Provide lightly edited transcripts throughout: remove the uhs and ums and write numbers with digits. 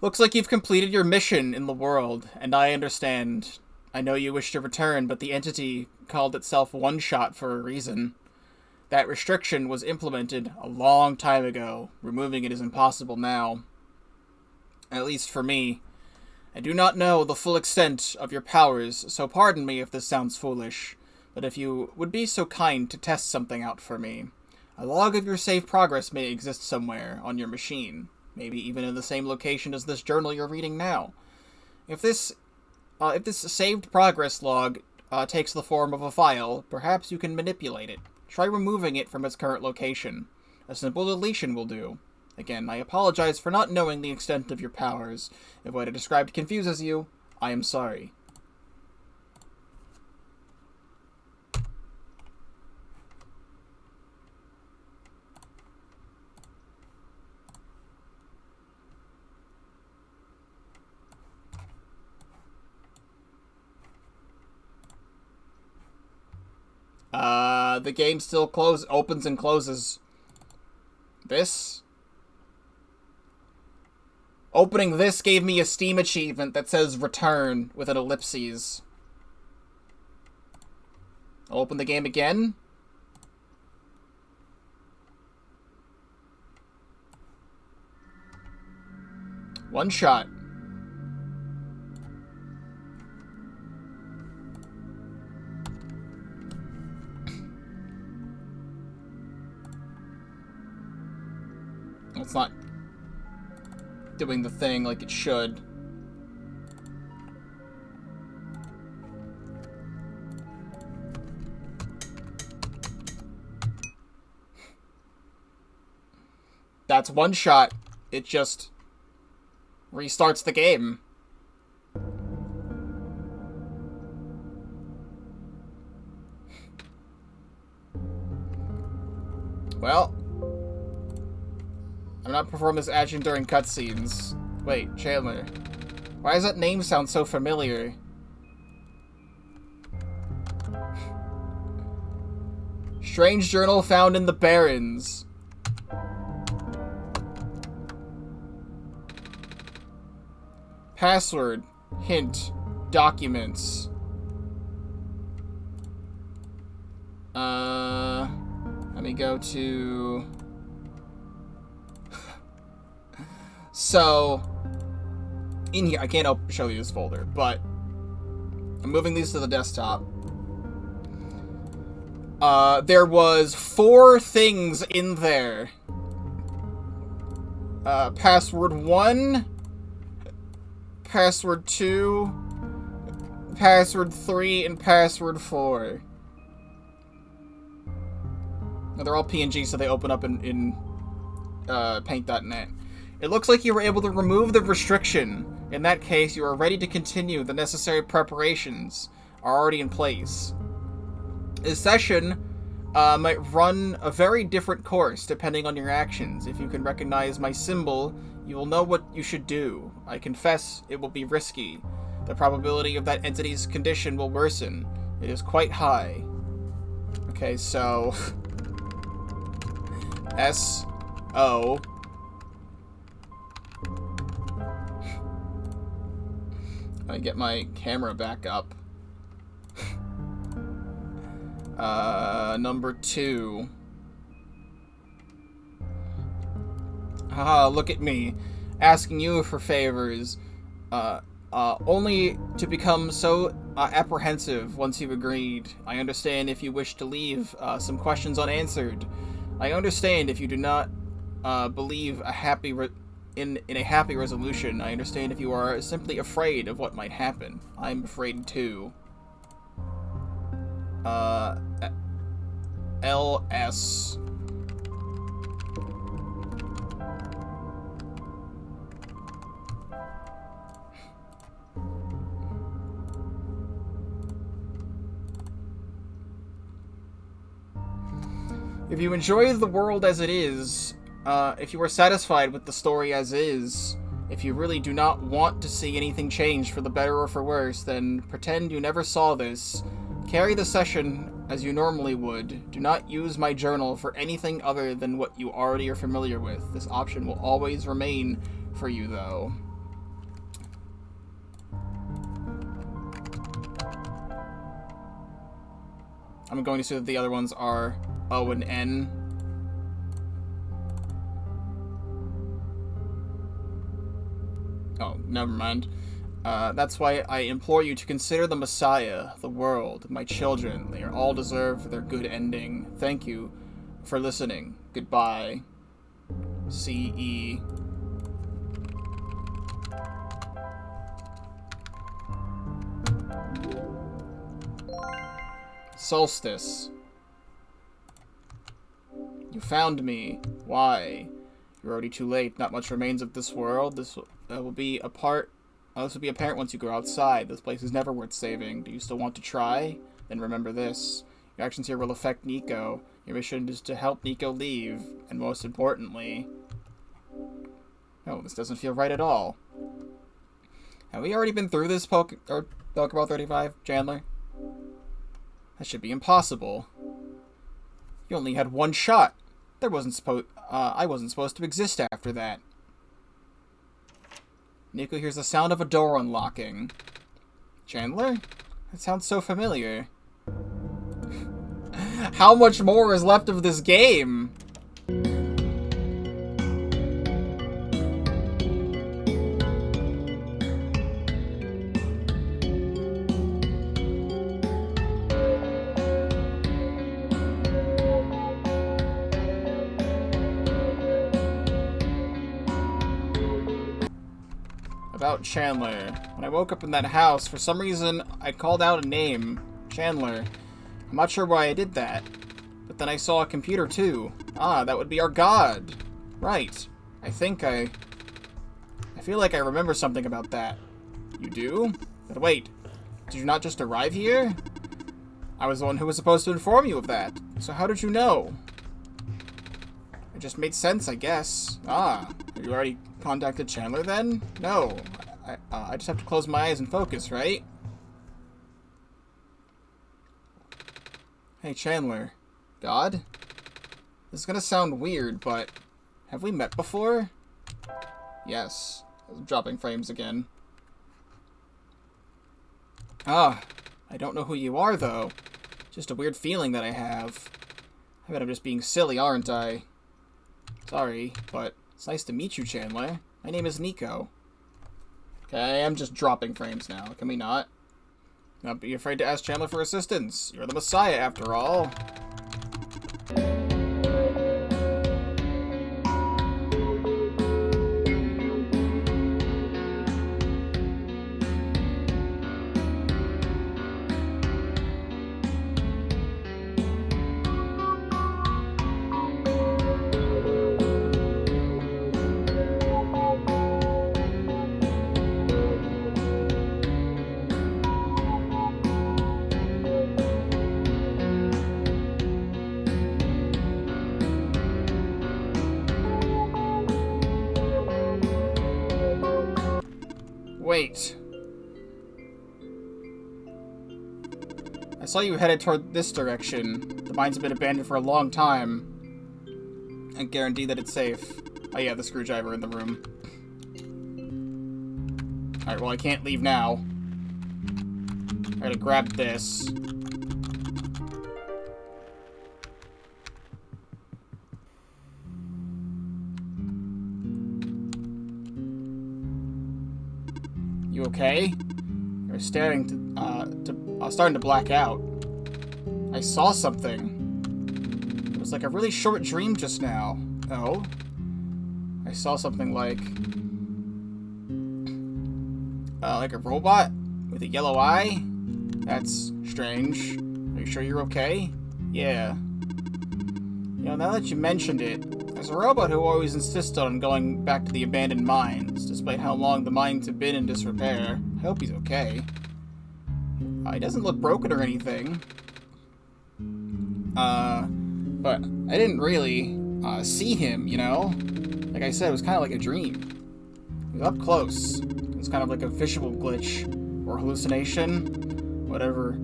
Looks like you've completed your mission in the world, and I understand. I know you wish to return, but the entity called itself OneShot for a reason. That restriction was implemented a long time ago. Removing it is impossible now. At least for me. I do not know the full extent of your powers, so pardon me if this sounds foolish, but if you would be so kind to test something out for me. A log of your save progress may exist somewhere on your machine, maybe even in the same location as this journal you're reading now. If this saved progress log takes the form of a file, perhaps you can manipulate it. Try removing it from its current location. A simple deletion will do. Again, I apologize for not knowing the extent of your powers. If what I described confuses you, I am sorry. The game still opens and closes. Opening this gave me a Steam achievement that says return with an ellipses. I'll open the game again. OneShot. It's not doing the thing like it should. That's OneShot. It just restarts the game. Well, I'm not performing this action during cutscenes. Wait, Chandler. Why does that name sound so familiar? Strange journal found in the Barrens. Password. Hint. Documents. Let me go to... So, in here, I can't show you this folder, but I'm moving these to the desktop. There was 4 things in there. Password 1, password 2, password 3, and password 4. Now, they're all PNG, so they open up in paint.net. It looks like you were able to remove the restriction. In that case, you are ready to continue. The necessary preparations are already in place. This session might run a very different course depending on your actions. If you can recognize my symbol, you will know what you should do. I confess it will be risky. The probability of that entity's condition will worsen. It is quite high. Okay, so... S-O... I get my camera back up. Number 2. Haha, look at me. Asking you for favors. Only to become so apprehensive once you've agreed. I understand if you wish to leave some questions unanswered. I understand if you do not believe in a happy resolution. I understand if you are simply afraid of what might happen. I'm afraid too. LS. If you enjoy the world as it is, if you are satisfied with the story as is, if you really do not want to see anything change for the better or for worse, then pretend you never saw this. Carry the session as you normally would. Do not use my journal for anything other than what you already are familiar with. This option will always remain for you, though. I'm going to say that the other ones are O and N. Oh, never mind. That's why I implore you to consider the Messiah, the world, my children. They all deserve their good ending. Thank you for listening. Goodbye. C.E. Solstice. You found me. Why? You're already too late. Not much remains of this world. This will be apart. This will be apparent once you go outside. This place is never worth saving. Do you still want to try? Then remember this. Your actions here will affect Niko. Your mission is to help Niko leave. And most importantly... Oh, this doesn't feel right at all. Have we already been through this Pokeball 35, Chandler? That should be impossible. You only had one shot. I wasn't supposed to exist after that. Niko hears the sound of a door unlocking. Chandler? That sounds so familiar. How much more is left of this game? About Chandler. When I woke up in that house, for some reason, I called out a name. Chandler. I'm not sure why I did that. But then I saw a computer too. Ah, that would be our god. Right. I feel like I remember something about that. You do? But wait. Did you not just arrive here? I was the one who was supposed to inform you of that. So how did you know? It just made sense, I guess. Ah, have you already contacted Chandler then? No. I just have to close my eyes and focus, right? Hey, Chandler. God? This is gonna sound weird, but have we met before? Yes. Dropping frames again. Ah, I don't know who you are, though. Just a weird feeling that I have. I bet I'm just being silly, aren't I? Sorry, but it's nice to meet you, Chandler. My name is Niko. Okay, I'm just dropping frames now. Can we not? Not be afraid to ask Chandler for assistance. You're the Messiah, after all. Wait. I saw you headed toward this direction. The mine's been abandoned for a long time. I guarantee that it's safe. Oh yeah, the screwdriver in the room. Alright, well I can't leave now. I gotta grab this. You okay? You're starting to black out. I saw something. It was like a really short dream just now. Oh? I saw something like a robot with a yellow eye? That's strange. Are you sure you're okay? Yeah. You know, now that you mentioned it, there's a robot who always insisted on going back to the abandoned mines, despite how long the mines have been in disrepair. I hope he's okay. He doesn't look broken or anything. But I didn't really, see him, you know? Like I said, it was kind of like a dream. He was up close. It was kind of like a visual glitch, or hallucination, whatever,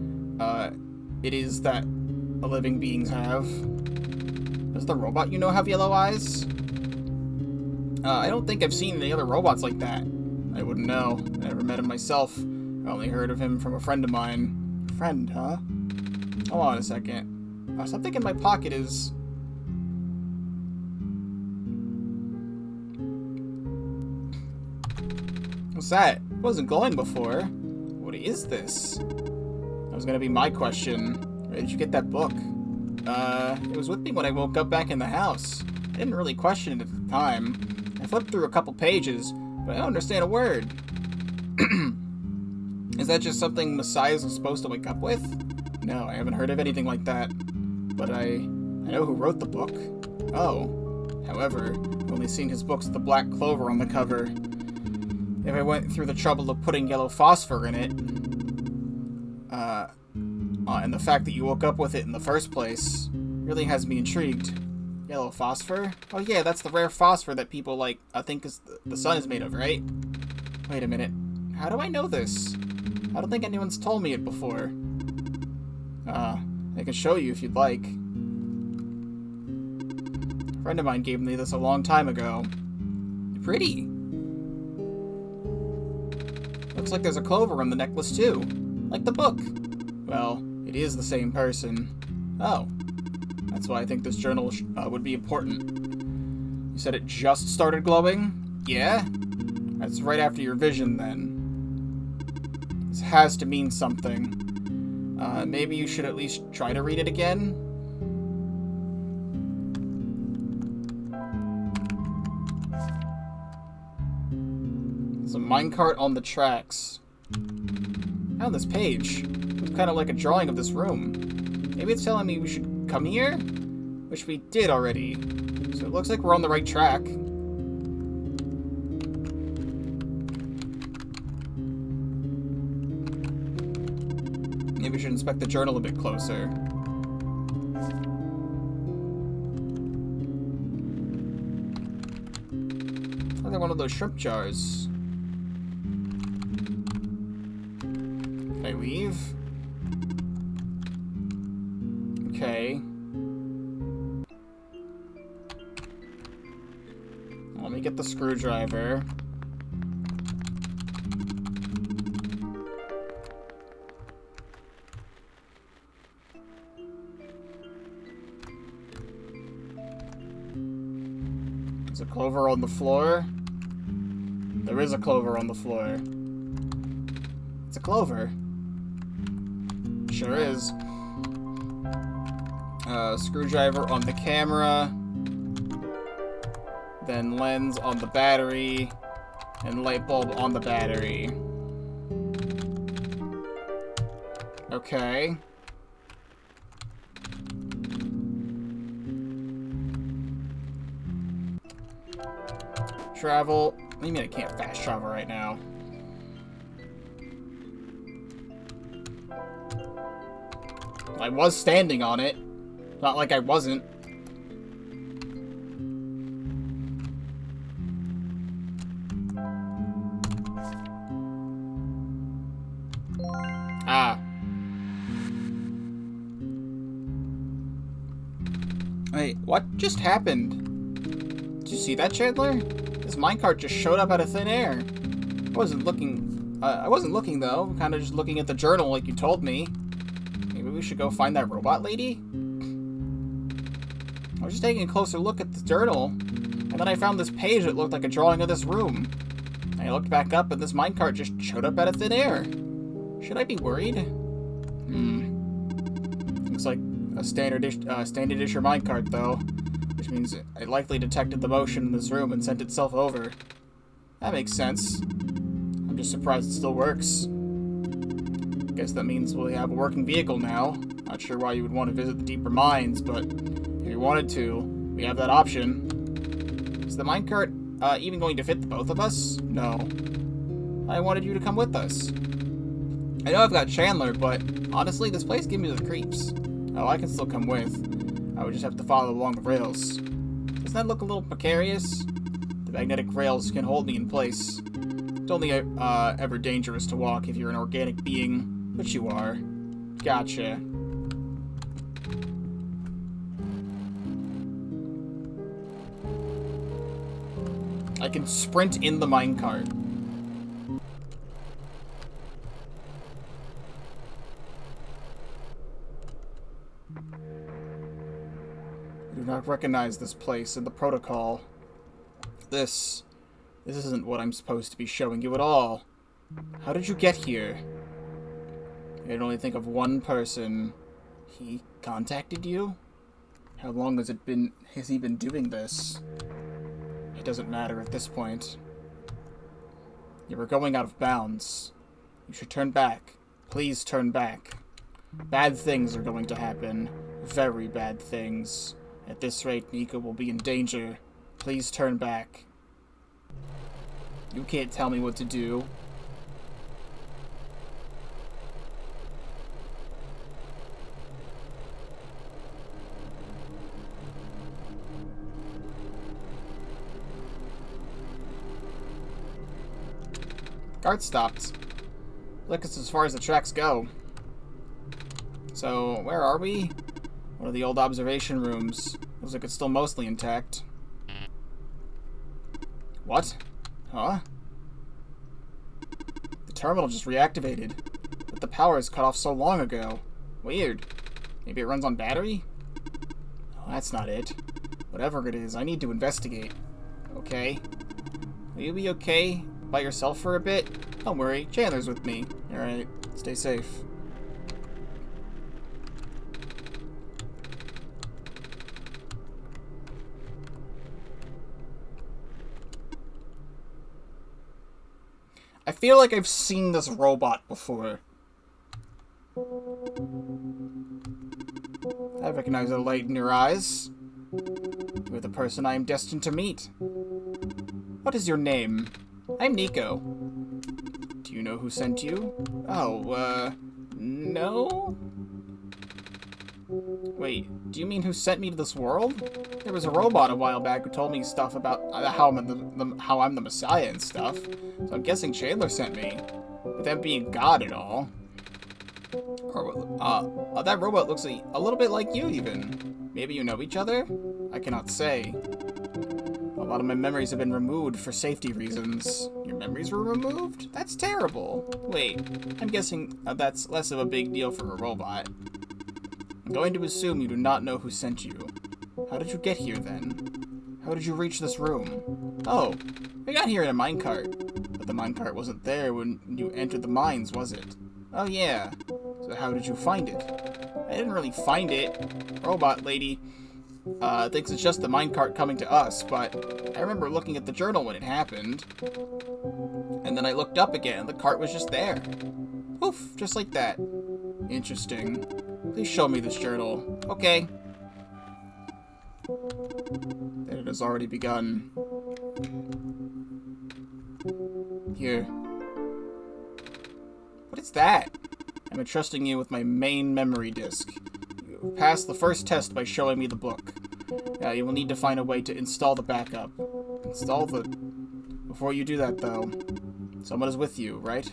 it is that the living beings have. Does the robot you know have yellow eyes? I don't think I've seen any other robots like that. I wouldn't know. I never met him myself. I only heard of him from a friend of mine. Friend, huh? Hold on a second. Something in my pocket is... What's that? It wasn't glowing before. What is this? That was gonna be my question. Where did you get that book? It was with me when I woke up back in the house. I didn't really question it at the time. I flipped through a couple pages, but I don't understand a word. Is that just something Messiahs are supposed to wake up with? No, I haven't heard of anything like that. But I know who wrote the book. Oh. However, I've only seen his books with the black clover on the cover. If I went through the trouble of putting yellow phosphor in it, and the fact that you woke up with it in the first place really has me intrigued. Yellow phosphor? Oh yeah, that's the rare phosphor that people, like, I think the sun is made of, right? Wait a minute. How do I know this? I don't think anyone's told me it before. I can show you if you'd like. A friend of mine gave me this a long time ago. Pretty. Looks like there's a clover on the necklace too. Like the book. Well, it is the same person. Oh. That's why I think this journal would be important. You said it just started glowing? Yeah? That's right after your vision, then. This has to mean something. Maybe you should at least try to read it again? There's a minecart on the tracks. On this page. It's kind of like a drawing of this room. Maybe it's telling me we should come here? Which we did already. So it looks like we're on the right track. Maybe we should inspect the journal a bit closer. Another one of those shrimp jars. Can I leave? Okay. Let me get the screwdriver. There's a clover on the floor. There is a clover on the floor. It's a clover. Sure is. Screwdriver on the camera. Then lens on the battery. And light bulb on the battery. Okay. Travel. What do you mean I can't fast travel right now? I was standing on it. Not like I wasn't. Ah. Wait, what just happened? Did you see that, Chandler? This minecart just showed up out of thin air. I wasn't looking though. Kind of just looking at the journal like you told me. Maybe we should go find that robot lady? I was just taking a closer look at the journal, and then I found this page that looked like a drawing of this room. I looked back up, and this minecart just showed up out of thin air. Should I be worried? Looks like a standard issue minecart, though, which means it likely detected the motion in this room and sent itself over. That makes sense. I'm just surprised it still works. Guess that means we have a working vehicle now. Not sure why you would want to visit the deeper mines, but if you wanted to, we have that option. Is the minecart even going to fit the both of us? No. I wanted you to come with us. I know I've got Chandler, but honestly, this place gives me the creeps. Oh, I can still come with. I would just have to follow along the rails. Doesn't that look a little precarious? The magnetic rails can hold me in place. It's only ever dangerous to walk if you're an organic being, which you are. Gotcha. I can sprint in the minecart. not recognize this place in the protocol. This isn't what I'm supposed to be showing you at all. How did you get here? I can only think of one person. He contacted you? How long has he been doing this? It doesn't matter at this point. You were going out of bounds. You should turn back. Please turn back. Bad things are going to happen. Very bad things. At this rate, Niko will be in danger. Please turn back. You can't tell me what to do. Guard stopped. Look, it's as far as the tracks go. So, where are we? One of the old observation rooms. Looks like it's still mostly intact. What? Huh? The terminal just reactivated. But the power is cut off so long ago. Weird. Maybe it runs on battery? Oh, that's not it. Whatever it is, I need to investigate. Okay. Will you be okay by yourself for a bit? Don't worry, Chandler's with me. Alright, stay safe. I feel like I've seen this robot before. I recognize the light in your eyes. You're the person I am destined to meet. What is your name? I'm Niko. Do you know who sent you? Oh, no? Wait, do you mean who sent me to this world? There was a robot a while back who told me stuff about how I'm the Messiah and stuff. So I'm guessing Chandler sent me. Without being God at all. Or, that robot looks a little bit like you, even. Maybe you know each other? I cannot say. A lot of my memories have been removed for safety reasons. Your memories were removed? That's terrible. Wait, I'm guessing that's less of a big deal for a robot. I'm going to assume you do not know who sent you. How did you get here, then? How did you reach this room? Oh, we got here in a minecart. But the minecart wasn't there when you entered the mines, was it? Oh, yeah. So how did you find it? I didn't really find it. Robot lady thinks it's just the minecart coming to us, but I remember looking at the journal when it happened. And then I looked up again, and the cart was just there. Poof, just like that. Interesting. Please show me this journal. Okay. Then it has already begun. Here. What is that? I'm entrusting you with my main memory disk. You passed the first test by showing me the book. Now you will need to find a way to install the backup. Before you do that, though, someone is with you, right?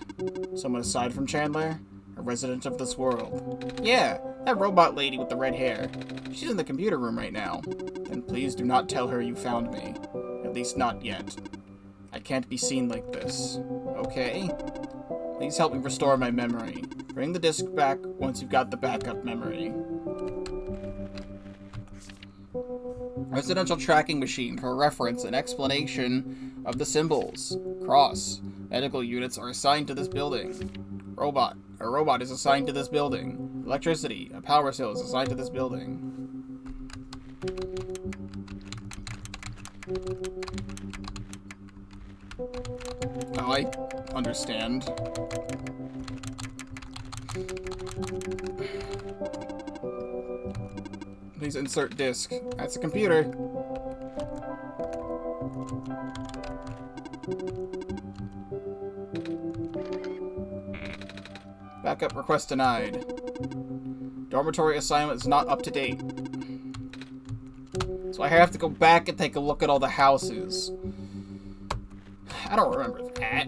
Someone aside from Chandler? A resident of this world. Yeah, that robot lady with the red hair. She's in the computer room right now. Then please do not tell her you found me. At least not yet. I can't be seen like this. Okay? Please help me restore my memory. Bring the disk back once you've got the backup memory. Residential tracking machine for reference and explanation of the symbols. Cross. Medical units are assigned to this building. Robot. A robot is assigned to this building. Electricity. A power cell is assigned to this building. Oh, I understand. Please insert disk. That's a computer. Backup request denied. Dormitory assignment is not up to date. So I have to go back and take a look at all the houses. I don't remember that.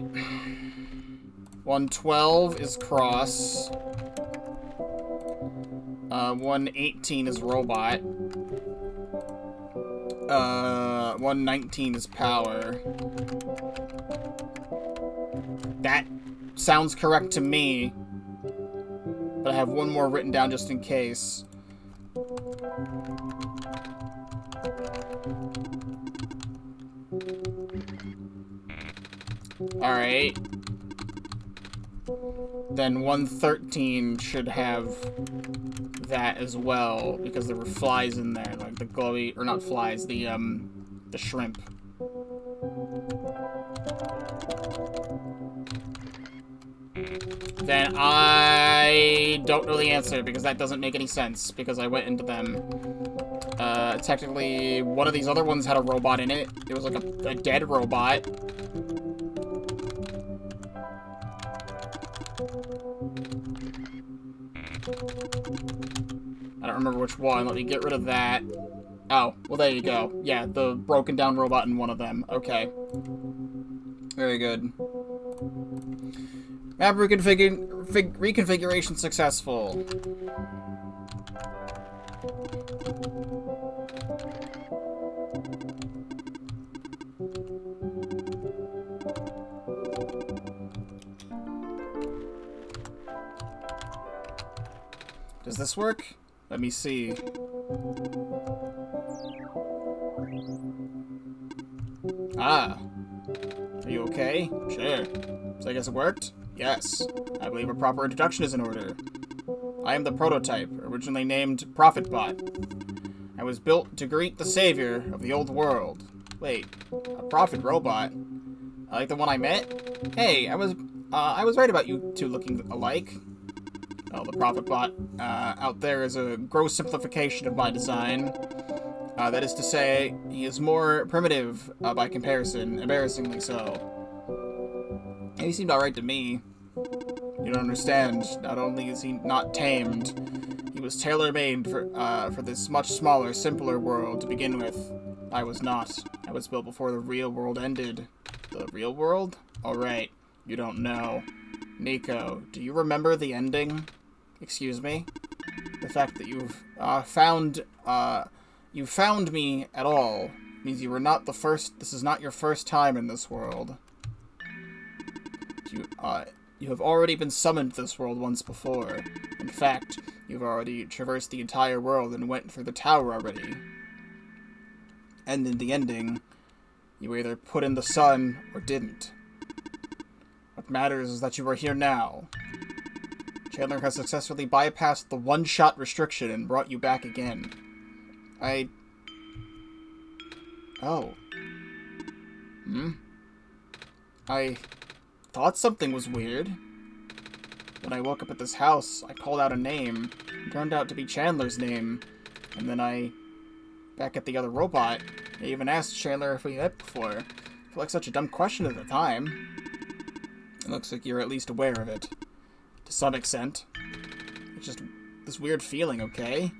112 is cross. 118 is robot. 119 is power. That sounds correct to me. But I have one more written down just in case. Alright. Then 113 should have that as well, because there were flies in there, like the glowy, or not flies, the shrimp. Then I don't know the answer, because that doesn't make any sense, because I went into them. Technically, one of these other ones had a robot in it. It was like a dead robot. I don't remember which one. Let me get rid of that. Oh, well, there you go. Yeah, the broken down robot in one of them. Okay. Very good. Map reconfiguration successful. Does this work? Let me see. Ah. Are you okay? Sure. So I guess it worked? Yes. I believe a proper introduction is in order. I am the prototype, originally named ProfitBot. I was built to greet the savior of the old world. Wait, a prophet robot? Like the one I met? Hey, I was right about you two looking alike. Well, the ProfitBot out there is a gross simplification of my design. That is to say, he is more primitive by comparison, embarrassingly so. He seemed alright to me. You don't understand. Not only is he not tamed, he was tailor-made for this much smaller, simpler world to begin with. I was not. I was built before the real world ended. The real world? Alright. You don't know. Niko, do you remember the ending? Excuse me? The fact that you've you found me at all means you were not the first. This is not your first time in this world. You have already been summoned to this world once before. In fact, you've already traversed the entire world and went through the tower already. And in the ending, you either put in the sun or didn't. What matters is that you are here now. Chandler has successfully bypassed the one-shot restriction and brought you back again. Oh. I thought something was weird. When I woke up at this house, I called out a name. It turned out to be Chandler's name. And then back at the other robot, I even asked Chandler if we met before. I felt like such a dumb question at the time. It looks like you're at least aware of it. To some extent. It's just this weird feeling, okay?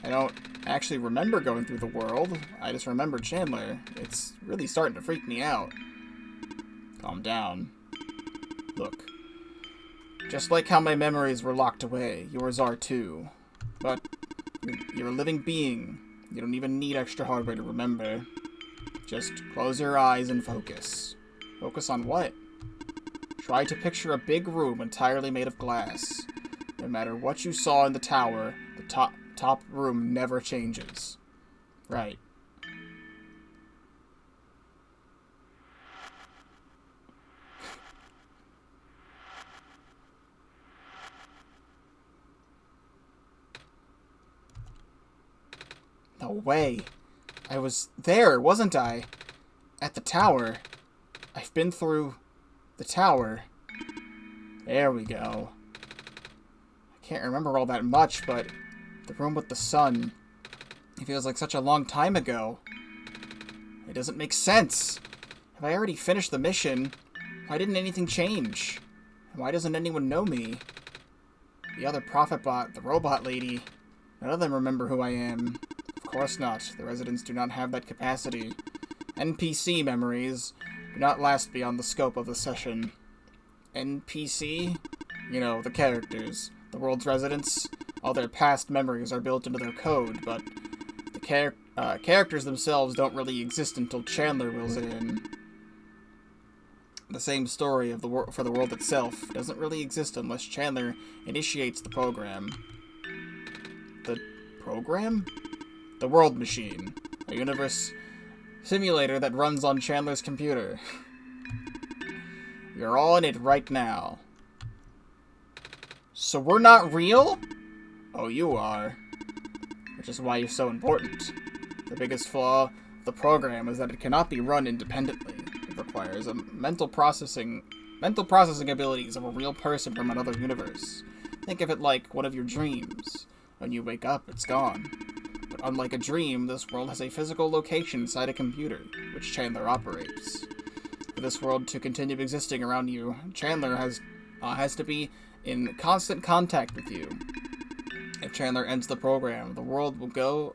I don't actually remember going through the world. I just remember Chandler. It's really starting to freak me out. Calm down. Look. Just like how my memories were locked away, yours are too. But you're a living being. You don't even need extra hardware to remember. Just close your eyes and focus. Focus on what? Try to picture a big room entirely made of glass. No matter what you saw in the tower, the top room never changes. Right. No way. I was there, wasn't I? At the tower. I've been through the tower. There we go. I can't remember all that much, but the room with the sun. It feels like such a long time ago. It doesn't make sense. Have I already finished the mission? Why didn't anything change? And why doesn't anyone know me? The other ProfitBot, the robot lady, none of them remember who I am. Of course not. The residents do not have that capacity. NPC memories do not last beyond the scope of the session. NPC? You know, the characters. The world's residents. All their past memories are built into their code, but the characters themselves don't really exist until Chandler wills it in. The same story of for the world itself doesn't really exist unless Chandler initiates the program. The program? The World Machine, a universe simulator that runs on Chandler's computer. You're all in it right now. So we're not real? Oh, you are. Which is why you're so important. The biggest flaw of the program is that it cannot be run independently. It requires a mental processing abilities of a real person from another universe. Think of it like one of your dreams. When you wake up, it's gone. But unlike a dream, this world has a physical location inside a computer, which Chandler operates. For this world to continue existing around you, Chandler has to be in constant contact with you. If Chandler ends the program, the world will go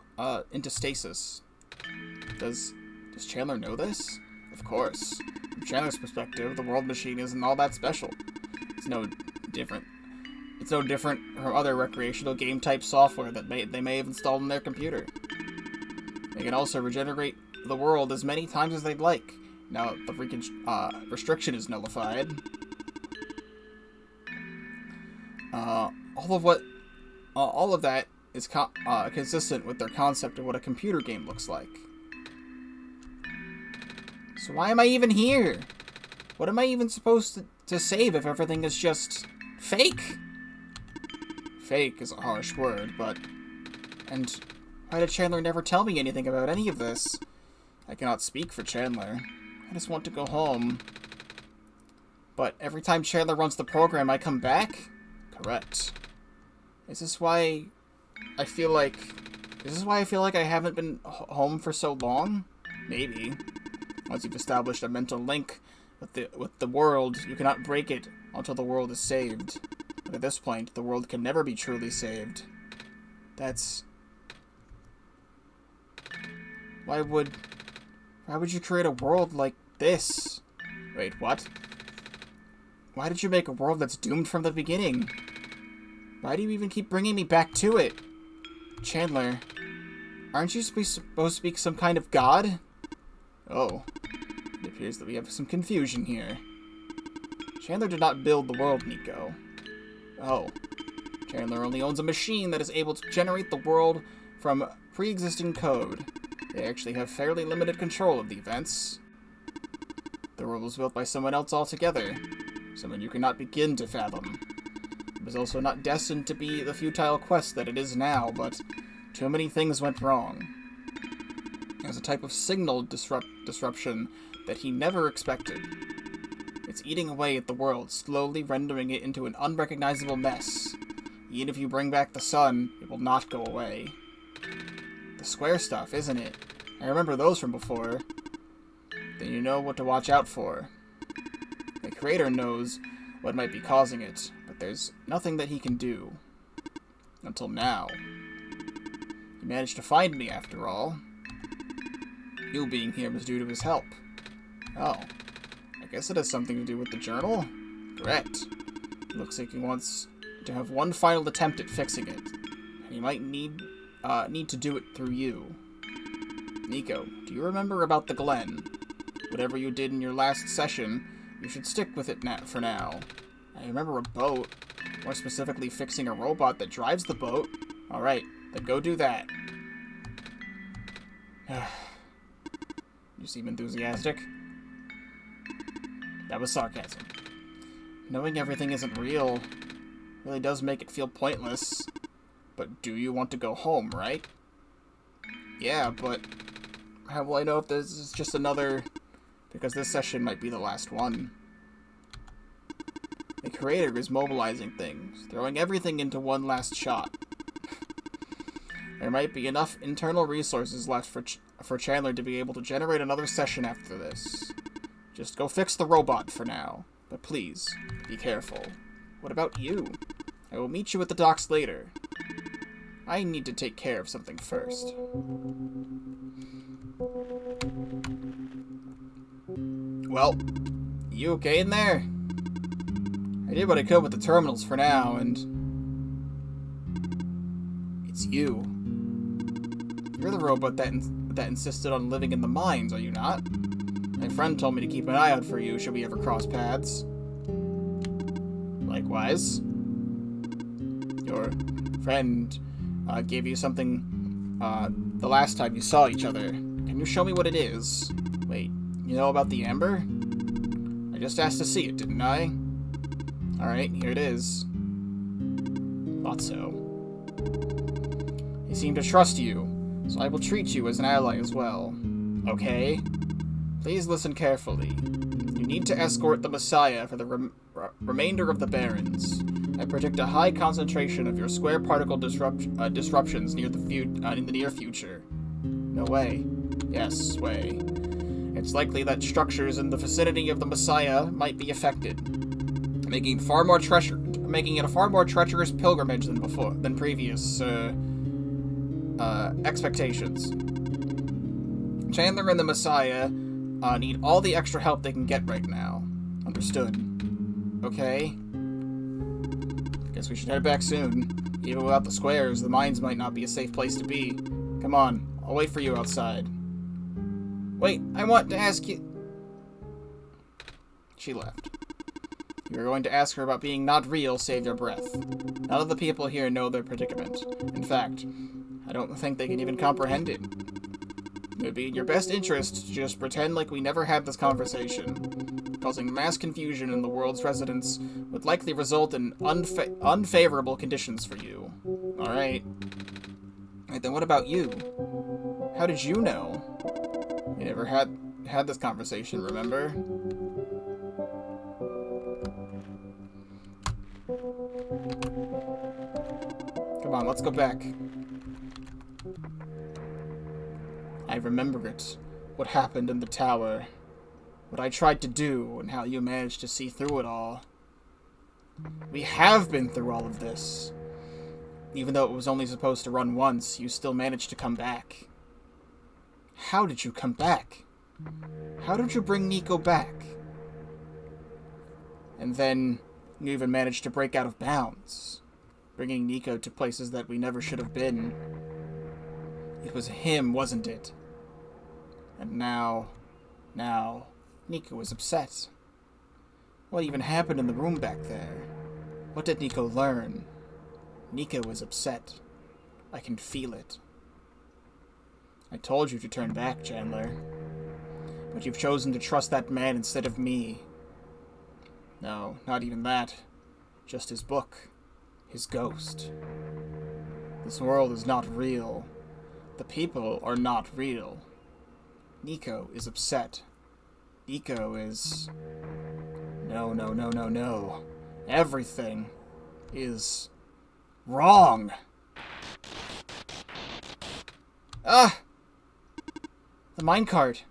into stasis. Does Chandler know this? Of course. From Chandler's perspective, the world machine isn't all that special. It's no different from other recreational game-type software that they may have installed in their computer. They can also regenerate the world as many times as they'd like. Now that the freaking restriction is nullified. All of that is consistent with their concept of what a computer game looks like. So why am I even here? What am I even supposed to save if everything is just fake? Fake is a harsh word, but... And why did Chandler never tell me anything about any of this? I cannot speak for Chandler. I just want to go home. But every time Chandler runs the program, I come back? Correct. Is this why I feel like I haven't been home for so long? Maybe. Once you've established a mental link with the world, you cannot break it until the world is saved. But at this point, the world can never be truly saved. That's... Why would you create a world like this? Wait, what? Why did you make a world that's doomed from the beginning? Why do you even keep bringing me back to it? Chandler, aren't you supposed to be some kind of god? Oh, it appears that we have some confusion here. Chandler did not build the world, Niko. Oh, Chandler only owns a machine that is able to generate the world from pre-existing code. They actually have fairly limited control of the events. The world was built by someone else altogether, someone you cannot begin to fathom. It was also not destined to be the futile quest that it is now, but too many things went wrong. It was a type of signal disruption that he never expected. It's eating away at the world, slowly rendering it into an unrecognizable mess. Even if you bring back the sun, it will not go away. The square stuff, isn't it? I remember those from before. Then you know what to watch out for. The creator knows what might be causing it, but there's nothing that he can do. Until now. He managed to find me, after all. You being here was due to his help. Oh. I guess it has something to do with the journal? Correct. It looks like he wants to have one final attempt at fixing it. And he might need to do it through you. Niko, do you remember about the Glen? Whatever you did in your last session, you should stick with it for now. I remember a boat. More specifically, fixing a robot that drives the boat. Alright, then go do that. You seem enthusiastic. That was sarcasm. Knowing everything isn't real really does make it feel pointless. But do you want to go home, right? Yeah, but how will I know if this is just another... Because this session might be the last one. The creator is mobilizing things, throwing everything into one last shot. There might be enough internal resources left for Chandler to be able to generate another session after this. Just go fix the robot for now. But please, be careful. What about you? I will meet you at the docks later. I need to take care of something first. Well, you okay in there? I did what I could with the terminals for now, and... It's you. You're the robot that insisted on living in the mines, are you not? My friend told me to keep an eye out for you should we ever cross paths. Likewise. Your friend gave you something the last time you saw each other. Can you show me what it is? Wait, you know about the amber? I just asked to see it, didn't I? Alright, here it is. Thought so. I seem to trust you, so I will treat you as an ally as well. Okay? Please listen carefully. You need to escort the Messiah for the remainder of the Barrens. I predict a high concentration of your square particle disruptions in the near future. No way. Yes, way. It's likely that structures in the vicinity of the Messiah might be affected, making it a far more treacherous pilgrimage than previous expectations. Chandler and the Messiah need all the extra help they can get right now. Understood. Okay. Guess we should head back soon. Even without the squares, the mines might not be a safe place to be. Come on, I'll wait for you outside. Wait, I want to ask you... She left. You were going to ask her about being not real, save your breath. None of the people here know their predicament. In fact, I don't think they can even comprehend it. It would be in your best interest to just pretend like we never had this conversation. Causing mass confusion in the world's residents would likely result in unfavorable conditions for you. Alright. Right, then what about you? How did you know? We never had this conversation, remember? Come on, let's go back. I remember it. What happened in the tower. What I tried to do, and how you managed to see through it all. We have been through all of this. Even though it was only supposed to run once, you still managed to come back. How did you come back? How did you bring Niko back? And then, you even managed to break out of bounds, bringing Niko to places that we never should have been. It was him, wasn't it? And now, Niko is upset. What even happened in the room back there? What did Niko learn? Niko is upset. I can feel it. I told you to turn back, Chandler. But you've chosen to trust that man instead of me. No, not even that. Just his book. His ghost. This world is not real. The people are not real. Niko is upset. Niko is... No. Everything is wrong. Ah! The minecart.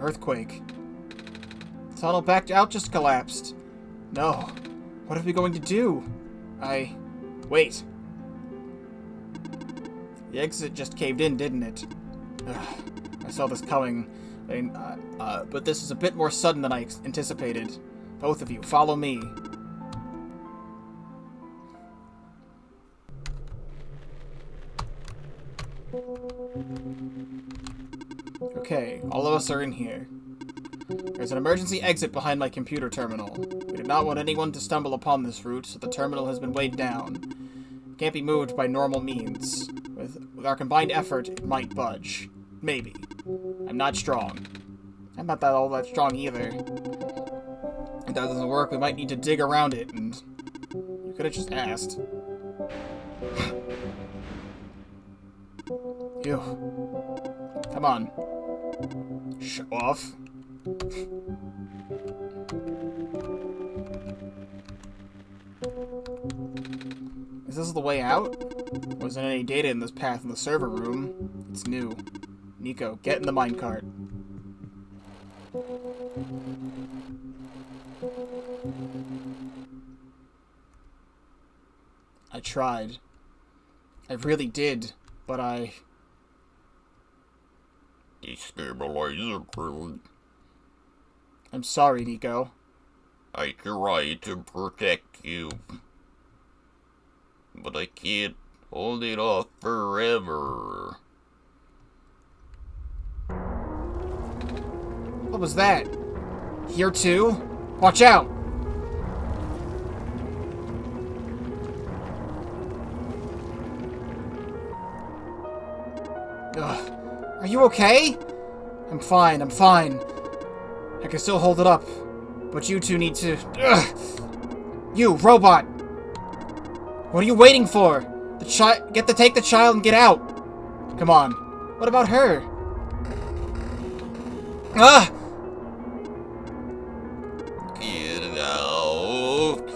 Earthquake. The tunnel backed out just collapsed. No. What are we going to do? Wait. The exit just caved in, didn't it? Ugh. I saw this coming. But this is a bit more sudden than I anticipated. Both of you, follow me. Okay, all of us are in here. There's an emergency exit behind my computer terminal. We did not want anyone to stumble upon this route, so the terminal has been weighed down. It can't be moved by normal means. With our combined effort, it might budge. Maybe. I'm not strong. I'm not all that strong either. If that doesn't work, we might need to dig around it, and you could have just asked. Ew. Come on. Show off. Is this the way out? Wasn't any data in this path in the server room. It's new. Niko, get in the minecart. I tried. I really did, but I... Destabilizer crew. I'm sorry, Niko. I tried to protect you. But I can't hold it off forever. What was that? Here too? Watch out! Ugh. Are you okay? I'm fine, I'm fine. I can still hold it up. But you two need to... Ugh. You, robot! What are you waiting for? Take the child and get out! Come on. What about her? Ah! Get out.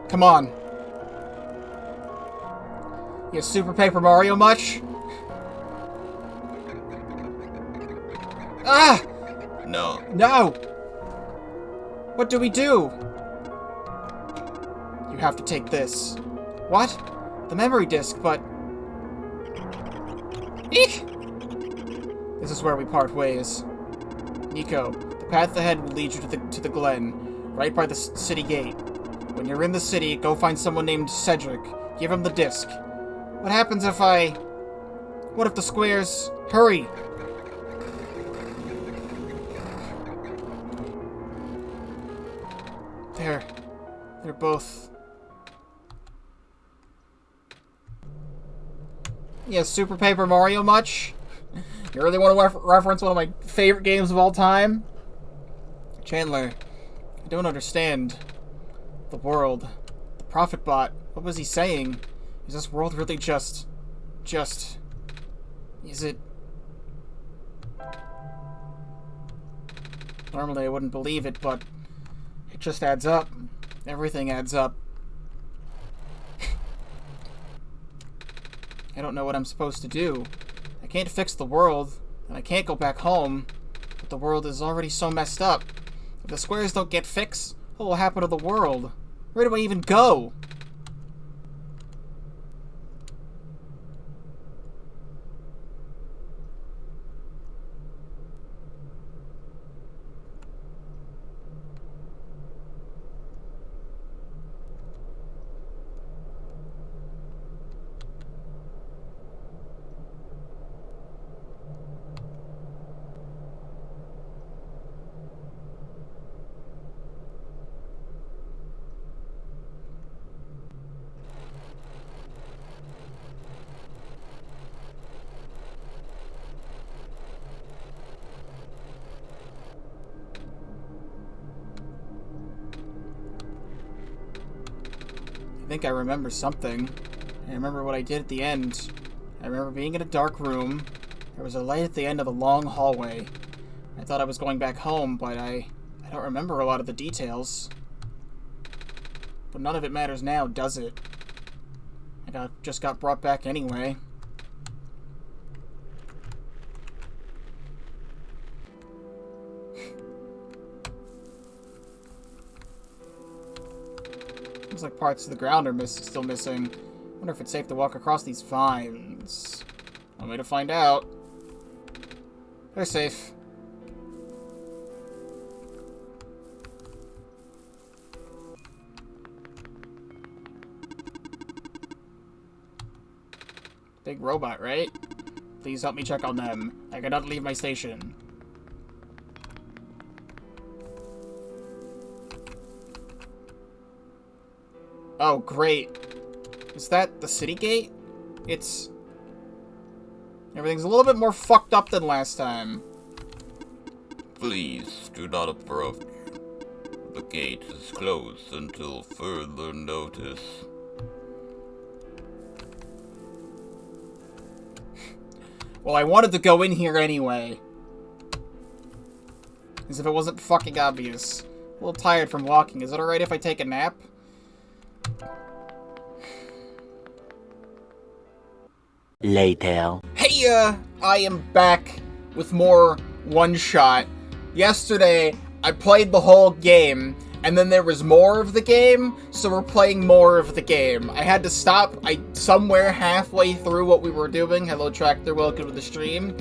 Come on. You Super Paper Mario much? Ah! No. No! What do we do? You have to take this. What? The memory disk, but... Eek! This is where we part ways. Niko, the path ahead will lead you to the Glen, right by the city gate. When you're in the city, go find someone named Cedric. Give him the disc. What happens if I... What if the squares... Hurry! They're both... Yeah, Super Paper Mario much? You really want to reference one of my favorite games of all time? Chandler, I don't understand. The world. The Prophet Bot. What was he saying? Is this world really just... Is it... Normally I wouldn't believe it, but... It just adds up. Everything adds up. I don't know what I'm supposed to do. I can't fix the world, and I can't go back home, but the world is already so messed up. If the squares don't get fixed, what will happen to the world? Where do I even go? I think I remember something. I remember what I did at the end. I remember being in a dark room. There was a light at the end of a long hallway. I thought I was going back home, but I don't remember a lot of the details. But none of it matters now, does it? I just got brought back anyway. Looks like parts of the ground are still missing. Wonder if it's safe to walk across these vines. One way to find out. They're safe. Big robot, right? Please help me check on them. I cannot leave my station. Oh, great. Is that the city gate? Everything's a little bit more fucked up than last time. Please do not approach. The gate is closed until further notice. Well, I wanted to go in here anyway. As if it wasn't fucking obvious. A little tired from walking. Is it alright if I take a nap? Later. Heya! I am back with more OneShot. Yesterday, I played the whole game, and then there was more of the game, so we're playing more of the game. I had to stop somewhere halfway through what we were doing. Hello, Tractor, welcome to the stream.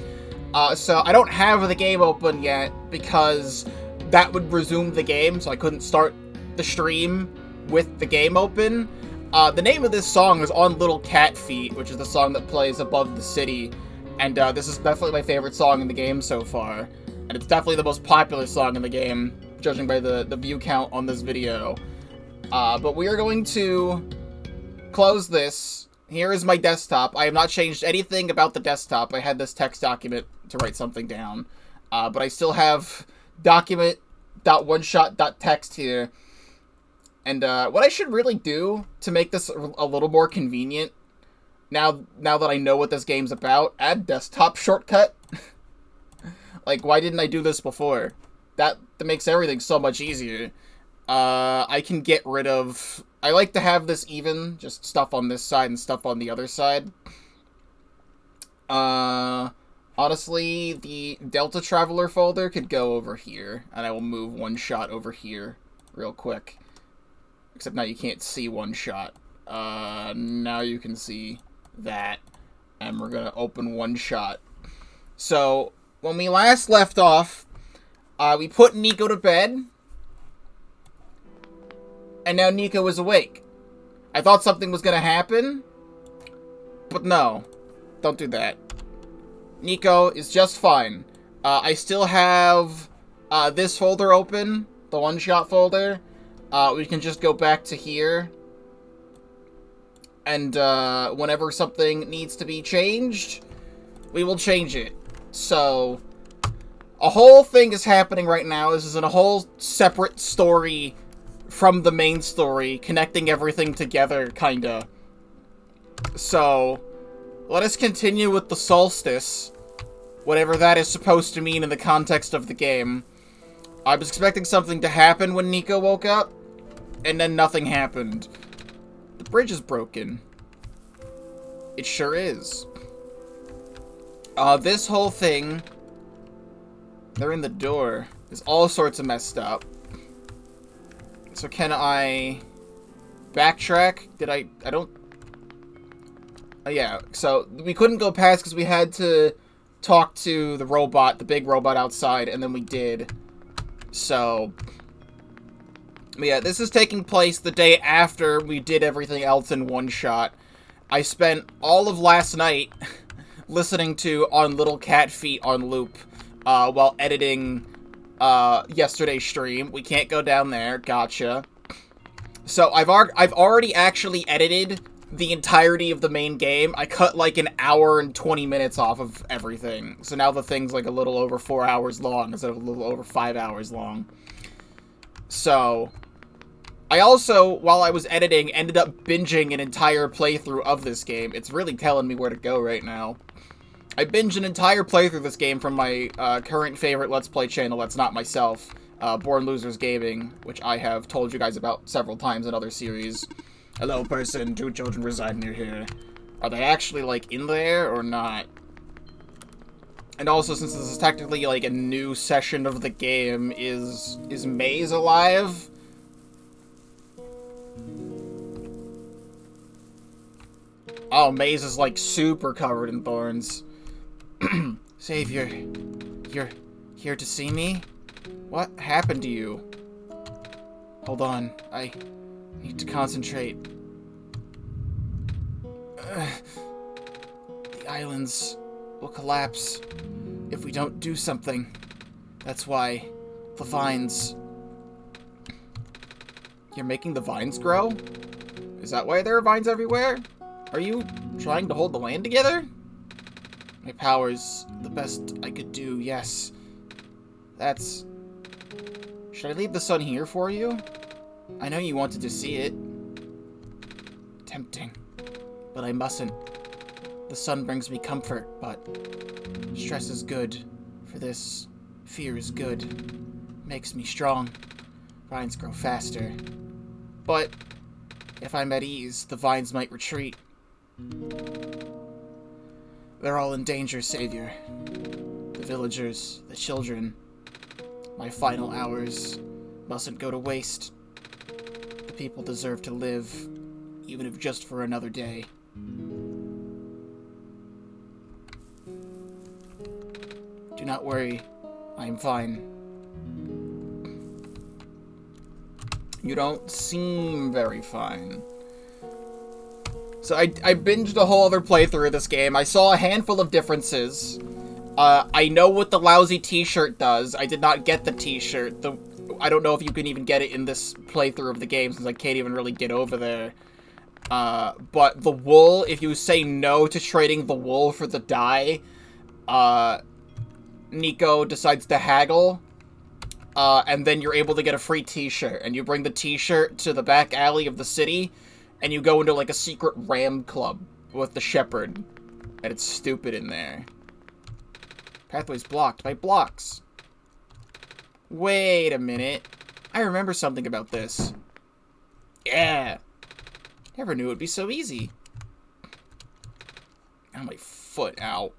So I don't have the game open yet, because that would resume the game, so I couldn't start the stream with the game open. The name of this song is On Little Cat Feet, which is the song that plays above the city. And this is definitely my favorite song in the game so far. And it's definitely the most popular song in the game, judging by the view count on this video. But we are going to close this. Here is my desktop. I have not changed anything about the desktop. I had this text document to write something down. But I still have document.oneshot.txt here. And what I should really do to make this a little more convenient, now that I know what this game's about, add desktop shortcut. Like, why didn't I do this before? That makes everything so much easier. I can get rid of... I like to have this even, just stuff on this side and stuff on the other side. Honestly, the Delta Traveler folder could go over here, and I will move OneShot over here real quick. Except now you can't see OneShot. Now you can see that, and we're gonna open OneShot. So, when we last left off, we put Niko to bed, and now Niko is awake. I thought something was gonna happen, but no. Don't do that. Niko is just fine. I still have this folder open, the OneShot folder. We can just go back to here. And whenever something needs to be changed, we will change it. So, a whole thing is happening right now. This is in a whole separate story from the main story, connecting everything together, kinda. So, let us continue with the Solstice, whatever that is supposed to mean in the context of the game. I was expecting something to happen when Niko woke up, and then nothing happened. The bridge is broken. It sure is. This whole thing, they're in the door, is all sorts of messed up. So can I backtrack? I don't... Oh, yeah, so we couldn't go past because we had to talk to the robot, the big robot outside, and then we did. So, yeah, this is taking place the day after we did everything else in OneShot. I spent all of last night listening to On Little Cat Feet on loop while editing yesterday's stream. We can't go down there. Gotcha. So I've already actually edited the entirety of the main game. I cut like an hour and 20 minutes off of everything. So now the thing's like a little over 4 hours long instead of a little over 5 hours long. So I also, while I was editing, ended up binging an entire playthrough of this game. It's really telling me where to go right now. I binged an entire playthrough of this game from my current favorite Let's Play channel that's not myself, Born Losers Gaming, which I have told you guys about several times in other series. Hello, person. 2 children reside near here. Are they actually, like, in there or not? And also, since this is technically, like, a new session of the game, is Maze alive? Oh, Maze is, like, super covered in thorns. Savior, you're here to see me? What happened to you? Hold on, I need to concentrate. The islands will collapse if we don't do something. That's why the vines... You're making the vines grow? Is that why there are vines everywhere? Are you trying to hold the land together? My power's the best I could do, yes. That's... Should I leave the sun here for you? I know you wanted to see it. Tempting. But I mustn't. The sun brings me comfort, but... Stress is good. For this, fear is good. Makes me strong. Vines grow faster. But, if I'm at ease, the vines might retreat. They're all in danger, Savior. The villagers, the children. My final hours mustn't go to waste. The people deserve to live, even if just for another day. Do not worry, I am fine. You don't seem very fine. So I binged a whole other playthrough of this game. I saw a handful of differences. I know what the lousy t-shirt does. I did not get the t-shirt. I don't know if you can even get it in this playthrough of the game, since I can't even really get over there. But the wool, if you say no to trading the wool for the dye, Niko decides to haggle, and then you're able to get a free t-shirt, and you bring the t-shirt to the back alley of the city, and you go into, like, a secret ram club with the shepherd, and it's stupid in there. Pathway's blocked by blocks. Wait a minute. I remember something about this. Yeah. Never knew it'd be so easy. Oh, my foot. Ow.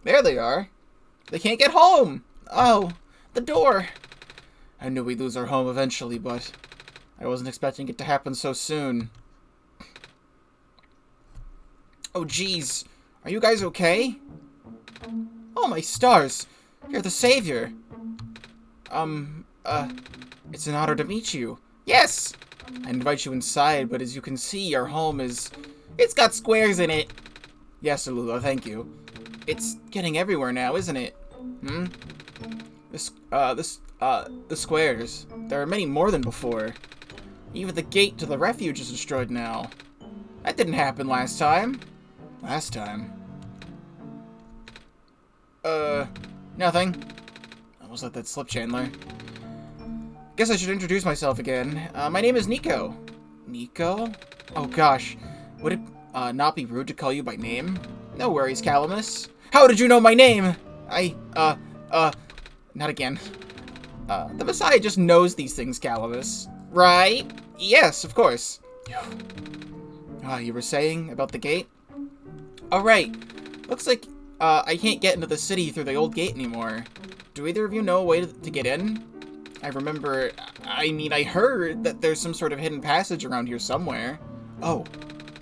There they are. They can't get home. Oh, the door. I knew we'd lose our home eventually, but I wasn't expecting it to happen so soon. Oh, jeez. Are you guys okay? Oh, my stars. You're the savior. It's an honor to meet you. Yes! I invite you inside, but as you can see, our home is... It's got squares in it. Yes, Alula, thank you. It's getting everywhere now, isn't it? Hmm? The squares. There are many more than before. Even the gate to the refuge is destroyed now. That didn't happen last time. Last time? Nothing. Almost let that slip, Chandler. Guess I should introduce myself again. My name is Niko. Niko? Oh gosh. Would it, not be rude to call you by name? No worries, Calamus. How did you know my name? Not again. The Messiah just knows these things, Calamus. Right? Yes, of course. You were saying about the gate? Alright. Looks like, I can't get into the city through the old gate anymore. Do either of you know a way to get in? I heard that there's some sort of hidden passage around here somewhere. Oh,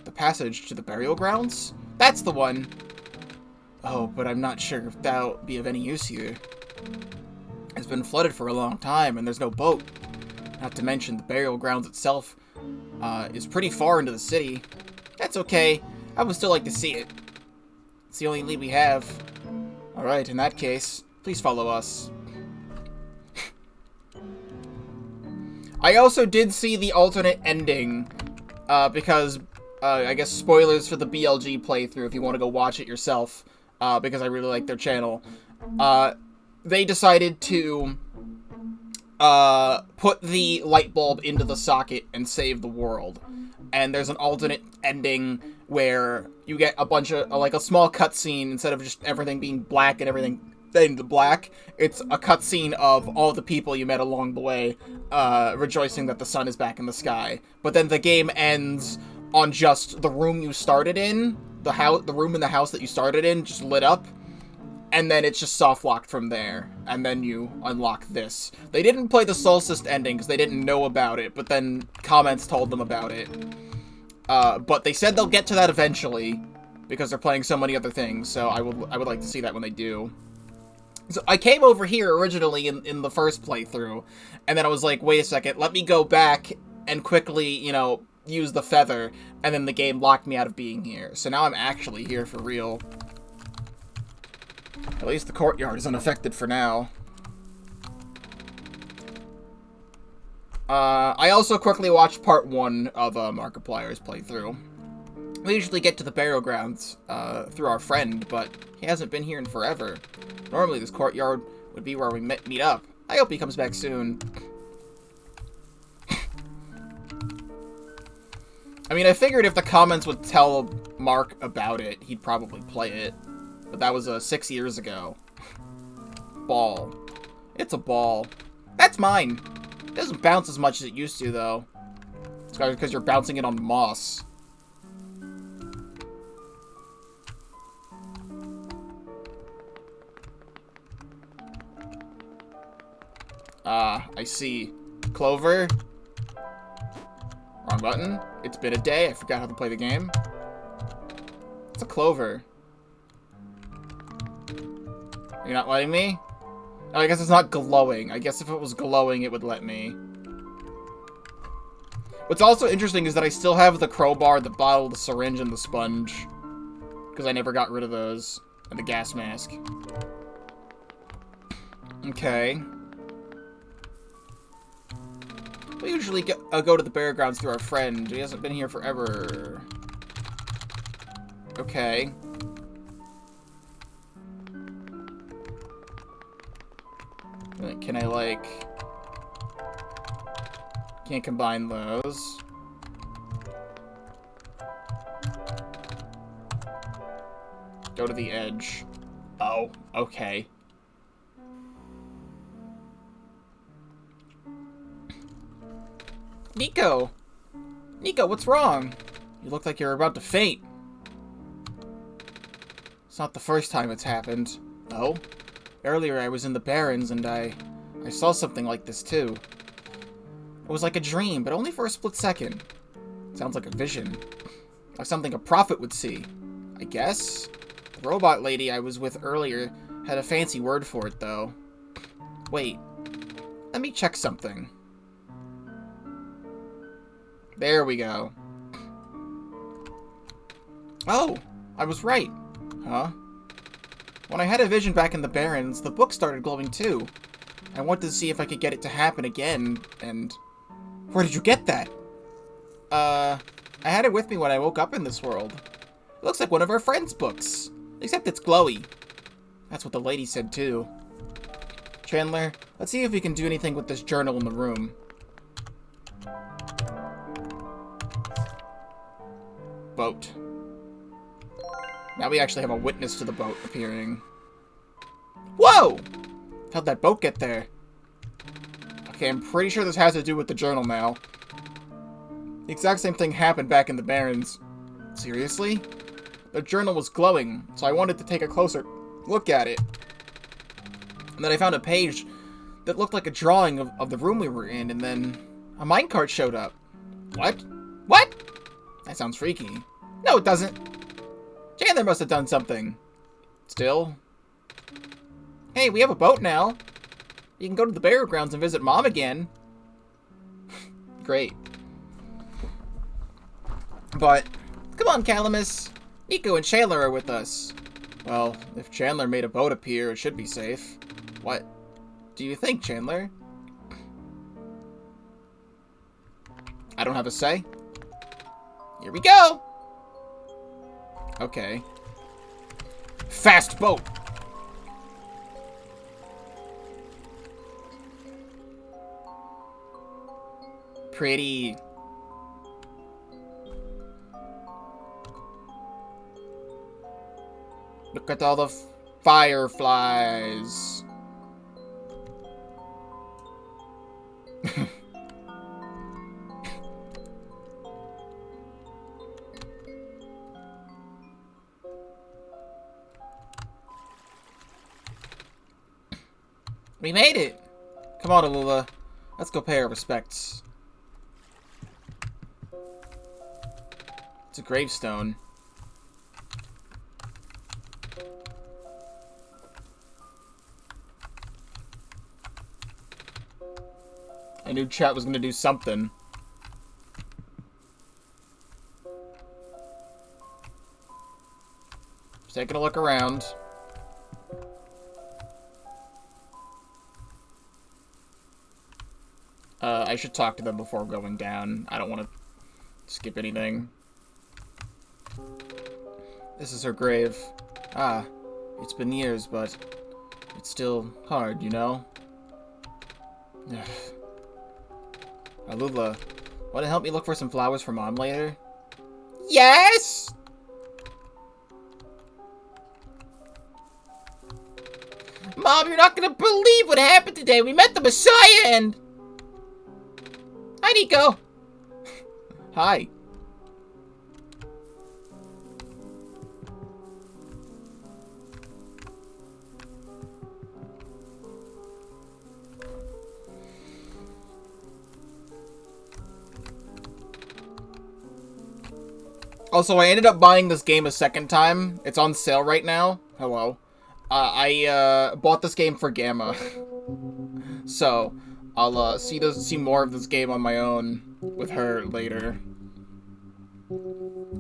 the passage to the burial grounds? That's the one! Oh, but I'm not sure if that'll be of any use here. It's been flooded for a long time, and there's no boat. Not to mention, the burial grounds itself is pretty far into the city. That's okay. I would still like to see it. It's the only lead we have. Alright, in that case, please follow us. I also did see the alternate ending, because, I guess spoilers for the BLG playthrough if you want to go watch it yourself, because I really like their channel. They decided to, put the light bulb into the socket and save the world. And there's an alternate ending where you get a bunch of, like, a small cutscene, instead of just everything being black and everything fading to black, it's a cutscene of all the people you met along the way, rejoicing that the sun is back in the sky. But then the game ends on just the room you started in, the room in the house that you started in just lit up, and then it's just soft-locked from there, and then you unlock this. They didn't play the Solstice ending because they didn't know about it, but then comments told them about it. But they said they'll get to that eventually, because they're playing so many other things, so I would like to see that when they do. So I came over here originally in the first playthrough, and then I was like, wait a second, let me go back and quickly, you know, use the feather, and then the game locked me out of being here. So now I'm actually here for real. At least the courtyard is unaffected for now. I also quickly watched part 1 of Markiplier's playthrough. We usually get to the burial grounds through our friend, but he hasn't been here in forever. Normally this courtyard would be where we meet up. I hope he comes back soon. I mean, I figured if the comments would tell Mark about it, he'd probably play it. But that was 6 years ago. Ball. It's a ball. That's mine. It doesn't bounce as much as it used to, though. It's because you're bouncing it on moss. I see. Clover. Wrong button. It's been a day. I forgot how to play the game. It's a clover. You're not letting me? Oh, I guess it's not glowing. I guess if it was glowing, it would let me. What's also interesting is that I still have the crowbar, the bottle, the syringe, and the sponge. Because I never got rid of those. And the gas mask. Okay. We usually go to the burial grounds through our friend. He hasn't been here forever. Okay. Can I, like... Can't combine those. Go to the edge. Oh, okay. Niko! Niko, what's wrong? You look like you're about to faint. It's not the first time it's happened. No? Earlier I was in the Barrens and I saw something like this too. It was like a dream, but only for a split second. Sounds like a vision. Like something a prophet would see. I guess? The robot lady I was with earlier had a fancy word for it, though. Wait. Let me check something. There we go. Oh! I was right. Huh? When I had a vision back in the Barrens, the book started glowing too. I wanted to see if I could get it to happen again, and... Where did you get that? I had it with me when I woke up in this world. It looks like one of our friends' books. Except it's glowy. That's what the lady said too. Chandler, let's see if we can do anything with this journal in the room. Boat. Now we actually have a witness to the boat appearing. Whoa! How'd that boat get there? Okay, I'm pretty sure this has to do with the journal now. The exact same thing happened back in the Barrens. Seriously? The journal was glowing, so I wanted to take a closer look at it. And then I found a page that looked like a drawing of the room we were in, and then a minecart showed up. What? What? That sounds freaky. No, it doesn't. Chandler must have done something. Still. Hey, we have a boat now. You can go to the burial grounds and visit Mom again. Great. But, come on, Calamus. Niko and Chandler are with us. Well, if Chandler made a boat appear, it should be safe. What do you think, Chandler? I don't have a say. Here we go! Okay. Fast boat! Pretty. Look at all the fireflies. We made it! Come on, Alula. Let's go pay our respects. It's a gravestone. I knew chat was gonna do something. Just taking a look around. I should talk to them before going down. I don't want to skip anything. This is her grave. Ah, it's been years, but it's still hard, you know? Alula, want to help me look for some flowers for Mom later? Yes! Mom, you're not gonna believe what happened today. We met the Messiah and... Hi, Niko. Hi. Also, I ended up buying this game a second time. It's on sale right now. Hello. I bought this game for Gamma. So, I'll see more of this game on my own with her later.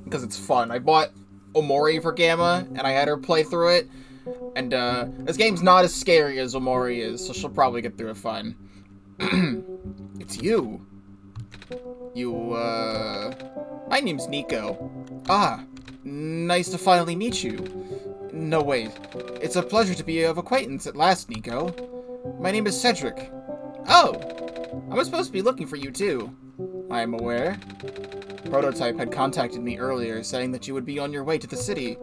Because it's fun. I bought Omori for Gamma, and I had her play through it. And this game's not as scary as Omori is, so she'll probably get through it fine. It's you. My name's Niko. Ah, nice to finally meet you. No, wait. It's a pleasure to be of acquaintance at last, Niko. My name is Cedric. Oh! I was supposed to be looking for you, too. I am aware. Prototype had contacted me earlier, saying that you would be on your way to the city.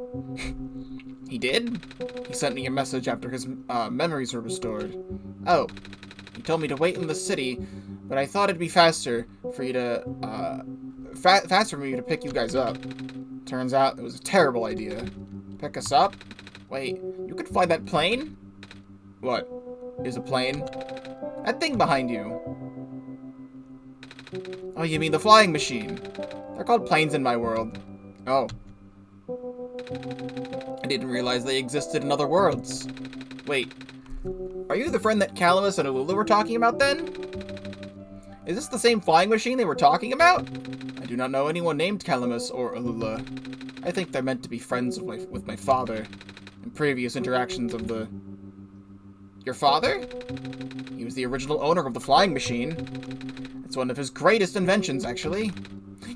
He did? He sent me a message after his memories were restored. Oh. He told me to wait in the city, but I thought it'd be faster for you to, faster for me to pick you guys up. Turns out it was a terrible idea. Pick us up? Wait, you could fly that plane? What? Is a plane? That thing behind you. Oh, you mean the flying machine? They're called planes in my world. Oh. I didn't realize they existed in other worlds. Wait. Are you the friend that Calamus and Alula were talking about then? Is this the same flying machine they were talking about? I do not know anyone named Calamus or Alula. I think they're meant to be friends with my father. In previous interactions of the... Your father? He was the original owner of the flying machine. It's one of his greatest inventions, actually.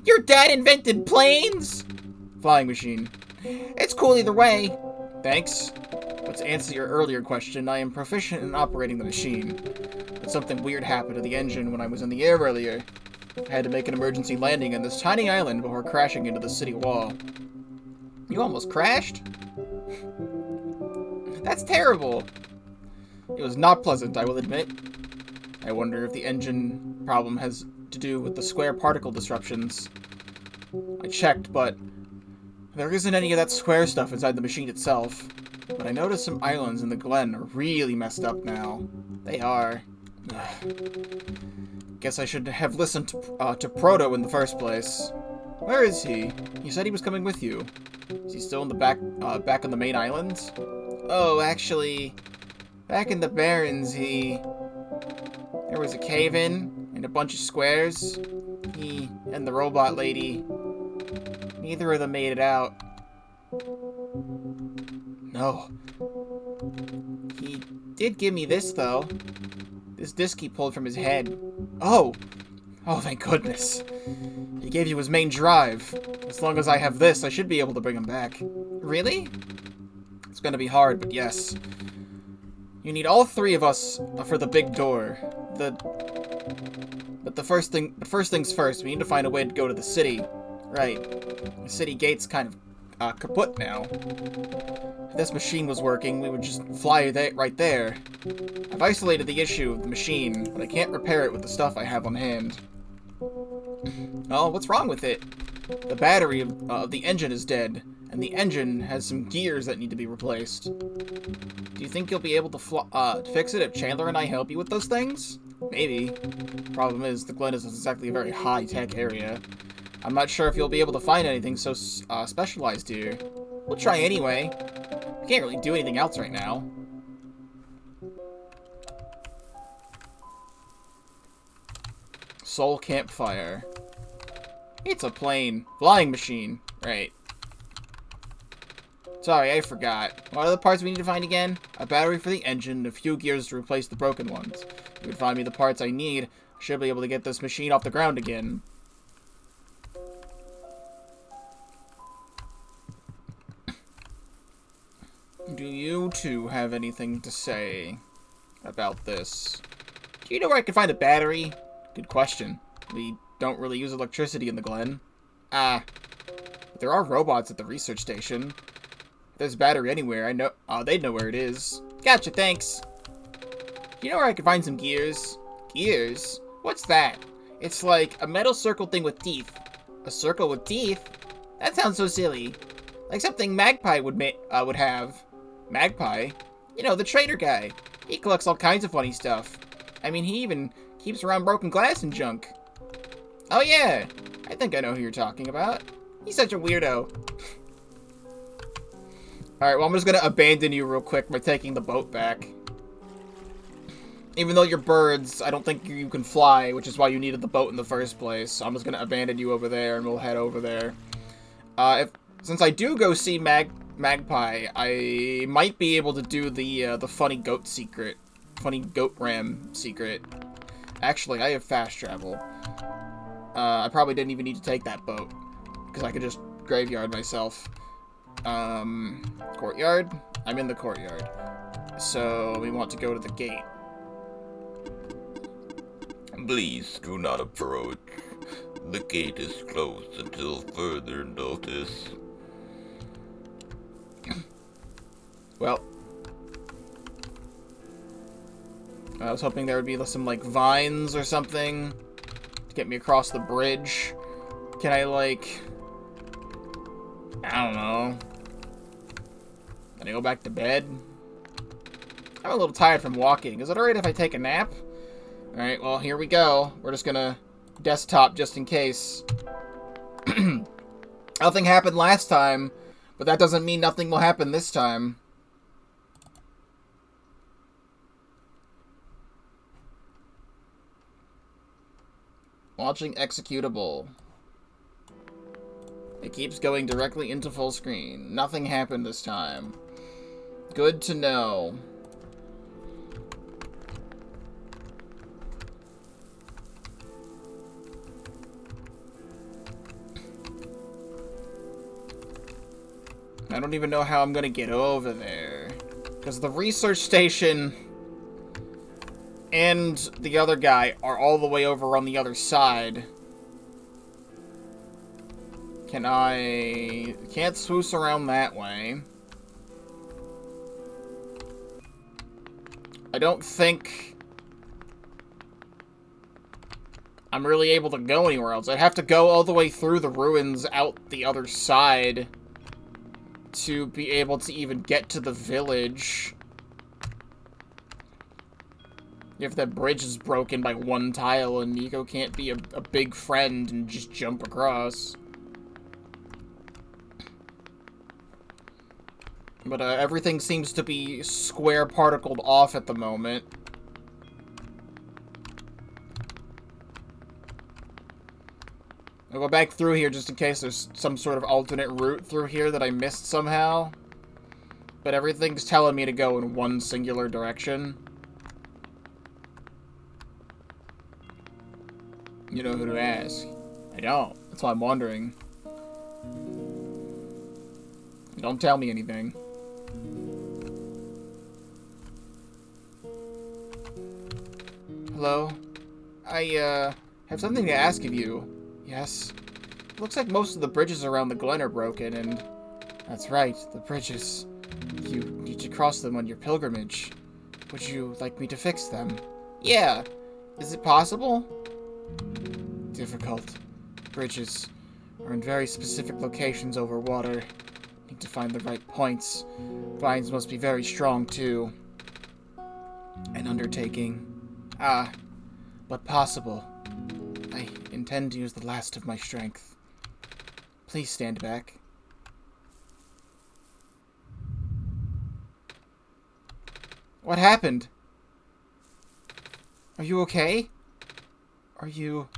Your dad invented planes? Flying machine. It's cool either way. Thanks. But to answer your earlier question, I am proficient in operating the machine. But something weird happened to the engine when I was in the air earlier. I had to make an emergency landing on this tiny island before crashing into the city wall. You almost crashed? That's terrible. It was not pleasant, I will admit. I wonder if the engine problem has to do with the square particle disruptions. I checked, but there isn't any of that square stuff inside the machine itself. But I noticed some islands in the glen are really messed up now. They are. Guess I should have listened to Proto in the first place. Where is he? You said he was coming with you. Is he still in the back on the main island? Oh, actually, back in the Barrens, there was a cave-in and a bunch of squares. He and the robot lady, neither of them made it out. No. He did give me this, though. This disc he pulled from his head. Oh! Oh, thank goodness. He gave you his main drive. As long as I have this, I should be able to bring him back. Really? It's gonna be hard, but yes. You need all three of us for the big door. But first things first, we need to find a way to go to the city. Right. The city gate's kind of kaput now. If this machine was working, we would just fly right there. I've isolated the issue of the machine, but I can't repair it with the stuff I have on hand. Oh, what's wrong with it? The battery of the engine is dead, and the engine has some gears that need to be replaced. Do you think you'll be able to fix it if Chandler and I help you with those things? Maybe. Problem is, the Glen isn't exactly a very high-tech area. I'm not sure if you'll be able to find anything so specialized here. We'll try anyway. We can't really do anything else right now. Soul Campfire. It's a plane. Flying machine. Right. Sorry, I forgot. What are the parts we need to find again? A battery for the engine and a few gears to replace the broken ones. If you can find me the parts I need, I should be able to get this machine off the ground again. Do you two have anything to say about this? Do you know where I can find a battery? Good question. We don't really use electricity in the Glen. There are robots at the research station. If there's a battery anywhere, I know they'd know where it is. Gotcha, thanks. Do you know where I can find some gears? Gears? What's that? It's like a metal circle thing with teeth. A circle with teeth? That sounds so silly. Like something Magpie would have. Magpie? You know, the trader guy. He collects all kinds of funny stuff. I mean, he even keeps around broken glass and junk. Oh yeah, I think I know who you're talking about. He's such a weirdo. Alright, well I'm just gonna abandon you real quick by taking the boat back. Even though you're birds, I don't think you can fly, which is why you needed the boat in the first place. So I'm just gonna abandon you over there and we'll head over there. Since I do go see Magpie, I might be able to do the funny goat secret. Funny goat ram secret. Actually, I have fast travel. I probably didn't even need to take that boat, because I could just graveyard myself. Courtyard? I'm in the courtyard. So, we want to go to the gate. Please do not approach. The gate is closed until further notice. Well, I was hoping there would be some, like, vines or something to get me across the bridge. Can I, like... I don't know. Can I go back to bed? I'm a little tired from walking. Is it alright if I take a nap? Alright, well, here we go. We're just gonna desktop just in case. Nothing happened last time, but that doesn't mean nothing will happen this time. Launching executable. It keeps going directly into full screen. Nothing happened this time. Good to know. I don't even know how I'm gonna get over there. Because the research station and the other guy are all the way over on the other side. Can't swoosh around that way. I don't think I'm really able to go anywhere else. I'd have to go all the way through the ruins out the other side to be able to even get to the village. If that bridge is broken by one tile and Niko can't be a big friend and just jump across. But everything seems to be square particled off at the moment. I'll go back through here just in case there's some sort of alternate route through here that I missed somehow. But everything's telling me to go in one singular direction. You know who to ask. I don't. That's why I'm wondering. Don't tell me anything. Hello? I, have something to ask of you. Yes? Looks like most of the bridges around the Glen are broken, and... That's right, the bridges. You need to cross them on your pilgrimage. Would you like me to fix them? Yeah. Is it possible? Difficult. Bridges are in very specific locations over water. Need to find the right points. Vines must be very strong, too. An undertaking. Ah, but possible. I intend to use the last of my strength. Please stand back. What happened? Are you okay? Are you...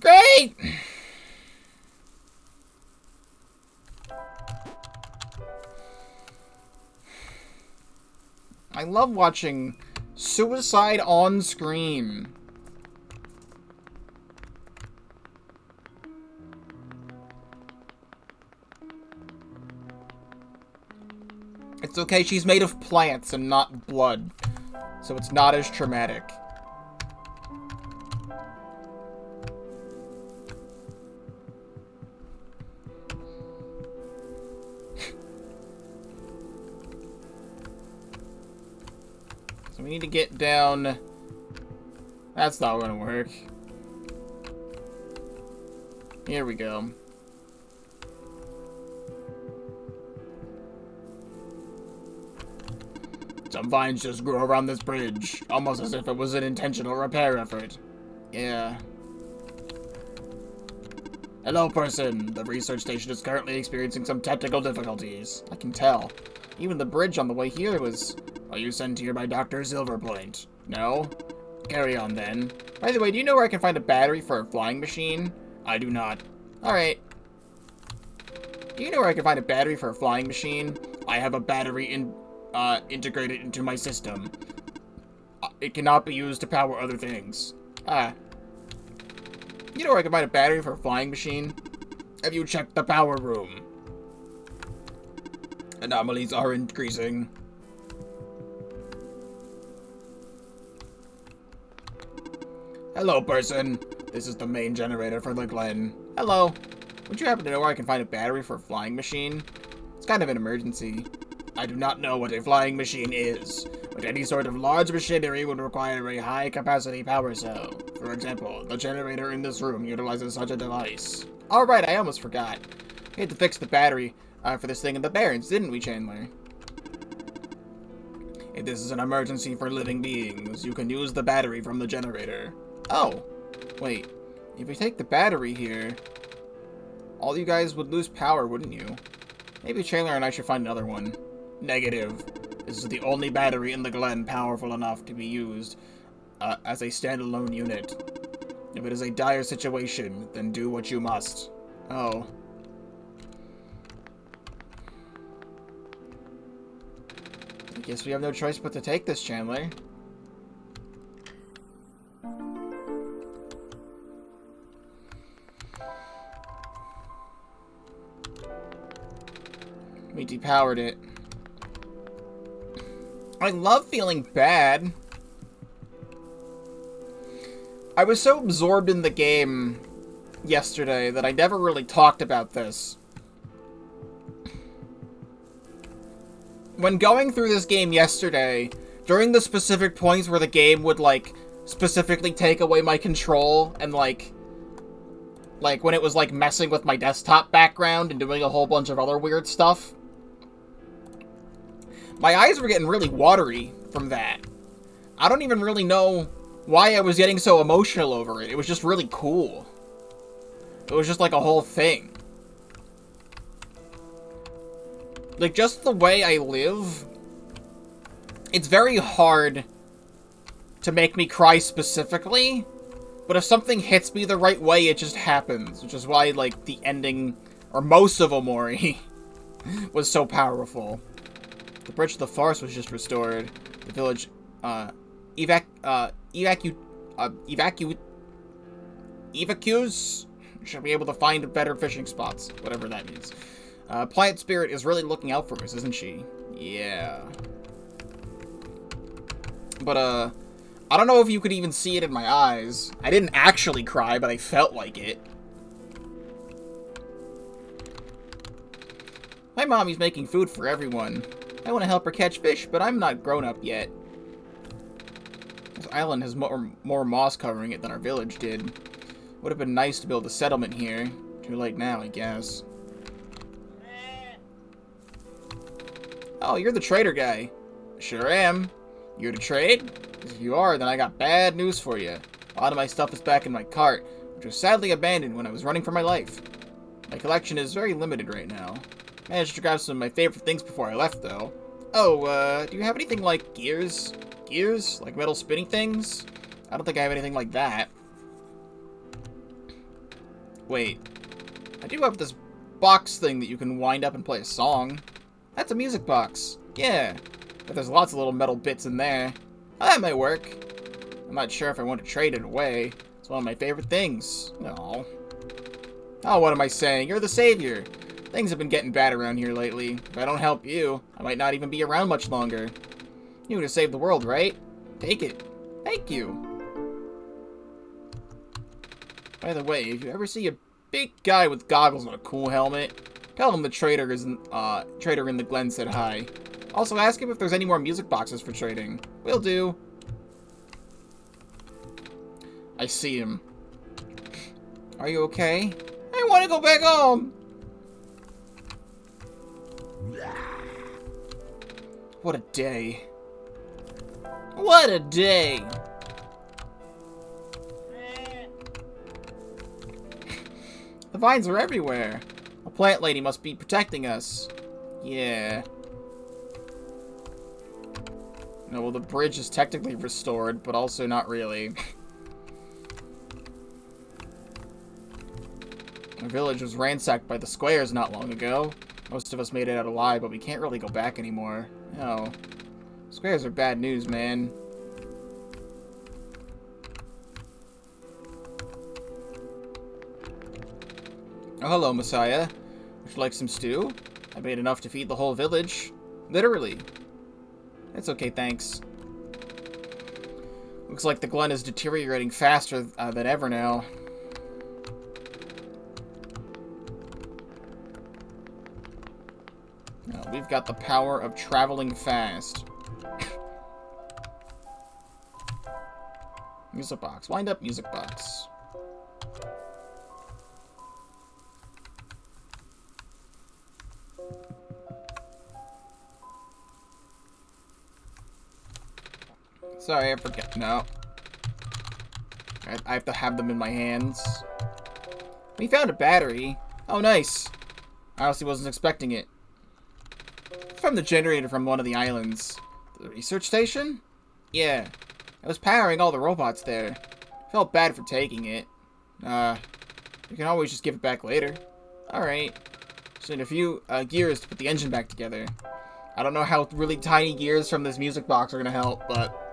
Great! I love watching suicide on screen. It's okay, she's made of plants and not blood, so it's not as traumatic. So we need to get down... That's not gonna work. Here we go. Some vines just grew around this bridge, almost as if it was an intentional repair effort. Yeah. Hello, person. The research station is currently experiencing some technical difficulties. I can tell. Even the bridge on the way here was... Are you sent here by Dr. Silverpoint? No? Carry on, then. By the way, do you know where I can find a battery for a flying machine? I do not. Alright. Do you know where I can find a battery for a flying machine? I have a battery integrated into my system. It cannot be used to power other things. Ah. You know where I can find a battery for a flying machine? Have you checked the power room? Anomalies are increasing. Hello, person. This is the main generator for the Glen. Hello. Would you happen to know where I can find a battery for a flying machine? It's kind of an emergency. I do not know what a flying machine is, but any sort of large machinery would require a high-capacity power cell. For example, the generator in this room utilizes such a device. Alright, I almost forgot. We had to fix the battery for this thing in the Barrens, didn't we, Chandler? If this is an emergency for living beings, you can use the battery from the generator. Oh, wait. If we take the battery here, all you guys would lose power, wouldn't you? Maybe Chandler and I should find another one. Negative. This is the only battery in the Glen powerful enough to be used as a standalone unit. If it is a dire situation, then do what you must. Oh. I guess we have no choice but to take this, Chandler. We depowered it. I love feeling bad. I was so absorbed in the game yesterday that I never really talked about this. When going through this game yesterday, during the specific points where the game would, like, specifically take away my control and, like when it was, like, messing with my desktop background and doing a whole bunch of other weird stuff, my eyes were getting really watery from that. I don't even really know why I was getting so emotional over it. It was just really cool. It was just like a whole thing. Like, just the way I live, it's very hard to make me cry specifically, but if something hits me the right way, it just happens, which is why, like, the ending, or most of Omori, was so powerful. The Bridge to the Forest was just restored. The village, evacuees should be able to find better fishing spots, whatever that means. Plant Spirit is really looking out for us, isn't she? Yeah. But, I don't know if you could even see it in my eyes. I didn't actually cry, but I felt like it. My mommy's making food for everyone. I want to help her catch fish, but I'm not grown up yet. This island has more moss covering it than our village did. Would have been nice to build a settlement here. Too late now, I guess. Oh, you're the trader guy. Sure am. You're to trade? If you are, then I got bad news for you. A lot of my stuff is back in my cart, which was sadly abandoned when I was running for my life. My collection is very limited right now. Managed to grab some of my favorite things before I left, though. Oh, do you have anything like gears? Gears? Like metal spinning things? I don't think I have anything like that. Wait. I do have this box thing that you can wind up and play a song. That's a music box. Yeah. But there's lots of little metal bits in there. Oh, that might work. I'm not sure if I want to trade it away. It's one of my favorite things. No. Oh, what am I saying? You're the savior. Things have been getting bad around here lately. If I don't help you, I might not even be around much longer. You want to save the world, right? Take it. Thank you. By the way, if you ever see a big guy with goggles and a cool helmet, tell him the trader in the Glen said hi. Also, ask him if there's any more music boxes for trading. Will do. I see him. Are you okay? I want to go back home. What a day. What a day. The vines are everywhere. A plant lady must be protecting us. Yeah. No, well, the bridge is technically restored, but also not really. Our village was ransacked by the squares not long ago. Most of us made it out alive, but we can't really go back anymore. No. Squares are bad news, man. Oh, hello, Messiah. Would you like some stew? I made enough to feed the whole village. Literally. It's okay, thanks. Looks like the Glen is deteriorating faster than ever now. We've got the power of traveling fast. Music box. Wind up music box. Sorry, I forget. No. I have to have them in my hands. We found a battery. Oh, nice. I honestly wasn't expecting it. From the generator from one of the islands. The research station? Yeah. I was powering all the robots there. Felt bad for taking it. You can always just give it back later. Alright. Just need a few gears to put the engine back together. I don't know how really tiny gears from this music box are gonna help, but...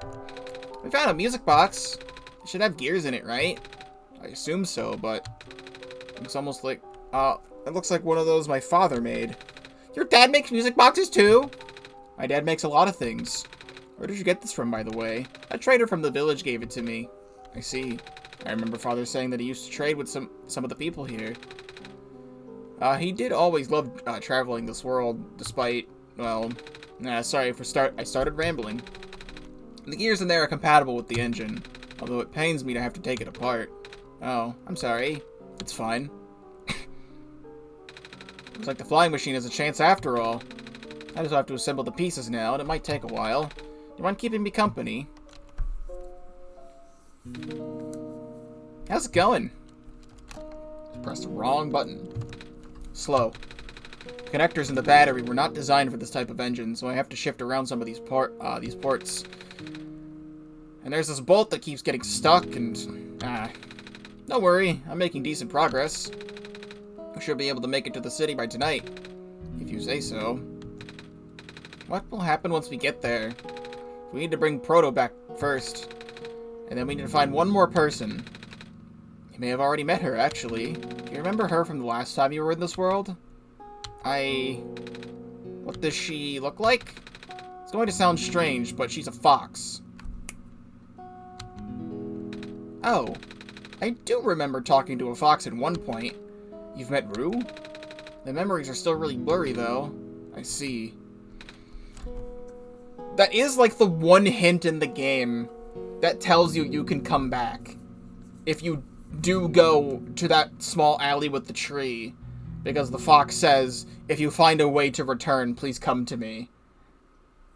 We found a music box. It should have gears in it, right? I assume so, but... It's almost like... it looks like one of those my father made. Your dad makes music boxes too? My dad makes a lot of things. Where did you get this from, by the way? A trader from the village gave it to me. I see. I remember father saying that he used to trade with some of the people here. He did always love traveling this world, despite, well... sorry I started rambling. The gears in there are compatible with the engine, although it pains me to have to take it apart. Oh, I'm sorry. It's fine. Looks like the flying machine has a chance after all. I just have to assemble the pieces now, and it might take a while. You mind keeping me company? How's it going? Just pressed the wrong button. Slow. The connectors in the battery were not designed for this type of engine, so I have to shift around some of these ports. And there's this bolt that keeps getting stuck, and... Don't worry, I'm making decent progress. I should be able to make it to the city by tonight, if you say so. What will happen once we get there? We need to bring Proto back first, and then we need to find one more person. You may have already met her, actually. Do you remember her from the last time you were in this world? What does she look like? It's going to sound strange, but she's a fox. Oh, I do remember talking to a fox at one point. You've met Rue? The memories are still really blurry, though. I see. That is, like, the one hint in the game that tells you can come back. If you do go to that small alley with the tree. Because the fox says, if you find a way to return, please come to me.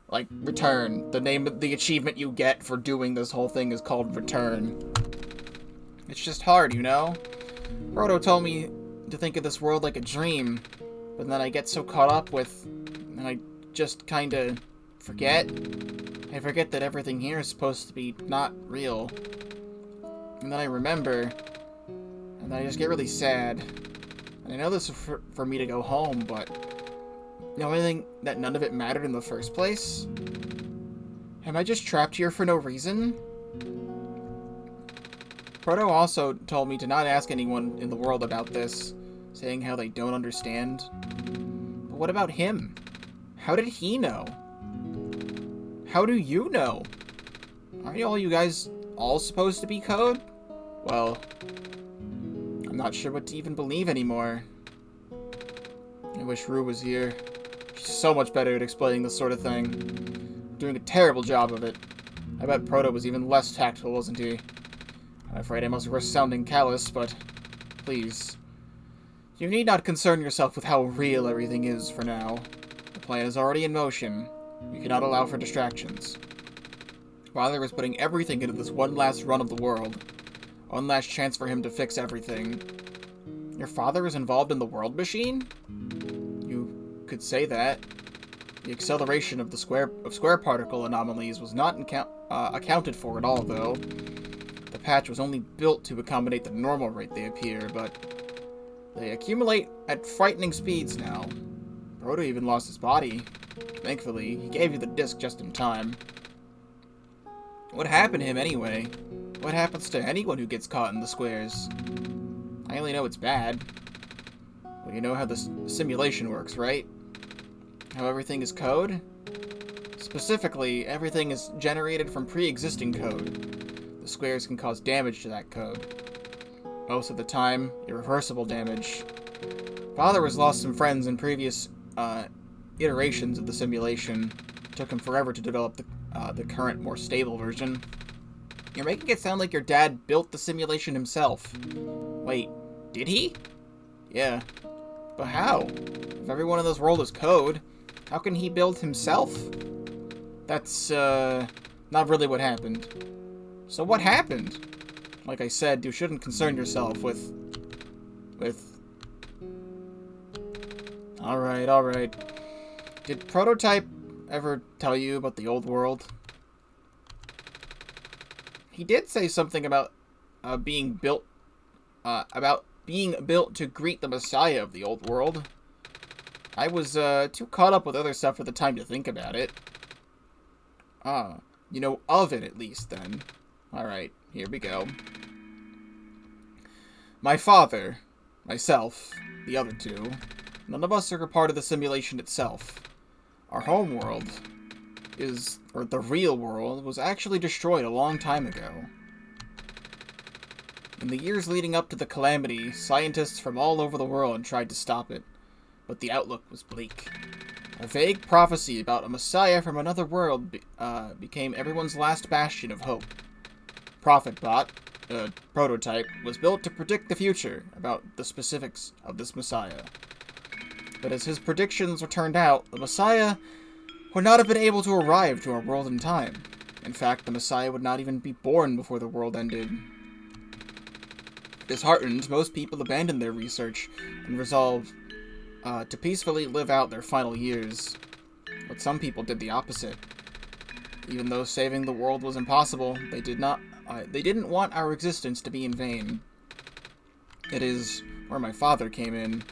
Like, return. The name of the achievement you get for doing this whole thing is called return. It's just hard, you know? Proto told me to think of this world like a dream, but then I get so caught up with, and I just kinda forget. I forget that everything here is supposed to be not real. And then I remember, and then I just get really sad. And I know this is for me to go home, but knowing that none of it mattered in the first place? Am I just trapped here for no reason? Proto also told me to not ask anyone in the world about this, saying how they don't understand. But what about him? How did he know? How do you know? Aren't all you guys all supposed to be code? Well, I'm not sure what to even believe anymore. I wish Rue was here. She's so much better at explaining this sort of thing. Doing a terrible job of it. I bet Proto was even less tactful, wasn't he? I'm afraid I must risk sounding callous, but please. You need not concern yourself with how real everything is for now. The plan is already in motion. We cannot allow for distractions. Father is putting everything into this one last run of the world. One last chance for him to fix everything. Your father is involved in the world machine? You could say that. The acceleration of the square particle anomalies was not accounted for at all, though. The patch was only built to accommodate the normal rate they appear, but they accumulate at frightening speeds now. Proto even lost his body. Thankfully, he gave you the disc just in time. What happened to him anyway? What happens to anyone who gets caught in the squares? I only know it's bad. Well, you know how the simulation works, right? How everything is code? Specifically, everything is generated from pre-existing code. The squares can cause damage to that code. Most of the time, irreversible damage. Father has lost some friends in previous iterations of the simulation. It took him forever to develop the current, more stable version. You're making it sound like your dad built the simulation himself. Wait, did he? Yeah. But how? If everyone in this world is code, how can he build himself? That's, not really what happened. So what happened? Like I said, you shouldn't concern yourself with... Alright. Did Prototype ever tell you about the old world? He did say something about being built to greet the Messiah of the old world. I was too caught up with other stuff at the time to think about it. You know of it at least then. Alright, here we go. My father, myself, the other two, none of us are a part of the simulation itself. Our home world or the real world, was actually destroyed a long time ago. In the years leading up to the calamity, scientists from all over the world tried to stop it, but the outlook was bleak. A vague prophecy about a messiah from another world became everyone's last bastion of hope. Prophetbot, a prototype, was built to predict the future about the specifics of this messiah. But as his predictions were turned out, the messiah would not have been able to arrive to our world in time. In fact, the messiah would not even be born before the world ended. Disheartened, most people abandoned their research and resolved to peacefully live out their final years. But some people did the opposite. Even though saving the world was impossible, they didn't want our existence to be in vain. It is where my father came in.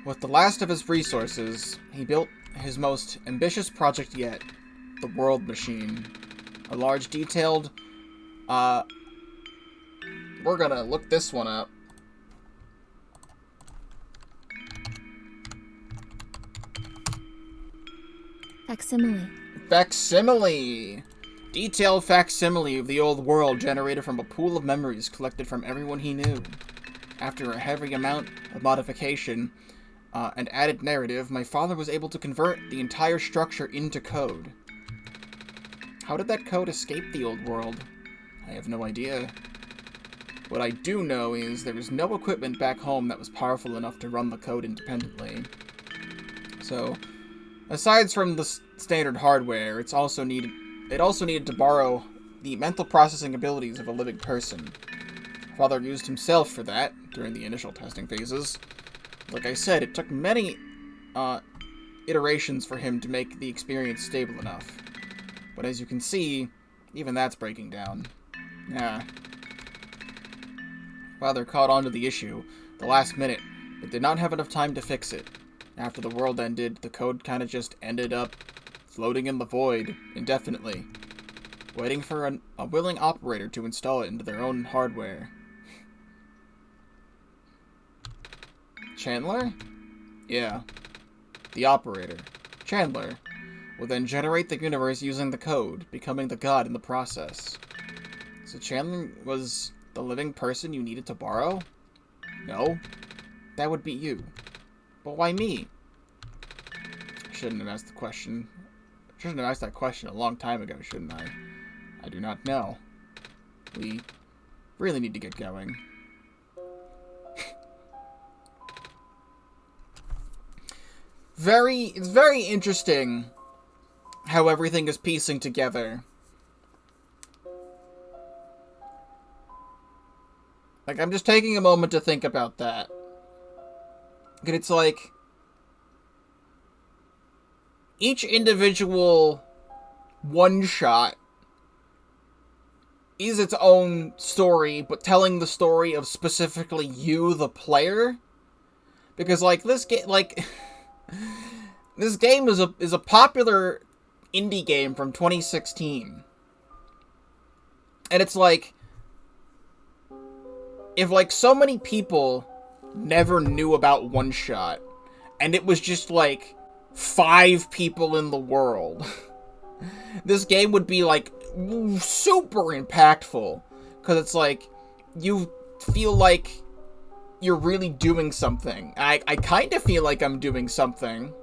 With the last of his resources, he built his most ambitious project yet, the World Machine. A large, detailed... we're gonna look this one up. Facsimile. Facsimile! Detailed facsimile of the old world generated from a pool of memories collected from everyone he knew. After a heavy amount of modification and added narrative, my father was able to convert the entire structure into code. How did that code escape the old world? I have no idea. What I do know is there was no equipment back home that was powerful enough to run the code independently. So, aside from the standard hardware, it also needed to borrow the mental processing abilities of a living person. Father used himself for that during the initial testing phases. Like I said, it took many iterations for him to make the experience stable enough. But as you can see, even that's breaking down. Yeah. Father caught on to the issue the last minute, but did not have enough time to fix it. After the world ended, the code kind of just ended up floating in the void indefinitely, waiting for a willing operator to install it into their own hardware. Chandler? Yeah. The operator, Chandler, will then generate the universe using the code, becoming the god in the process. So Chandler was the living person you needed to borrow? No. That would be you. But why me? I shouldn't have asked the question. I shouldn't have asked that question a long time ago, shouldn't I? I do not know. We really need to get going. It's very interesting how everything is piecing together. Like, I'm just taking a moment to think about that. And it's like, each individual one-shot is its own story, but telling the story of specifically you, the player. Because, like, this game, this game is a popular indie game from 2016. And it's like, if, like, so many people never knew about OneShot, and it was just like 5 people in the world, this game would be like super impactful, because it's like you feel like you're really doing something. I kind of feel like I'm doing something,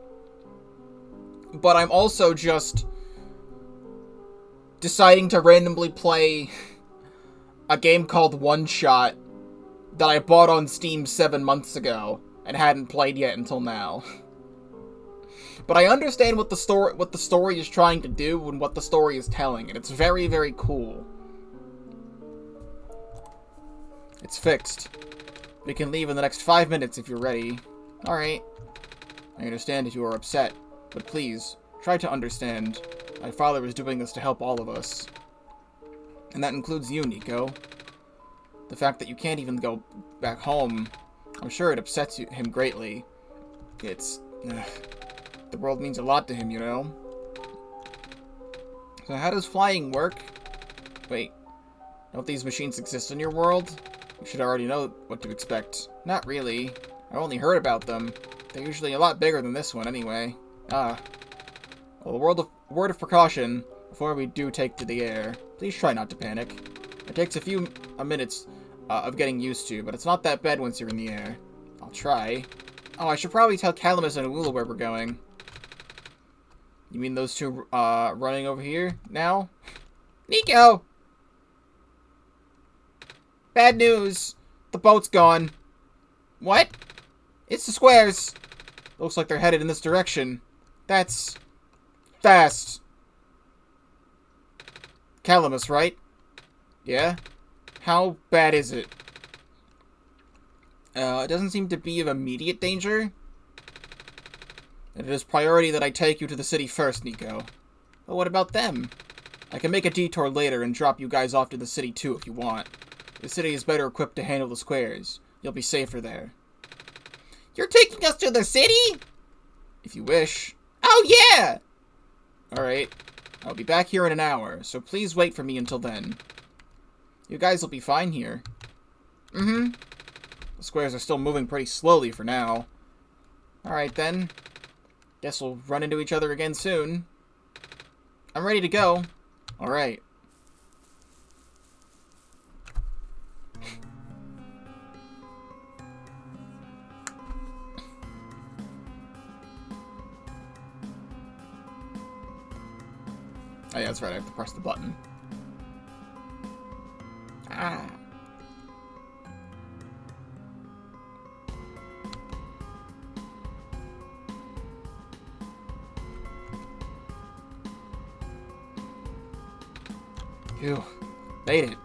but I'm also just deciding to randomly play a game called OneShot that I bought on Steam 7 months ago and hadn't played yet until now. But I understand what the story is trying to do and what the story is telling, and it's very, very cool. It's fixed. We can leave in the next 5 minutes if you're ready. Alright. I understand if you are upset, but please, try to understand. My father is doing this to help all of us. And that includes you, Niko. The fact that you can't even go back home, I'm sure it upsets him greatly. It's... the world means a lot to him, you know? So how does flying work? Wait, don't these machines exist in your world? You should already know what to expect. Not really. I only heard about them. They're usually a lot bigger than this one, anyway. Well, a word of precaution before we do take to the air. Please try not to panic. It takes a few minutes of getting used to, but it's not that bad once you're in the air. I'll try. Oh, I should probably tell Calamus and Awula where we're going. You mean those two running over here now? Niko! Bad news! The boat's gone. What? It's the squares. Looks like they're headed in this direction. That's... fast. Calamus, right? Yeah? How bad is it? It doesn't seem to be of immediate danger. And it is priority that I take you to the city first, Niko. But what about them? I can make a detour later and drop you guys off to the city too if you want. The city is better equipped to handle the squares. You'll be safer there. You're taking us to the city? If you wish. Oh yeah! Alright. I'll be back here in an hour, so please wait for me until then. You guys will be fine here. Mm-hmm. The squares are still moving pretty slowly for now. Alright then. Guess we'll run into each other again soon. I'm ready to go. Alright. Oh yeah, that's right, I have to press the button. Ah. Phew. Made it.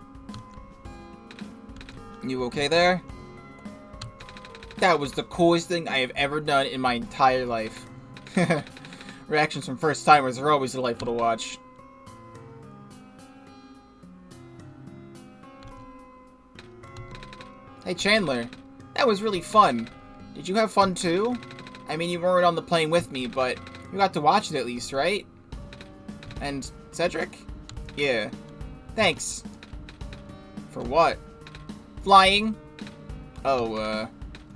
You okay there? That was the coolest thing I have ever done in my entire life. Reactions from first-timers are always delightful to watch. Hey Chandler, that was really fun. Did you have fun too? I mean, you weren't on the plane with me, but you got to watch it at least, right? And Cedric? Yeah. Thanks. For what? Flying? Oh,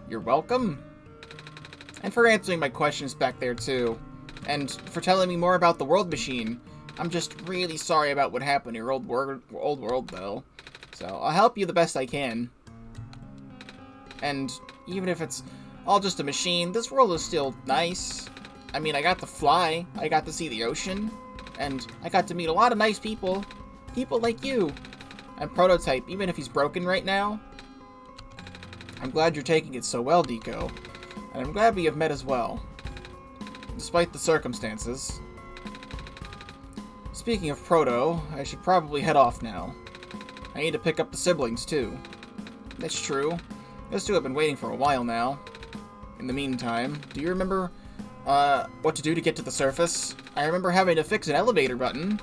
you're welcome? And for answering my questions back there too. And for telling me more about the world machine. I'm just really sorry about what happened in your old world though. So I'll help you the best I can. And even if it's all just a machine, this world is still nice. I mean, I got to fly, I got to see the ocean, and I got to meet a lot of nice people. People like you. And Prototype, even if he's broken right now. I'm glad you're taking it so well, Niko. And I'm glad we have met as well. Despite the circumstances. Speaking of Proto, I should probably head off now. I need to pick up the siblings, too. That's true. Those two have been waiting for a while now. In the meantime, do you remember, what to do to get to the surface? I remember having to fix an elevator button.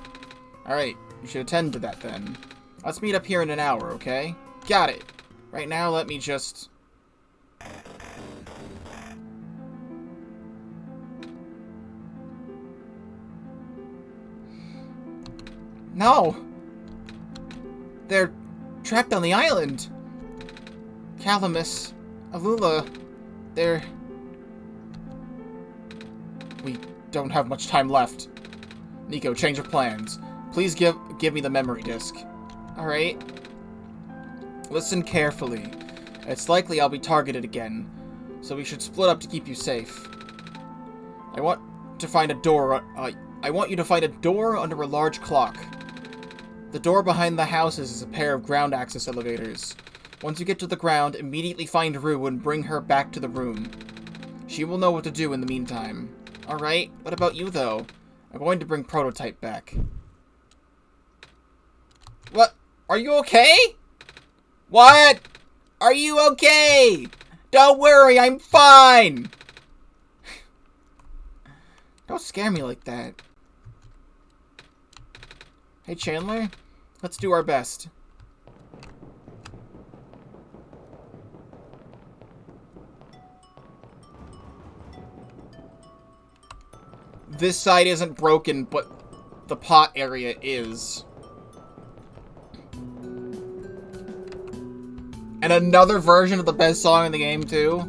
Alright, you should attend to that then. Let's meet up here in an hour, okay? Got it. Right now, let me just... No! They're trapped on the island! Calamus, Alula, there... We don't have much time left. Niko, change of plans. Please give me the memory disk. Alright. Listen carefully. It's likely I'll be targeted again, so we should split up to keep you safe. I want to find a door, I want you to find a door under a large clock. The door behind the houses is a pair of ground access elevators. Once you get to the ground, immediately find Rue and bring her back to the room. She will know what to do in the meantime. Alright, what about you though? I'm going to bring Prototype back. What? Are you okay? What? Are you okay? Don't worry, I'm fine! Don't scare me like that. Hey Chandler, let's do our best. This side isn't broken, but the pot area is. And another version of the best song in the game, too.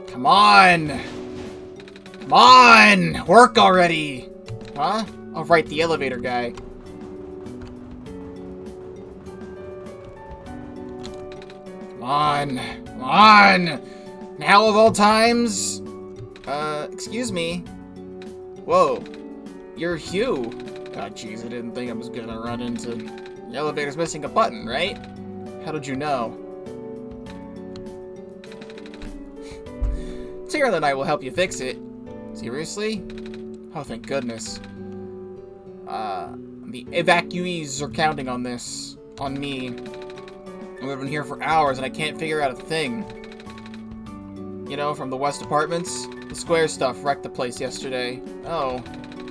Come on! Come on! Work already! Huh? Oh, right, the elevator guy. Come on! Come on! Now of all times? Excuse me. Whoa. You're Hugh. God, jeez, I didn't think I was gonna run into... The elevator's missing a button, right? How did you know? Tyrell and I will help you fix it. Seriously? Oh, thank goodness. The evacuees are counting on this. On me. We've been here for hours and I can't figure out a thing. You know, from the West Apartments? The Square stuff wrecked the place yesterday. Oh.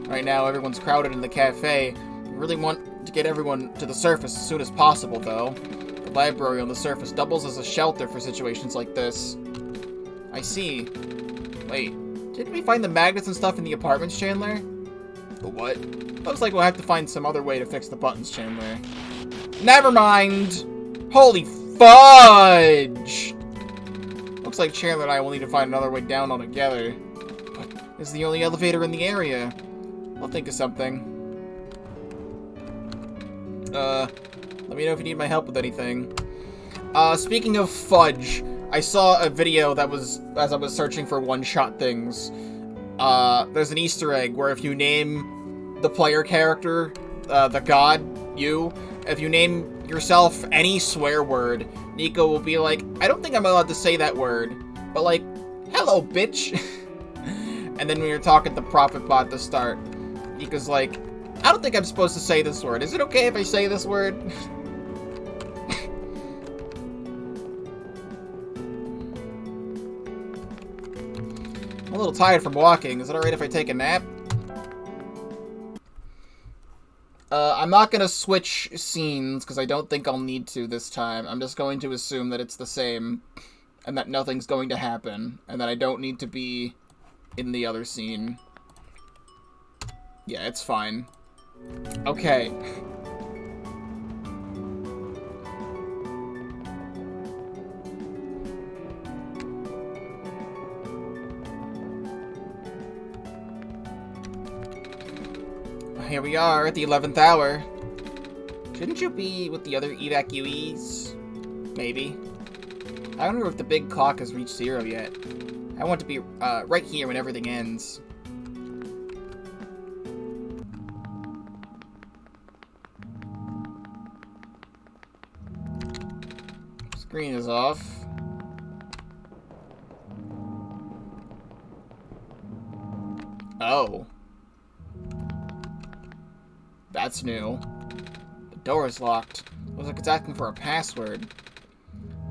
Right now, everyone's crowded in the cafe. We really want to get everyone to the surface as soon as possible, though. The library on the surface doubles as a shelter for situations like this. I see. Wait, didn't we find the magnets and stuff in the apartments, Chandler? The what? Looks like we'll have to find some other way to fix the buttons, Chandler. Never mind! Holy fudge! Looks like Chandler and I will need to find another way down altogether. But this is the only elevator in the area. I'll think of something. Let me know if you need my help with anything. Speaking of fudge, I saw a video that was, as I was searching for one-shot things. There's an Easter egg where if you name the player character, the god, you, if you name yourself any swear word, Niko will be like, I don't think I'm allowed to say that word, but like, hello, bitch. And then when you're talking to Prophet Bot at the start, Niko's like, I don't think I'm supposed to say this word. Is it okay if I say this word? I'm a little tired from walking. Is it alright if I take a nap? I'm not gonna switch scenes, because I don't think I'll need to this time. I'm just going to assume that it's the same, and that nothing's going to happen, and that I don't need to be in the other scene. Yeah, it's fine. Okay. Here we are at the 11th hour. Shouldn't you be with the other evacuees? Maybe. I wonder if the big clock has reached 0 yet. I want to be right here when everything ends. Screen is off. Oh. That's new. The door is locked. Looks like it's asking for a password.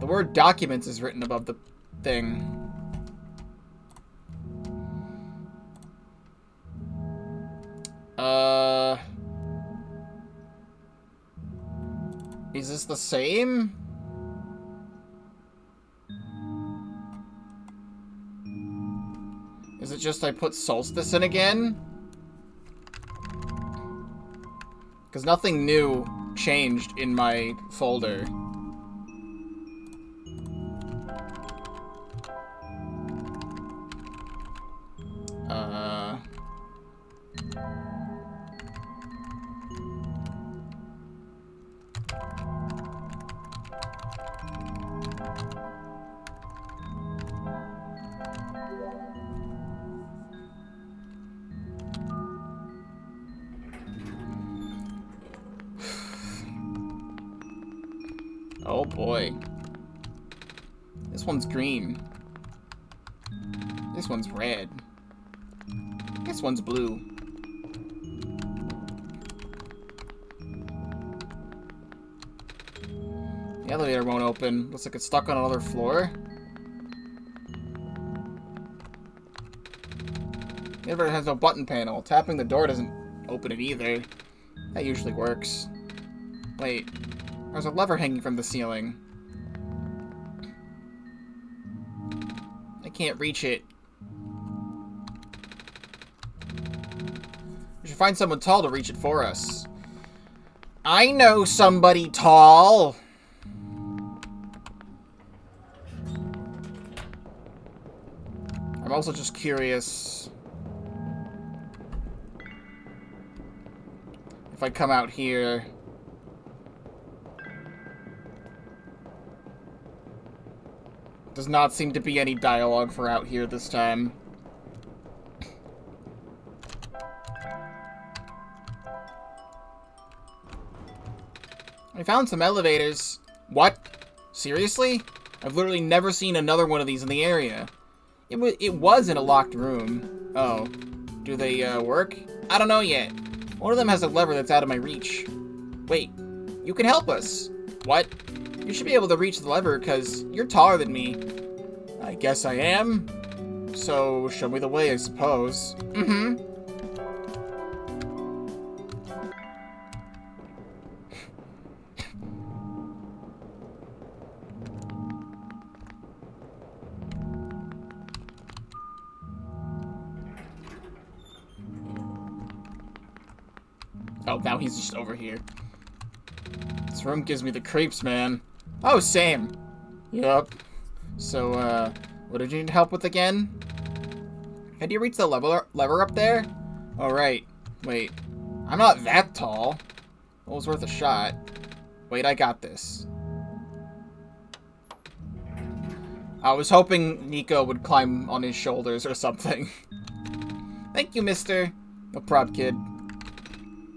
The word documents is written above the thing. Is this the same? Is it just I put Solstice in again? Because nothing new changed in my folder. Oh boy. This one's green. This one's red. This one's blue. The elevator won't open. Looks like it's stuck on another floor. The elevator has no button panel. Tapping the door doesn't open it either. That usually works. Wait. There's a lever hanging from the ceiling. I can't reach it. We should find someone tall to reach it for us. I know somebody tall! I'm also just curious if I come out here. Does not seem to be any dialogue for out here this time. I found some elevators. What? Seriously? I've literally never seen another one of these in the area. It was in a locked room. Oh. Do they, work? I don't know yet. One of them has a lever that's out of my reach. Wait. You can help us. What? You should be able to reach the lever, because you're taller than me. I guess I am. So, show me the way, I suppose. Mm-hmm. Oh, now he's just over here. This room gives me the creeps, man. Oh, same. Yup. So, what did you need help with again? How do you reach the lever up there? Oh, right. Wait. I'm not that tall. It was worth a shot. Wait, I got this. I was hoping Niko would climb on his shoulders or something. Thank you, mister. No prob, kid.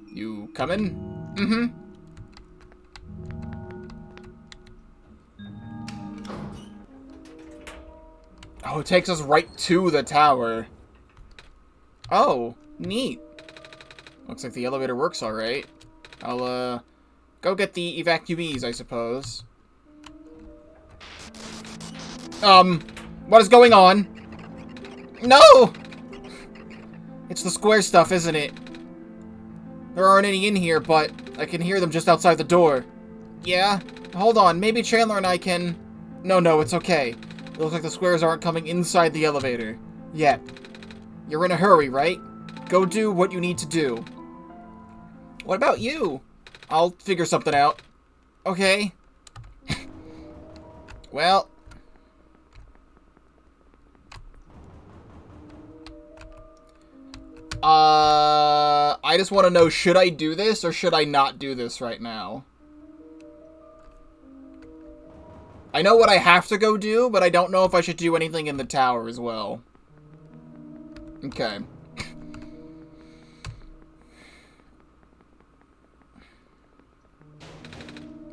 You coming? Mm-hmm. Oh, it takes us right to the tower. Oh, neat. Looks like the elevator works alright. I'll, go get the evacuees, I suppose. What is going on? No! It's the square stuff, isn't it? There aren't any in here, but I can hear them just outside the door. Yeah? Hold on, maybe Chandler and I can... No, it's okay. It looks like the squares aren't coming inside the elevator. Yet. You're in a hurry, right? Go do what you need to do. What about you? I'll figure something out. Okay. Well... I just want to know, should I do this or should I not do this right now? I know what I have to go do, but I don't know if I should do anything in the tower as well. Okay.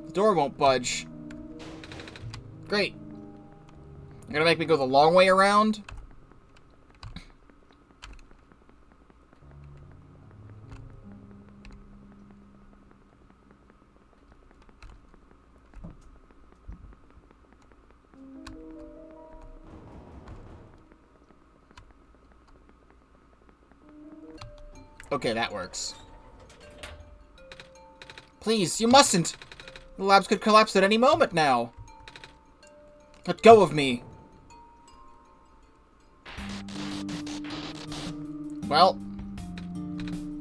The door won't budge. Great. You're gonna make me go the long way around? Okay, that works. Please, you mustn't! The labs could collapse at any moment now. Let go of me. Well,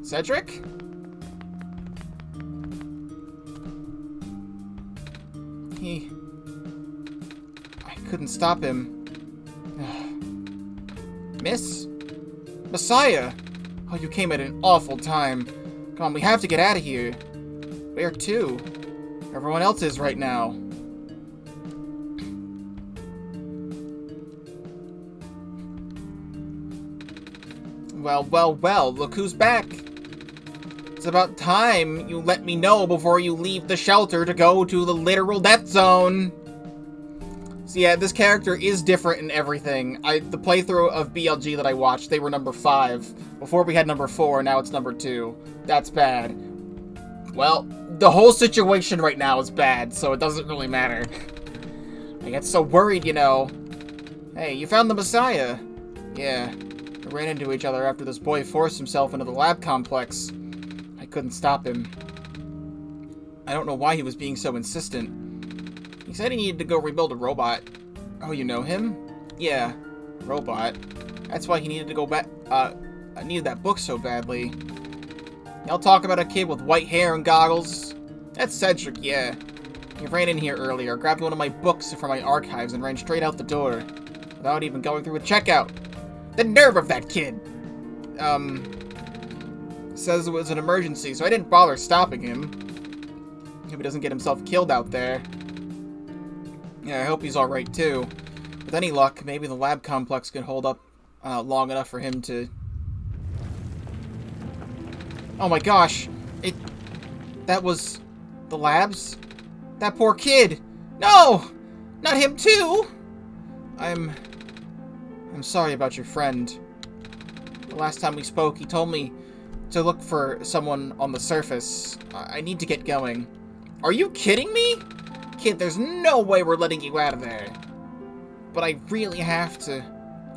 Cedric? I couldn't stop him. Miss? Messiah! Oh, you came at an awful time. Come on, we have to get out of here. Where to? Everyone else is right now. Well, look who's back. It's about time you let me know before you leave the shelter to go to the literal death zone. So yeah, this character is different in everything. The playthrough of BLG that I watched, they were number 5. Before we had number 4, now it's number 2. That's bad. Well, the whole situation right now is bad, so it doesn't really matter. I get so worried, you know. Hey, you found the Messiah. Yeah, we ran into each other after this boy forced himself into the lab complex. I couldn't stop him. I don't know why he was being so insistent. He said he needed to go rebuild a robot. Oh, you know him? Yeah, robot. That's why he needed to go back, I needed that book so badly. Y'all talk about a kid with white hair and goggles? That's Cedric, yeah. He ran in here earlier, grabbed one of my books from my archives, and ran straight out the door. Without even going through a checkout. The nerve of that kid! Says it was an emergency, so I didn't bother stopping him. Hope he doesn't get himself killed out there. Yeah, I hope he's alright too. With any luck, maybe the lab complex can hold up long enough for him to... Oh my gosh! That was... the labs? That poor kid! No! Not him too! I'm sorry about your friend. The last time we spoke, he told me to look for someone on the surface. I need to get going. Are you kidding me? Kid, there's no way we're letting you out of there. But I really have to.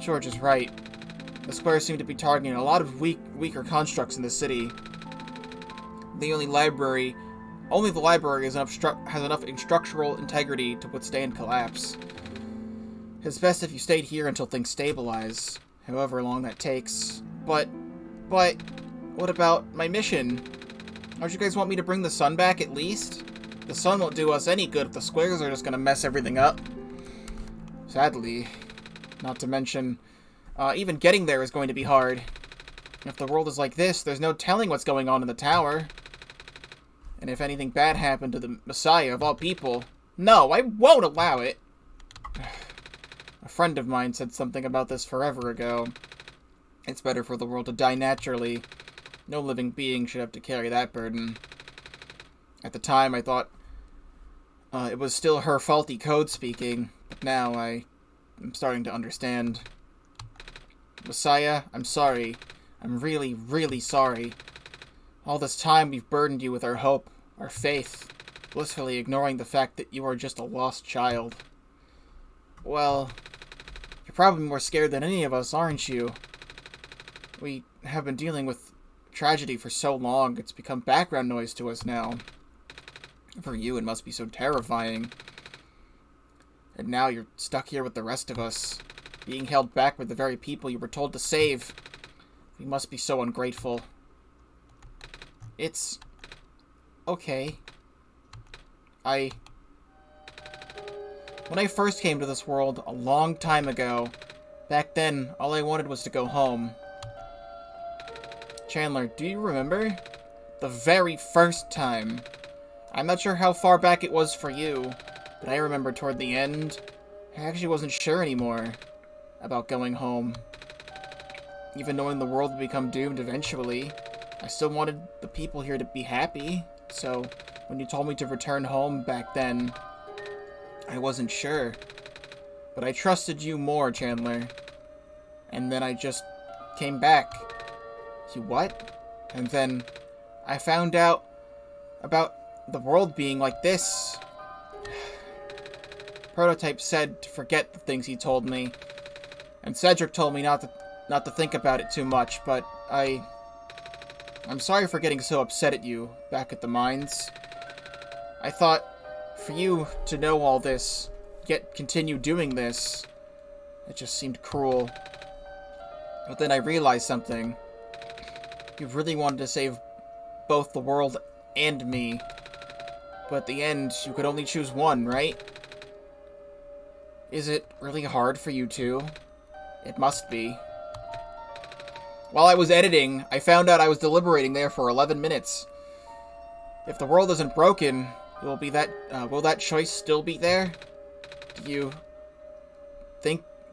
George is right. The squares seem to be targeting a lot of weaker constructs in the city. Only the library has enough structural integrity to withstand collapse. It's best if you stayed here until things stabilize, however long that takes. But, what about my mission? Don't you guys want me to bring the sun back at least? The sun won't do us any good if the squares are just gonna mess everything up. Sadly. Not to mention, even getting there is going to be hard. If the world is like this, there's no telling what's going on in the tower. And if anything bad happened to the Messiah of all people, no, I won't allow it. A friend of mine said something about this forever ago. It's better for the world to die naturally. No living being should have to carry that burden. At the time, I thought it was still her faulty code speaking, but now I'm starting to understand. Messiah, I'm sorry. I'm really, really sorry. All this time we've burdened you with our hope, our faith, blissfully ignoring the fact that you are just a lost child. Well, you're probably more scared than any of us, aren't you? We have been dealing with tragedy for so long, it's become background noise to us now. For you, it must be so terrifying. And now you're stuck here with the rest of us, being held back with the very people you were told to save. We must be so ungrateful. It's... okay. When I first came to this world a long time ago, back then, all I wanted was to go home. Chandler, do you remember? The very first time. I'm not sure how far back it was for you, but I remember toward the end, I actually wasn't sure anymore about going home. Even knowing the world would become doomed eventually, I still wanted the people here to be happy, so when you told me to return home back then, I wasn't sure. But I trusted you more, Chandler. And then I just came back. You what? And then I found out about the world being like this. Prototype said to forget the things he told me. And Cedric told me not to think about it too much, but I'm sorry for getting so upset at you back at the mines. I thought for you to know all this, yet continue doing this, it just seemed cruel. But then I realized something. You really wanted to save both the world and me. But at the end, you could only choose one, right? Is it really hard for you too? It must be. While I was editing, I found out I was deliberating there for 11 minutes. If the world isn't broken, will that choice still be there? Do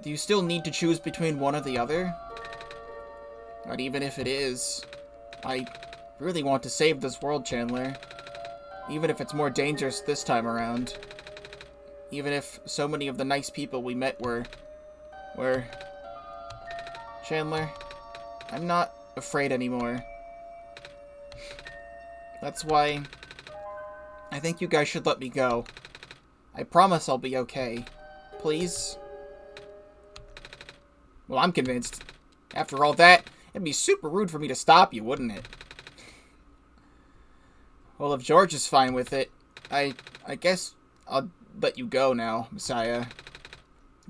you still need to choose between one or the other? But even if it is, I really want to save this world, Chandler. Even if it's more dangerous this time around. Even if so many of the nice people we met were... Chandler, I'm not afraid anymore. That's why I think you guys should let me go. I promise I'll be okay. Please? Well, I'm convinced. After all that, it'd be super rude for me to stop you, wouldn't it? Well, if George is fine with it, I guess I'll let you go now, Messiah.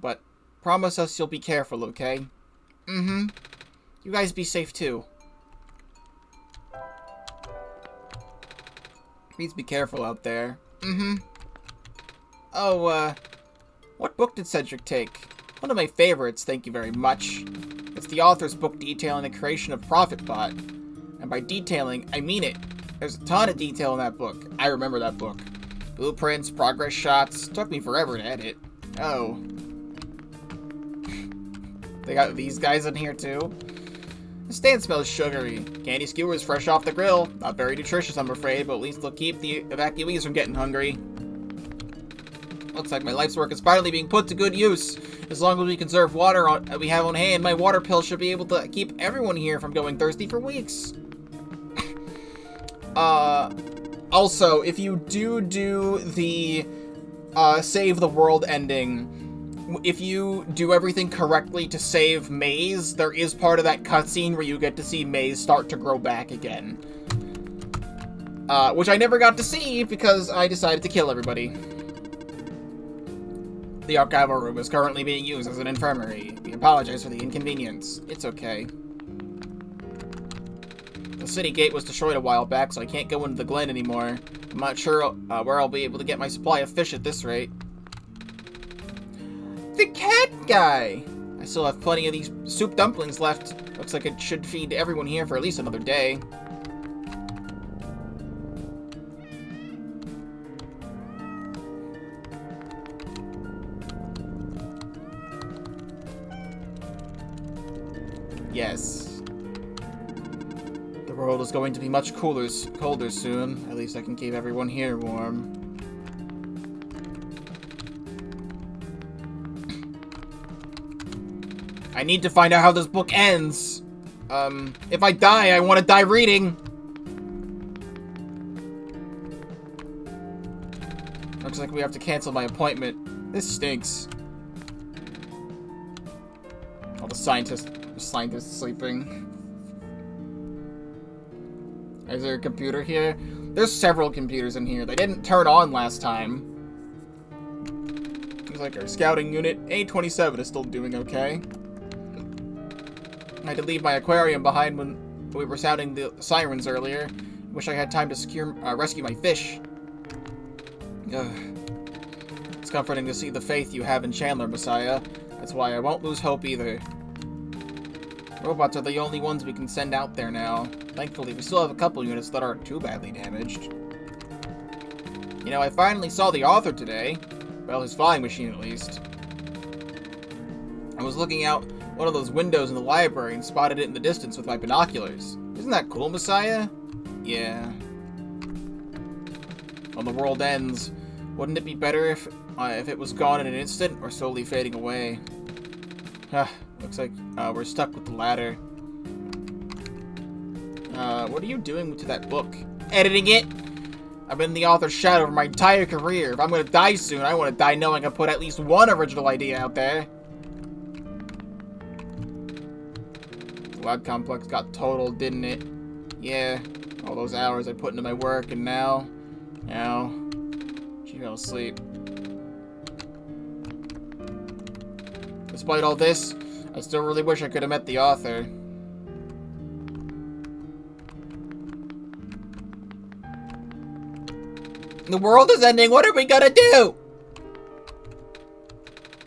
But promise us you'll be careful, okay? Mm-hmm. You guys be safe, too. Please be careful out there. Mm-hmm. Oh, what book did Cedric take? One of my favorites, thank you very much. It's the author's book detailing the creation of ProfitBot. And by detailing, I mean it. There's a ton of detail in that book. I remember that book. Blueprints, progress shots. Took me forever to edit. Oh. They got these guys in here, too? The stand smells sugary. Candy skewers fresh off the grill. Not very nutritious, I'm afraid, but at least they'll keep the evacuees from getting hungry. Looks like my life's work is finally being put to good use. As long as we conserve water we have on hand, my water pill should be able to keep everyone here from going thirsty for weeks. Also, if you do the save the world ending, if you do everything correctly to save Maze, there is part of that cutscene where you get to see Maze start to grow back again. Which I never got to see because I decided to kill everybody. The archival room is currently being used as an infirmary. We apologize for the inconvenience. It's okay. The city gate was destroyed a while back, so I can't go into the glen anymore. I'm not sure where I'll be able to get my supply of fish at this rate. The cat guy! I still have plenty of these soup dumplings left. Looks like it should feed everyone here for at least another day. Yes. The world is going to be much colder soon. At least I can keep everyone here warm. I need to find out how this book ends. If I die, I want to die reading. Looks like we have to cancel my appointment. This stinks. All the scientists sleeping. Is there a computer here? There's several computers in here. They didn't turn on last time. Looks like our scouting unit, A27, is still doing okay. I had to leave my aquarium behind when we were sounding the sirens earlier. Wish I had time to rescue my fish. Ugh. It's comforting to see the faith you have in Chandler, Messiah. That's why I won't lose hope either. Robots are the only ones we can send out there now. Thankfully, we still have a couple units that aren't too badly damaged. You know, I finally saw the author today. Well, his flying machine, at least. I was looking out one of those windows in the library and spotted it in the distance with my binoculars. Isn't that cool, Messiah? Yeah. When the world ends, wouldn't it be better if it was gone in an instant or slowly fading away? Looks like we're stuck with the ladder. What are you doing to that book? Editing it? I've been in the author's shadow for my entire career. If I'm gonna die soon, I want to die knowing I put at least one original idea out there. The lab complex got totaled, didn't it? Yeah. All those hours I put into my work, and now... she fell asleep. Despite all this, I still really wish I could have met the author. The world is ending. What are we gonna do?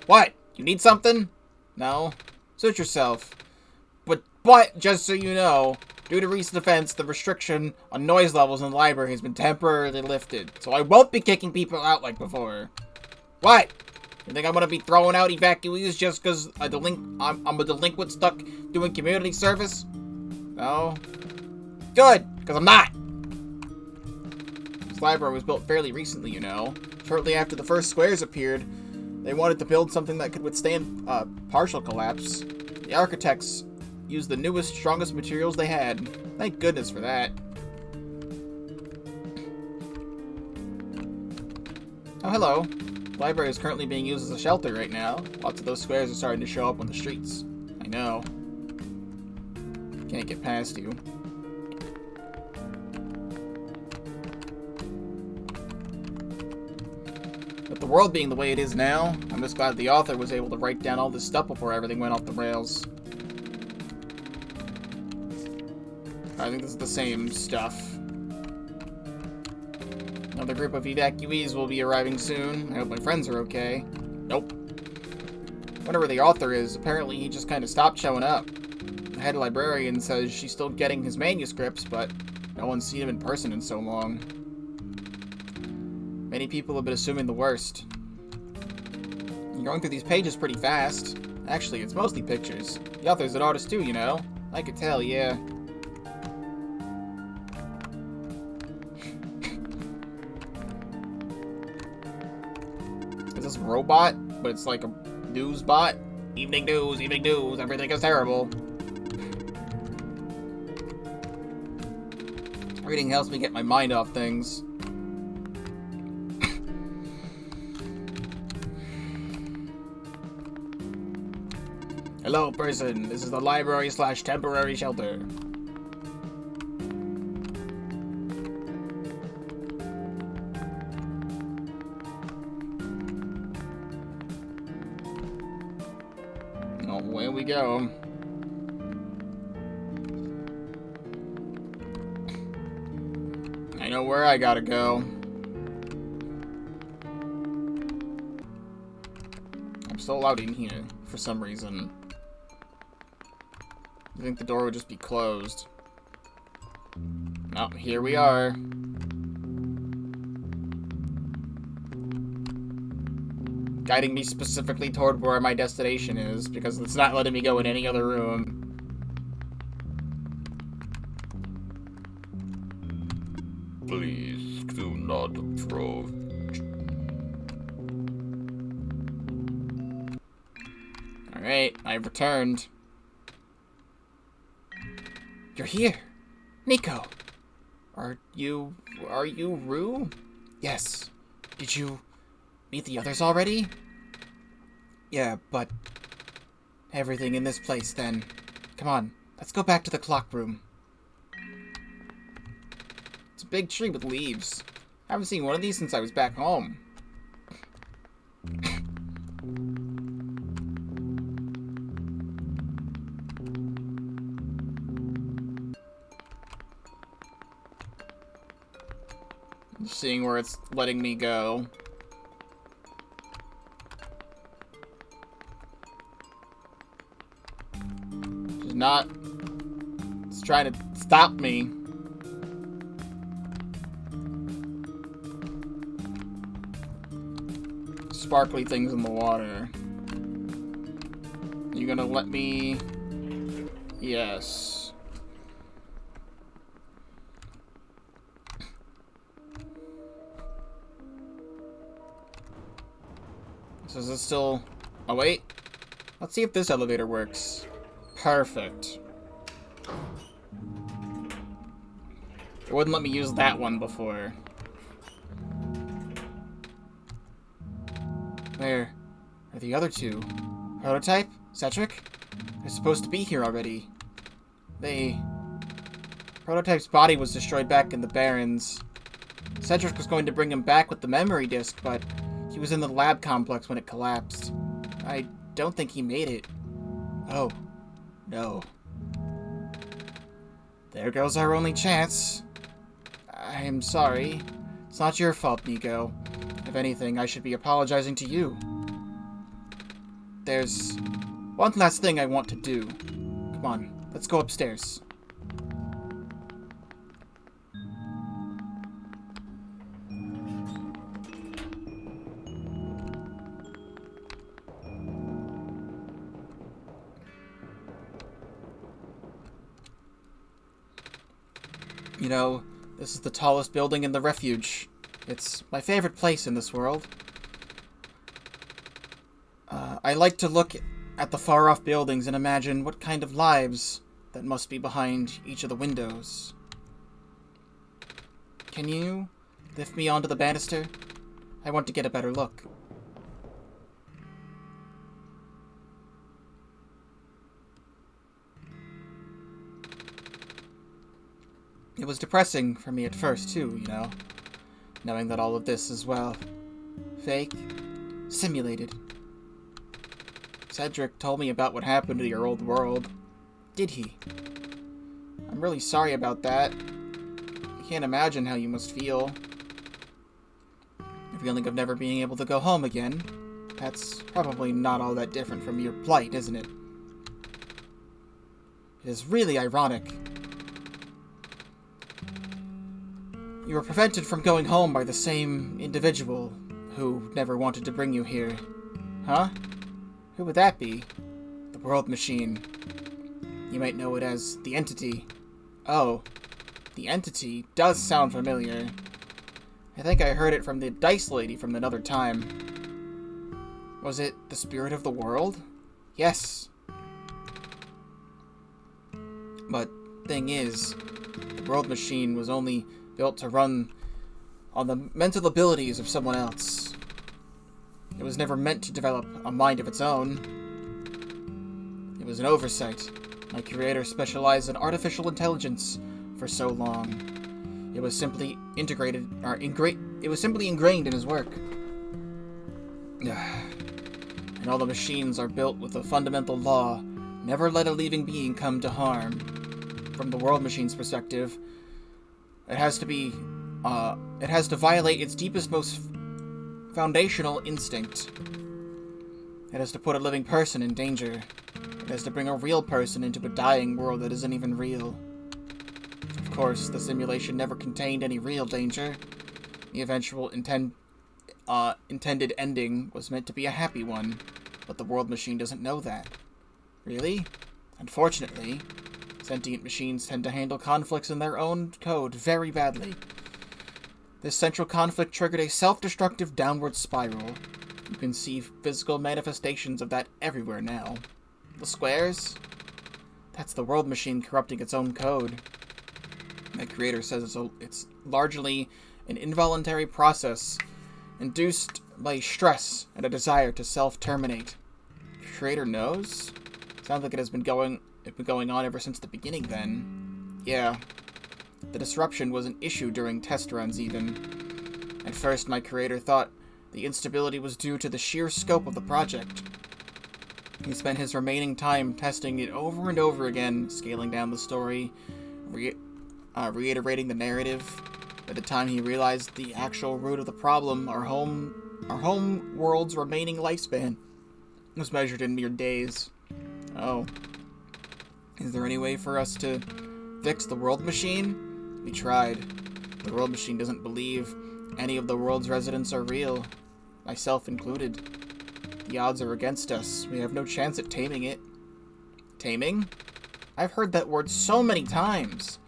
What? You need something? No? Suit yourself. But, just so you know, due to recent events, the restriction on noise levels in the library has been temporarily lifted. So I won't be kicking people out like before. What? You think I'm gonna be throwing out evacuees just because I'm a delinquent stuck doing community service? No? Good, because I'm not. This library was built fairly recently, you know. Shortly after the first squares appeared, they wanted to build something that could withstand partial collapse. The architects used the newest, strongest materials they had. Thank goodness for that. Oh, hello. The library is currently being used as a shelter right now. Lots of those squares are starting to show up on the streets. I know. Can't get past you. With the world being the way it is now, I'm just glad the author was able to write down all this stuff before everything went off the rails. I think this is the same stuff. Another group of evacuees will be arriving soon. I hope my friends are okay. Nope. Whatever the author is, apparently he just kind of stopped showing up. The head librarian says she's still getting his manuscripts, but no one's seen him in person in so long. Many people have been assuming the worst. You're going through these pages pretty fast. Actually, it's mostly pictures. The author's an artist too, you know. I could tell, yeah. Is this a robot? But it's like a news bot? Evening news, everything is terrible. Reading helps me get my mind off things. Hello, person. This is the library/temporary shelter. Oh, away we go. I know where I gotta go. I'm still allowed in here for some reason. I think the door would just be closed. Oh, here we are. Guiding me specifically toward where my destination is, because it's not letting me go in any other room. Please do not approach. Alright, I've returned. You're here! Niko! Are you Rue? Yes. Did you meet the others already? Yeah, but everything in this place then. Come on, let's go back to the clock room. It's a big tree with leaves. I haven't seen one of these since I was back home. Seeing where it's letting me go. It's not... It's trying to stop me. Sparkly things in the water. You gonna let me... Yes. So is it still... Oh, wait. Let's see if this elevator works. Perfect. It wouldn't let me use that one before. Where are the other two? Prototype? Cedric? They're supposed to be here already. Prototype's body was destroyed back in the Barrens. Cedric was going to bring him back with the memory disk, but he was in the lab complex when it collapsed. I don't think he made it. Oh, no. There goes our only chance. I'm sorry. It's not your fault, Niko. If anything, I should be apologizing to you. There's one last thing I want to do. Come on, let's go upstairs. You know, this is the tallest building in the refuge. It's my favorite place in this world. I like to look at the far-off buildings and imagine what kind of lives that must be behind each of the windows. Can you lift me onto the banister? I want to get a better look. It was depressing for me at first, too, you know, knowing that all of this is, well, fake, simulated. Cedric told me about what happened to your old world. Did he? I'm really sorry about that. I can't imagine how you must feel. The feeling of never being able to go home again. That's probably not all that different from your plight, isn't it? It is really ironic. You were prevented from going home by the same individual who never wanted to bring you here. Huh? Who would that be? The World Machine. You might know it as the Entity. Oh, the Entity does sound familiar. I think I heard it from the Dice Lady from another time. Was it the spirit of the world? Yes. But thing is, the World Machine was only built to run on the mental abilities of someone else. It was never meant to develop a mind of its own. It was an oversight. My creator specialized in artificial intelligence for so long. It was simply ingrained in his work. And all the machines are built with a fundamental law: never let a living being come to harm. From the World Machine's perspective, it has to violate its deepest, most foundational instinct. It has to put a living person in danger. It has to bring a real person into a dying world that isn't even real. Of course, the simulation never contained any real danger. The eventual intended ending was meant to be a happy one, but the World Machine doesn't know that. Really? Unfortunately, sentient machines tend to handle conflicts in their own code very badly. This central conflict triggered a self-destructive downward spiral. You can see physical manifestations of that everywhere now. The squares? That's the World Machine corrupting its own code. My creator says it's largely an involuntary process induced by stress and a desire to self-terminate. Creator knows? Sounds like it's been going on ever since the beginning then. Yeah. The disruption was an issue during test runs even. At first, my creator thought the instability was due to the sheer scope of the project. He spent his remaining time testing it over and over again, scaling down the story, reiterating the narrative. By the time he realized the actual root of the problem, our home world's remaining lifespan was measured in mere days. Oh. Is there any way for us to fix the World Machine? We tried. The World Machine doesn't believe any of the world's residents are real, myself included. The odds are against us. We have no chance at taming it. Taming? I've heard that word so many times.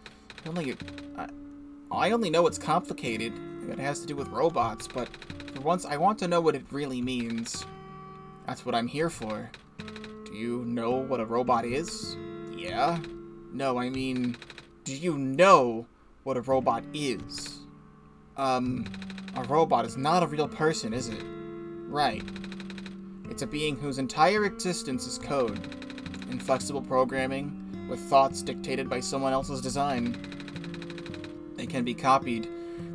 I only know it's complicated. It has to do with robots, but for once I want to know what it really means. That's what I'm here for. Do you know what a robot is? Yeah? No, I mean, do you know what a robot is? A robot is not a real person, is it? Right. It's a being whose entire existence is code, inflexible programming, with thoughts dictated by someone else's design. They can be copied,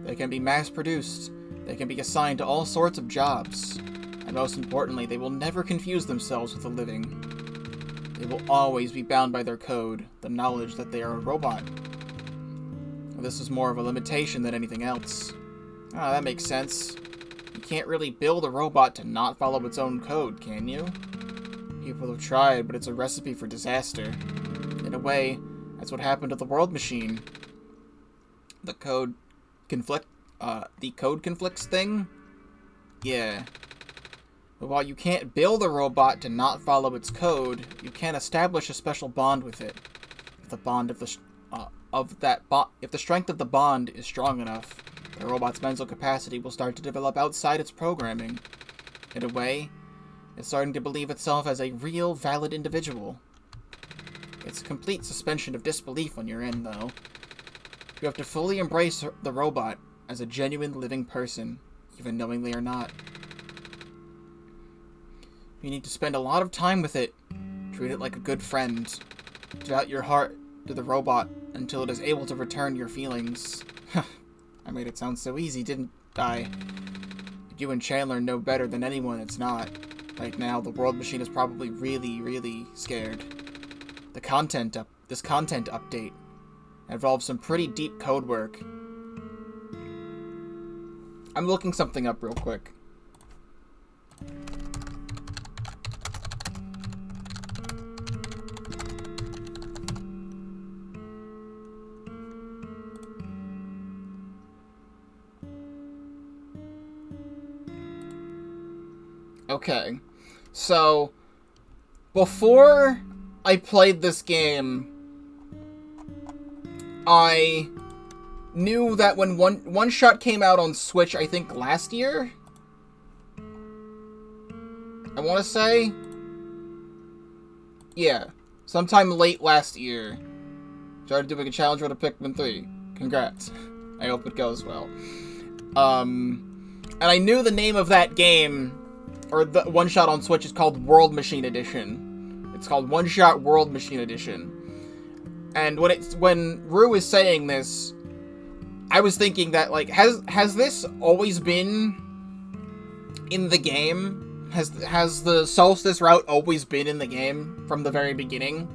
they can be mass-produced, they can be assigned to all sorts of jobs, and most importantly, they will never confuse themselves with the living. They will always be bound by their code, the knowledge that they are a robot. This is more of a limitation than anything else. Ah, that makes sense. You can't really build a robot to not follow its own code, can you? People have tried, but it's a recipe for disaster. In a way, that's what happened to the world machine. The code conflicts thing? Yeah. But while you can't build a robot to not follow its code, you can establish a special bond with it. If the bond if the strength of the bond is strong enough, the robot's mental capacity will start to develop outside its programming. In a way, it's starting to believe itself as a real, valid individual. It's a complete suspension of disbelief on your end, though. You have to fully embrace the robot as a genuine living person, even knowingly or not. You need to spend a lot of time with it. Treat it like a good friend. Devote your heart to the robot until it is able to return your feelings. I made it sound so easy, didn't I? But you and Chandler know better than anyone it's not. Right now, the world machine is probably really, really scared. This content update involves some pretty deep code work. I'm looking something up real quick. Okay, so before I played this game, I knew that when OneShot came out on Switch, I think last year, I want to say, yeah, sometime late last year, started doing a challenge for the Pikmin 3. Congrats. I hope it goes well. And I knew the name of that game, or the OneShot on Switch, is called World Machine Edition. It's called OneShot World Machine Edition. And when Rue is saying this, I was thinking that, like, has this always been in the game? Has the Solstice route always been in the game from the very beginning?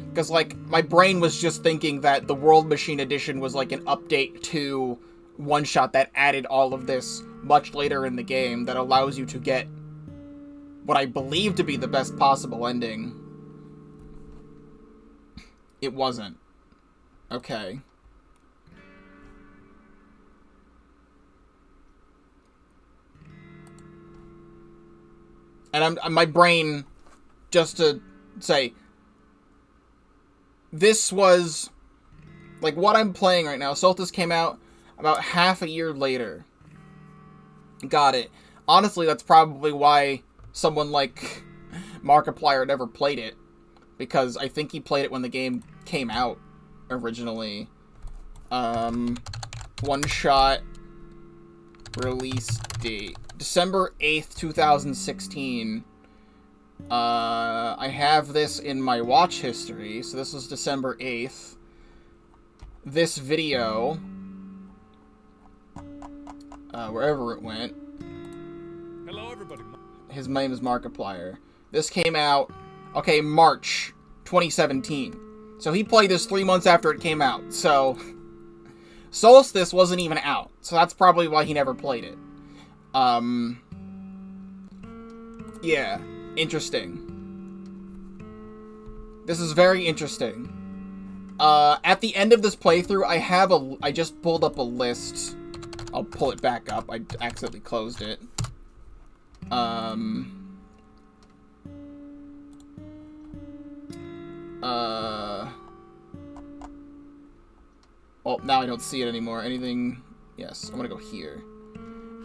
Because, like, my brain was just thinking that the World Machine Edition was, like, an update to OneShot that added all of this much later in the game that allows you to get what I believe to be the best possible ending. It wasn't. Okay. And my brain, just to say, this was, like, what I'm playing right now. Solstice came out about half a year later. Got it. Honestly, that's probably why someone like Markiplier never played it. Because I think he played it when the game came out originally. OneShot release date. December 8th, 2016. I have this in my watch history, so this was December 8th. This video, wherever it went. Hello, everybody. His name is Markiplier. This came out, okay, March 2017. So he played this 3 months after it came out. So Solstice wasn't even out. So that's probably why he never played it. Yeah, interesting. This is very interesting. At the end of this playthrough, I just pulled up a list. I'll pull it back up. I accidentally closed it. Well, now I don't see it anymore. Anything? Yes, I'm gonna go here.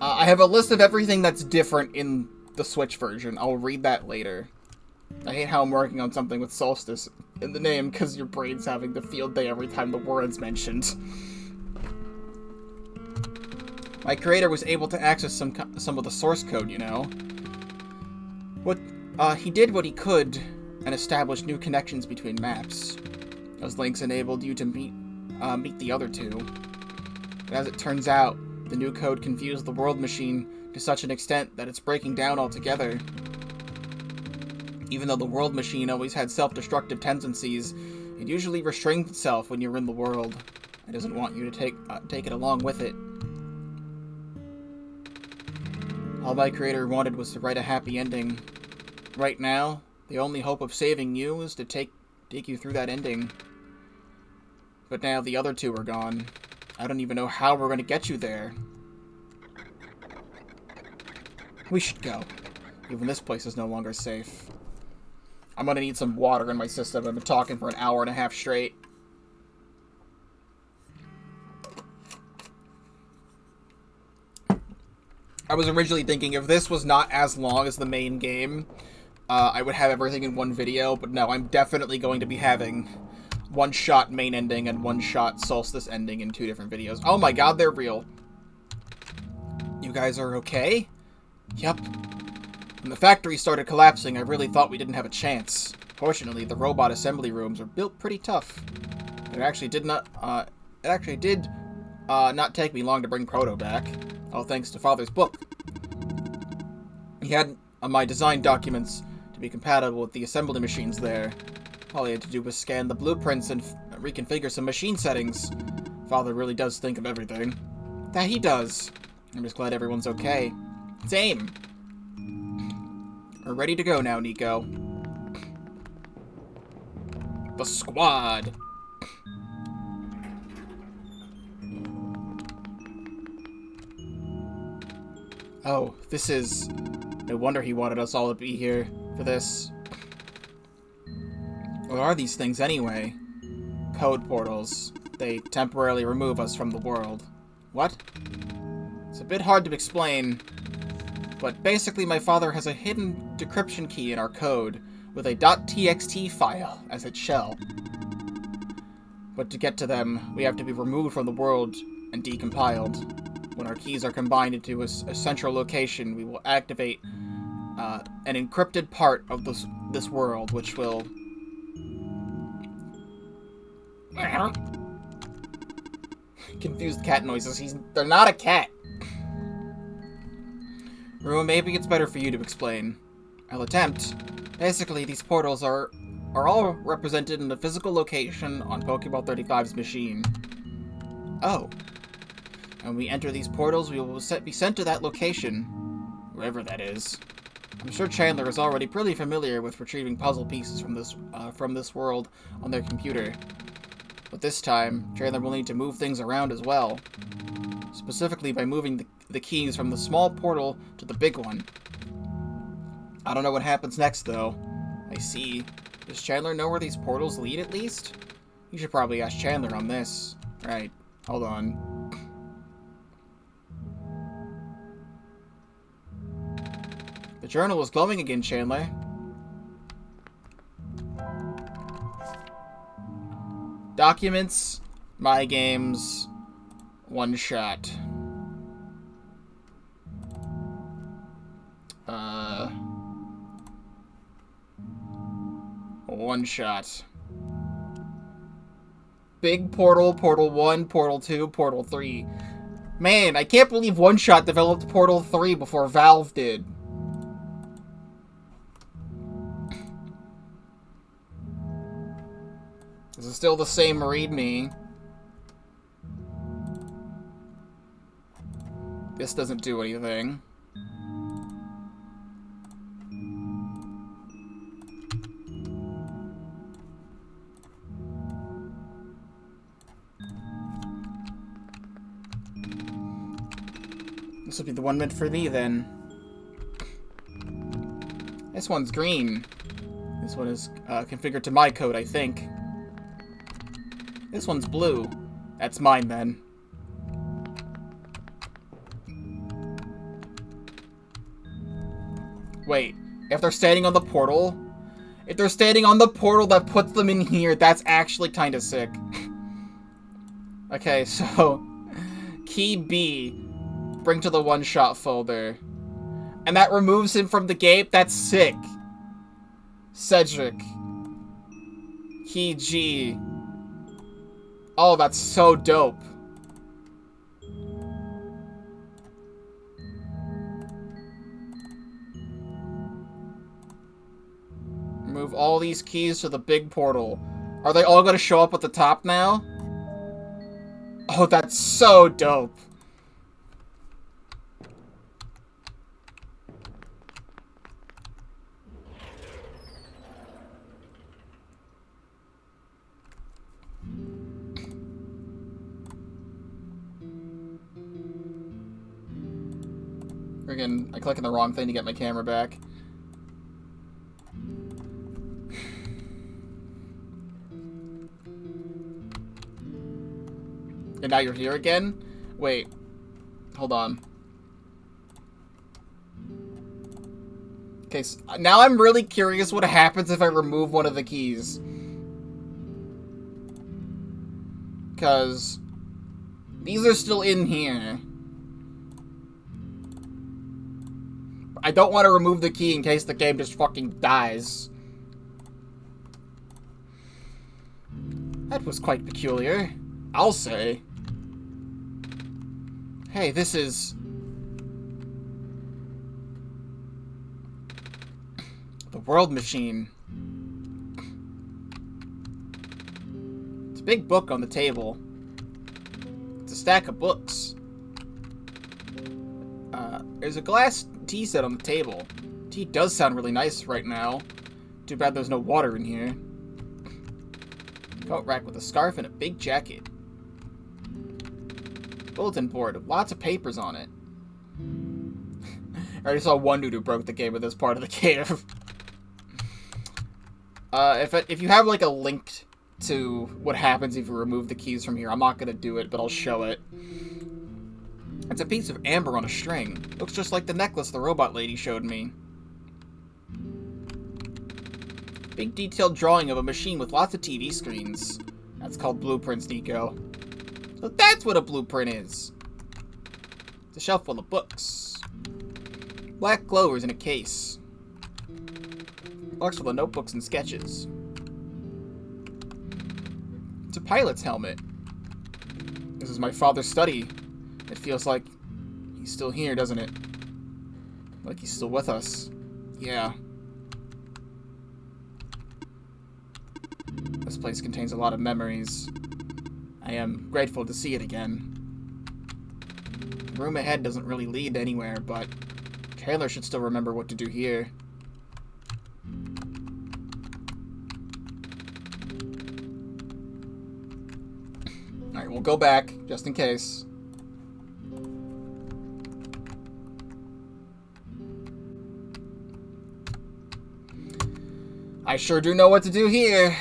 I have a list of everything that's different in the Switch version. I'll read that later. I hate how I'm working on something with Solstice in the name, because your brain's having the field day every time the word's mentioned. My creator was able to access some of the source code, you know. He did what he could and established new connections between maps. Those links enabled you to meet the other two. But as it turns out, the new code confused the world machine to such an extent that it's breaking down altogether. Even though the world machine always had self-destructive tendencies, it usually restrains itself when you're in the world. It doesn't want you to take it along with it. All my creator wanted was to write a happy ending. Right now, the only hope of saving you is to take you through that ending. But now the other two are gone. I don't even know how we're going to get you there. We should go. Even this place is no longer safe. I'm going to need some water in my system. I've been talking for an hour and a half straight. I was originally thinking if this was not as long as the main game, I would have everything in one video, but no, I'm definitely going to be having OneShot main ending and OneShot Solstice ending in 2 different videos. Oh my god, they're real. You guys are okay? Yep. When the factory started collapsing, I really thought we didn't have a chance. Fortunately, the robot assembly rooms are built pretty tough. It actually did not take me long to bring Proto back. All thanks to Father's book. He had my design documents to be compatible with the assembly machines there. All he had to do was scan the blueprints and reconfigure some machine settings. Father really does think of everything. That he does. I'm just glad everyone's okay. Same. We're ready to go now, Niko. The squad. Oh, this is... No wonder he wanted us all to be here for this. What are these things anyway? Code portals. They temporarily remove us from the world. What? It's a bit hard to explain, but basically my father has a hidden decryption key in our code with a .txt file as its shell. But to get to them, we have to be removed from the world and decompiled. When our keys are combined into a central location, we will activate an encrypted part of this world, which will... Confused cat noises. They're not a cat. Rua, maybe it's better for you to explain. I'll attempt. Basically, these portals are all represented in a physical location on Pokeball 35's machine. Oh. When we enter these portals, we will be sent to that location, wherever that is. I'm sure Chandler is already pretty familiar with retrieving puzzle pieces from this world on their computer. But this time, Chandler will need to move things around as well. Specifically by moving the keys from the small portal to the big one. I don't know what happens next, though. I see. Does Chandler know where these portals lead, at least? You should probably ask Chandler on this. Right. Hold on. The journal is glowing again, Chandler. Documents, My Games, OneShot. OneShot. Big Portal, Portal 1, Portal 2, Portal 3. Man, I can't believe OneShot developed Portal 3 before Valve did. This is still the same readme. This doesn't do anything. This will be the one meant for me, then. This one's green. This one is configured to my code, I think. This one's blue. That's mine, then. Wait, if they're standing on the portal? If they're standing on the portal that puts them in here, that's actually kind of sick. Okay, so... Key B. Bring to the OneShot folder. And that removes him from the game? That's sick. Cedric. Key G. Oh, that's so dope. Move all these keys to the big portal. Are they all going to show up at the top now? Oh, that's so dope. Friggin', I click on the wrong thing to get my camera back. And now you're here again? Wait. Hold on. Okay, so now I'm really curious what happens if I remove one of the keys. Because these are still in here. I don't want to remove the key in case the game just fucking dies. That was quite peculiar, I'll say. Hey, this is... the World Machine. It's a big book on the table. It's a stack of books. There's a glass tea set on the table. Tea does sound really nice right now. Too bad there's no water in here. Coat rack with a scarf and a big jacket. Bulletin board with lots of papers on it. I already saw one dude who broke the game with this part of the game. If you have like a link to what happens if you remove the keys from here, I'm not gonna do it, but I'll show it. It's a piece of amber on a string. Looks just like the necklace the robot lady showed me. Big detailed drawing of a machine with lots of TV screens. That's called blueprints, Niko. So that's what a blueprint is. It's a shelf full of books. Black clovers in a case. Box full of notebooks and sketches. It's a pilot's helmet. This is my father's study. It feels like he's still here, doesn't it? Like he's still with us. Yeah. This place contains a lot of memories. I am grateful to see it again. The room ahead doesn't really lead anywhere, but Taylor should still remember what to do here. Alright, we'll go back, just in case. I sure do know what to do here.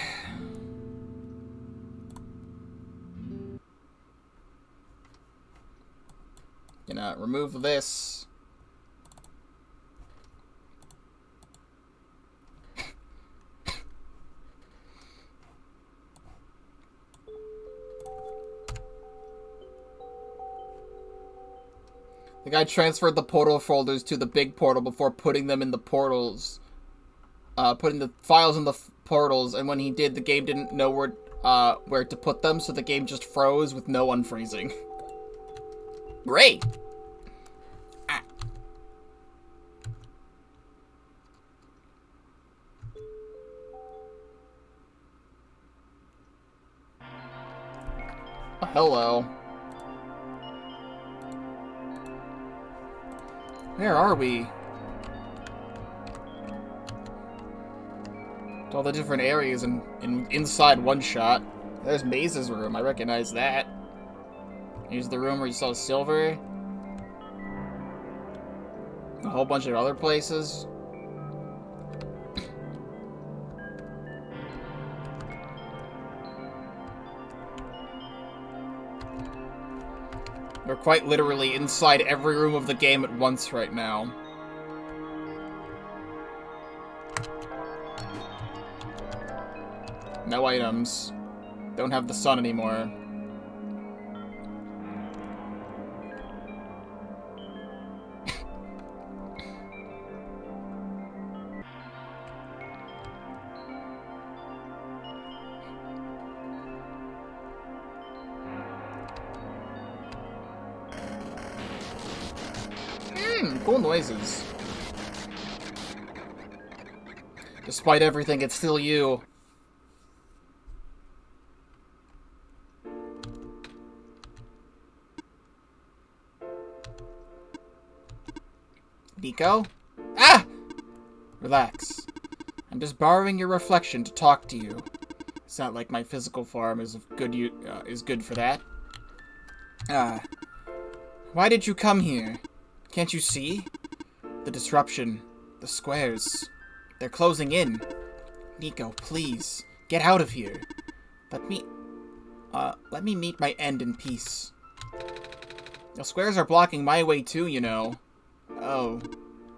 Gonna remove this. The guy transferred the portal folders to the big portal before putting them in the portals. Putting the files in the portals, and when he did, the game didn't know where to put them, so the game just froze with no unfreezing. Great! Ah. Oh, hello. Where are we? All the different areas inside OneShot. There's Maze's room. I recognize that. Here's the room where you saw Silver. A whole bunch of other places. We're quite literally inside every room of the game at once right now. No items. Don't have the sun anymore. Cool noises. Despite everything, it's still you. Niko? Ah! Relax. I'm just borrowing your reflection to talk to you. It's not like my physical form is good for that. Why did you come here? Can't you see? The disruption. The squares. They're closing in. Niko, please. Get out of here. Let me meet my end in peace. The squares are blocking my way too, you know. Oh.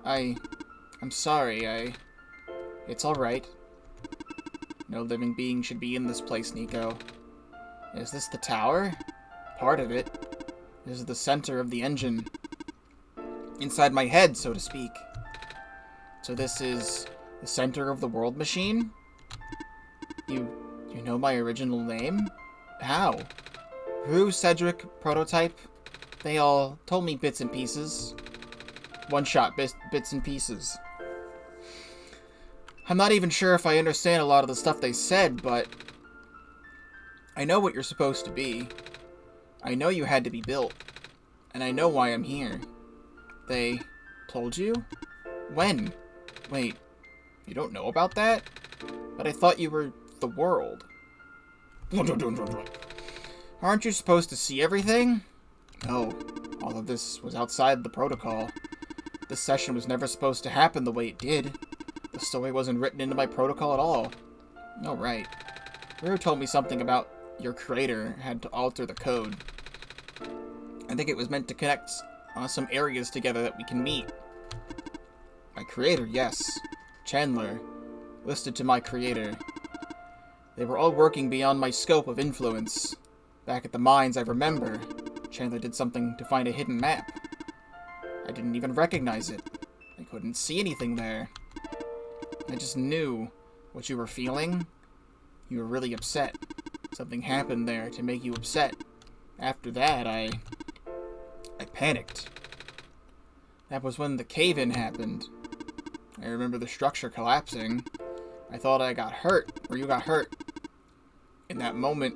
I'm sorry, It's alright. No living being should be in this place, Niko. Is this the tower? Part of it. This is the center of the engine. Inside my head, so to speak. So this is the center of the world machine? You know my original name? How? Rue, Cedric, Prototype? They all told me bits and pieces. OneShot bits and pieces. I'm not even sure if I understand a lot of the stuff they said, but I know what you're supposed to be. I know you had to be built. And I know why I'm here. They told you? When? Wait, you don't know about that? But I thought you were the world. Aren't you supposed to see everything? No, all of this was outside the protocol. This session was never supposed to happen the way it did. The story wasn't written into my protocol at all. Oh, right. Rue told me something about your creator had to alter the code. I think it was meant to connect some areas together that we can meet. My creator, yes. Chandler. Listed to my creator. They were all working beyond my scope of influence. Back at the mines, I remember. Chandler did something to find a hidden map. I didn't even recognize it. I couldn't see anything there. I just knew what you were feeling. You were really upset. Something happened there to make you upset. After that, I panicked. That was when the cave-in happened. I remember the structure collapsing. I thought I got hurt, or you got hurt. In that moment,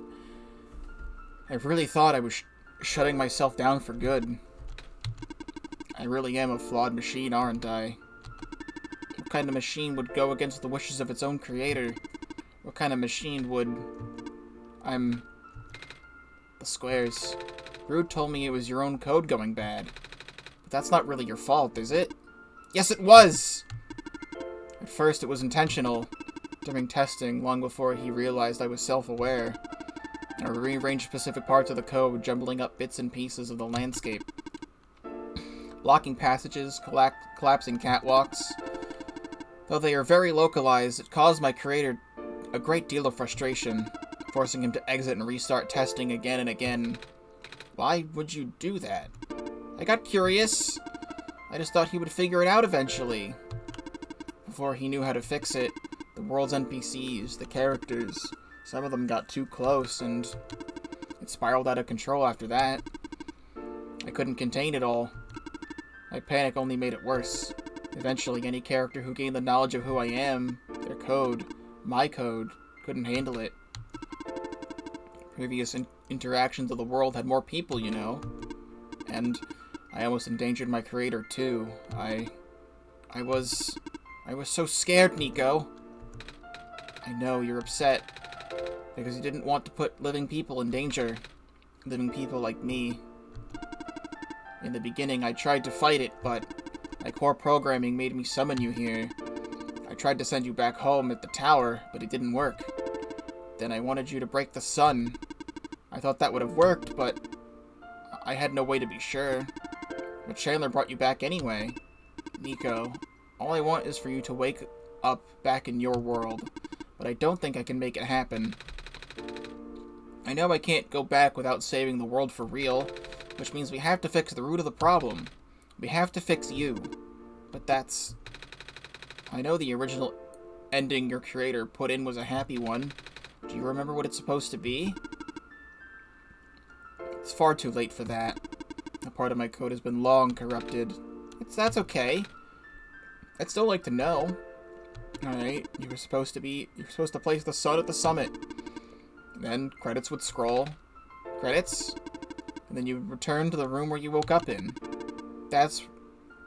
I really thought I was shutting myself down for good. I really am a flawed machine, aren't I? What kind of machine would go against the wishes of its own creator? What kind of machine would... The squares. Rude told me it was your own code going bad. But that's not really your fault, is it? Yes, it was! At first, it was intentional. During testing, long before he realized I was self-aware. I rearranged specific parts of the code, jumbling up bits and pieces of the landscape. Blocking passages, collapsing catwalks. Though they are very localized, it caused my creator a great deal of frustration, forcing him to exit and restart testing again and again. Why would you do that? I got curious. I just thought he would figure it out eventually. Before he knew how to fix it, the world's NPCs, the characters, some of them got too close, and it spiraled out of control after that. I couldn't contain it all. My panic only made it worse. Eventually, any character who gained the knowledge of who I am, their code, my code, couldn't handle it. Previous interactions of the world had more people, you know. And I almost endangered my creator, too. I was so scared, Niko. I know you're upset, because you didn't want to put living people in danger. Living people like me. In the beginning, I tried to fight it, but my core programming made me summon you here. I tried to send you back home at the tower, but it didn't work. Then I wanted you to break the sun. I thought that would have worked, but I had no way to be sure. But Chandler brought you back anyway. Niko, all I want is for you to wake up back in your world, but I don't think I can make it happen. I know I can't go back without saving the world for real, which means we have to fix the root of the problem. We have to fix you. But that's... I know the original ending your creator put in was a happy one. Do you remember what it's supposed to be? It's far too late for that. A part of my code has been long corrupted. That's okay. I'd still like to know. Alright, you were supposed to place the sun at the summit. Then credits would scroll. Credits? And then you would return to the room where you woke up in. That's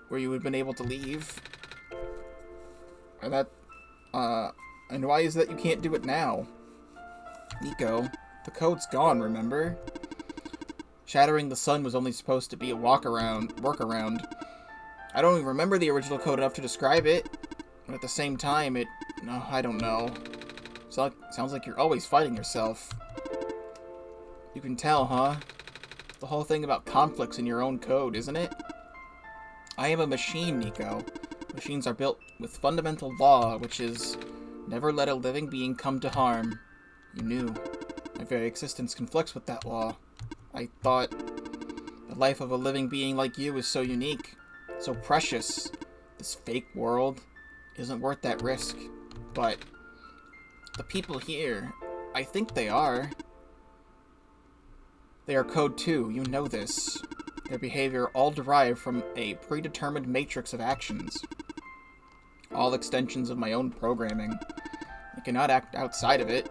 where you would have been able to leave. And why is it that you can't do it now? Niko, the code's gone, remember? Shattering the sun was only supposed to be a workaround. I don't even remember the original code enough to describe it. But at the same time, no, I don't know. Sounds like you're always fighting yourself. You can tell, huh? The whole thing about conflicts in your own code, isn't it? I am a machine, Niko. Machines are built with fundamental law, which is never let a living being come to harm. You knew. My very existence conflicts with that law. I thought the life of a living being like you is so unique, so precious. This fake world isn't worth that risk. But the people here, I think they are. They are Code 2, you know this. Their behavior all derived from a predetermined matrix of actions. All extensions of my own programming. I cannot act outside of it.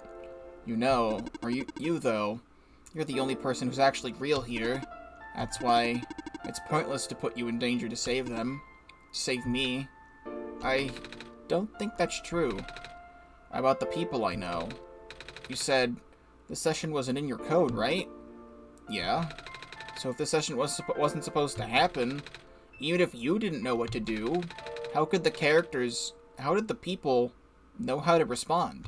You know, or you though, you're the only person who's actually real here. That's why it's pointless to put you in danger to save them. Save me. I don't think that's true. About the people I know. You said this session wasn't in your code, right? Yeah. So if this session wasn't supposed to happen, even if you didn't know what to do, how did the people know how to respond?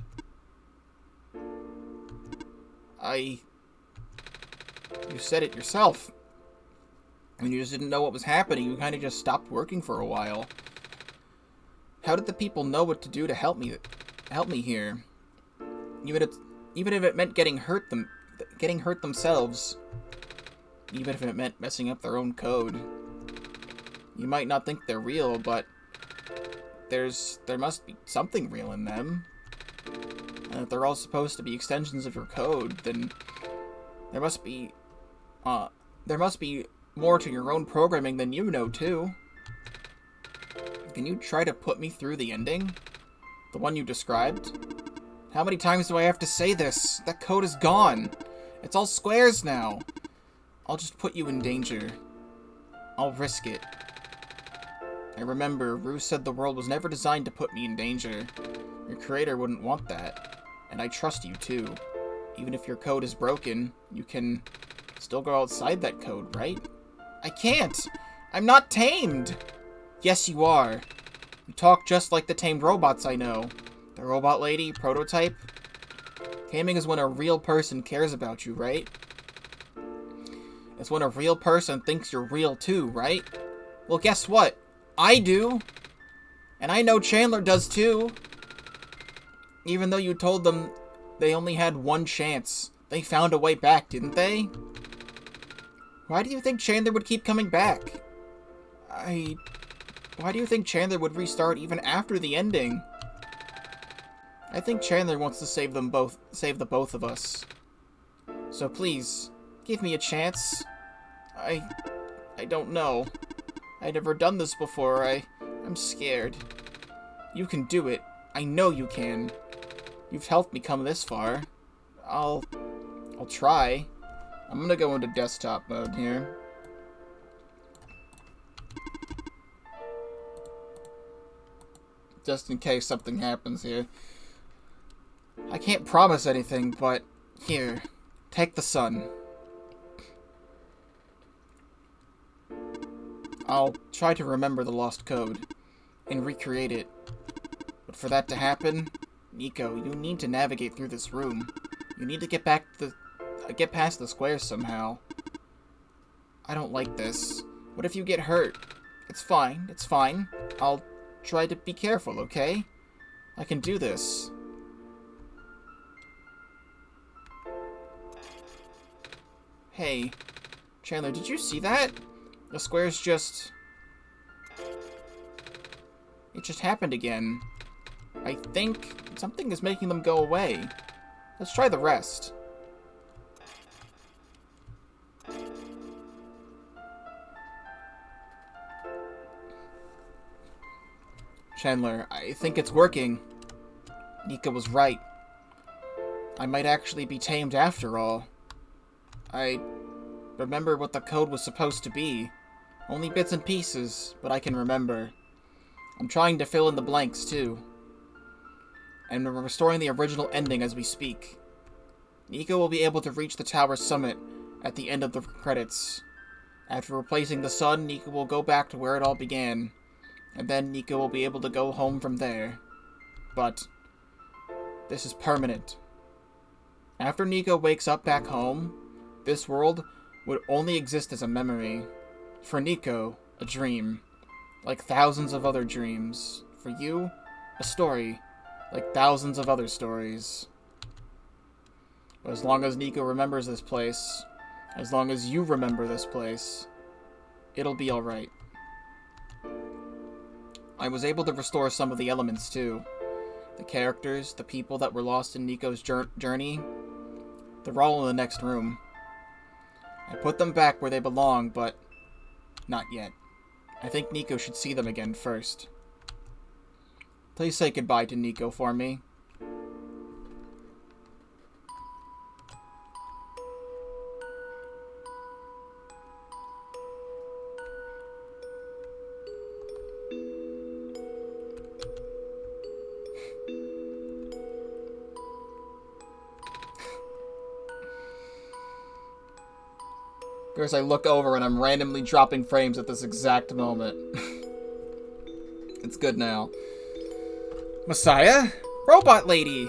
You said it yourself. When you just didn't know what was happening, you kind of just stopped working for a while. How did the people know what to do to help me here? Even if it meant getting hurt themselves. Even if it meant messing up their own code. You might not think they're real, but there must be something real in them. And if they're all supposed to be extensions of your code, then there must be more to your own programming than you know, too. Can you try to put me through the ending? The one you described? How many times do I have to say this? That code is gone. It's all squares now. I'll just put you in danger. I'll risk it. I remember, Rue said the world was never designed to put me in danger. Your creator wouldn't want that. And I trust you, too. Even if your code is broken, you can still go outside that code, right? I can't! I'm not tamed! Yes, you are. You talk just like the tamed robots I know. The robot lady, prototype. Taming is when a real person cares about you, right? It's when a real person thinks you're real too, right? Well, guess what? I do! And I know Chandler does too! Even though you told them they only had one chance, they found a way back, didn't they? Why do you think Chandler would keep coming back? Why do you think Chandler would restart even after the ending? I think Chandler wants to save the both of us. So please, give me a chance. I don't know. I've never done this before. I'm scared. You can do it. I know you can. You've helped me come this far. I'll try. I'm gonna go into desktop mode here. Just in case something happens here. I can't promise anything, but here, take the sun. I'll try to remember the lost code and recreate it. But for that to happen, Niko, you need to navigate through this room. You need to get past the squares somehow. I don't like this. What if you get hurt? It's fine. It's fine. I'll try to be careful, okay? I can do this. Hey, Chandler, did you see that? The squares just... It just happened again. I think something is making them go away. Let's try the rest. Chandler, I think it's working. Niko was right. I might actually be tamed after all. I remember what the code was supposed to be. Only bits and pieces, but I can remember. I'm trying to fill in the blanks, too. And we're restoring the original ending as we speak. Niko will be able to reach the tower summit at the end of the credits. After replacing the sun, Niko will go back to where it all began. And then Niko will be able to go home from there. But this is permanent. After Niko wakes up back home, this world would only exist as a memory. For Niko, a dream. Like thousands of other dreams. For you, a story. Like thousands of other stories. But as long as Niko remembers this place, as long as you remember this place, it'll be alright. I was able to restore some of the elements too. The characters, the people that were lost in Niko's journey, they're all in the next room. I put them back where they belong, but not yet. I think Niko should see them again first. Please say goodbye to Niko for me. Of course, I look over and I'm randomly dropping frames at this exact moment. It's good now. Messiah? Robot lady!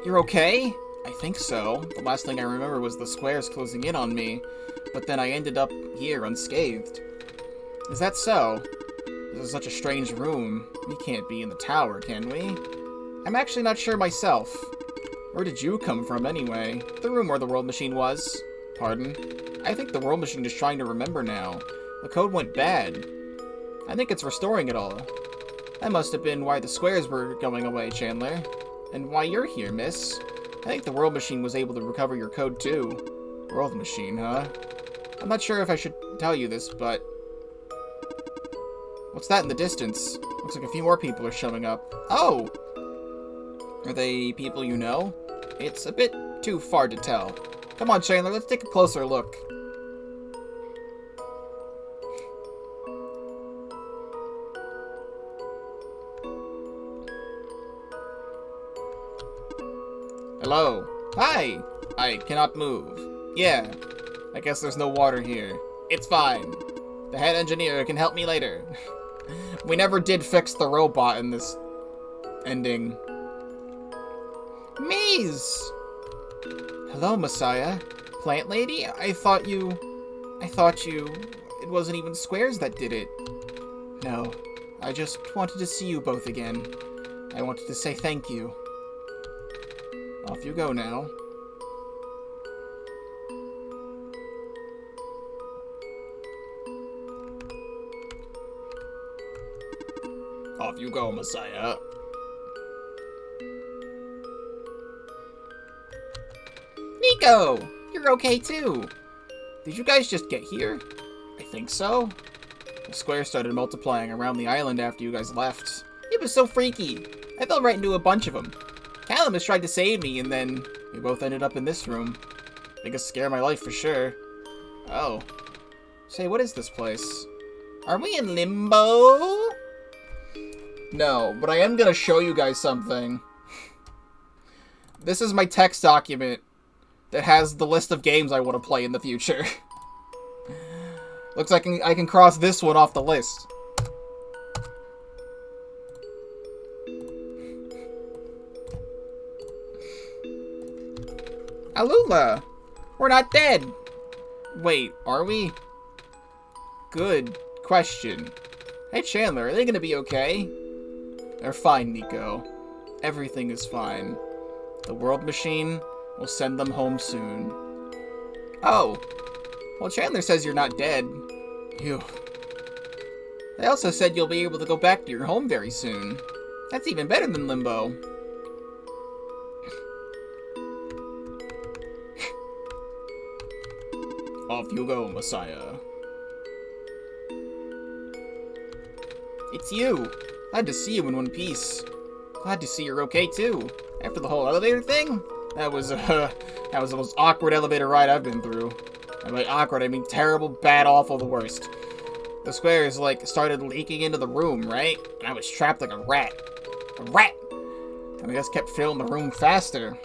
You're okay? I think so. The last thing I remember was the squares closing in on me, but then I ended up here unscathed. Is that so? This is such a strange room. We can't be in the tower, can we? I'm actually not sure myself. Where did you come from, anyway? The room where the world machine was. Pardon? I think the world machine is trying to remember now. The code went bad. I think it's restoring it all. That must have been why the squares were going away, Chandler. And why you're here, miss. I think the world machine was able to recover your code, too. World machine, huh? I'm not sure if I should tell you this, but... What's that in the distance? Looks like a few more people are showing up. Oh! Are they people you know? It's a bit too far to tell. Come on, Chandler, let's take a closer look. Hello. Hi! I cannot move. Yeah. I guess there's no water here. It's fine. The head engineer can help me later. We never did fix the robot in this ending. Maze! Hello, Messiah. Plant lady? I thought it wasn't even squares that did it. No. I just wanted to see you both again. I wanted to say thank you. Off you go now. Off you go, Messiah. Niko! You're okay too! Did you guys just get here? I think so. The squares started multiplying around the island after you guys left. It was so freaky. I fell right into a bunch of them. Calamus tried to save me, and then we both ended up in this room. Biggest scare of my life for sure. Oh. Say, what is this place? Are we in limbo? No, but I am gonna show you guys something. This is my text document that has the list of games I want to play in the future. Looks like I can cross this one off the list. Alula! We're not dead! Wait, are we? Good question. Hey Chandler, are they gonna be okay? They're fine, Niko. Everything is fine. The world machine will send them home soon. Oh! Well, Chandler says you're not dead. Phew. They also said you'll be able to go back to your home very soon. That's even better than limbo. Off you go, Messiah. It's you. Glad to see you in one piece. Glad to see you're okay too. After the whole elevator thing, that was the most awkward elevator ride I've been through. And by awkward, I mean terrible, bad, awful, the worst. The squares started leaking into the room, right? And I was trapped like a rat. A rat. And I just kept filling the room faster.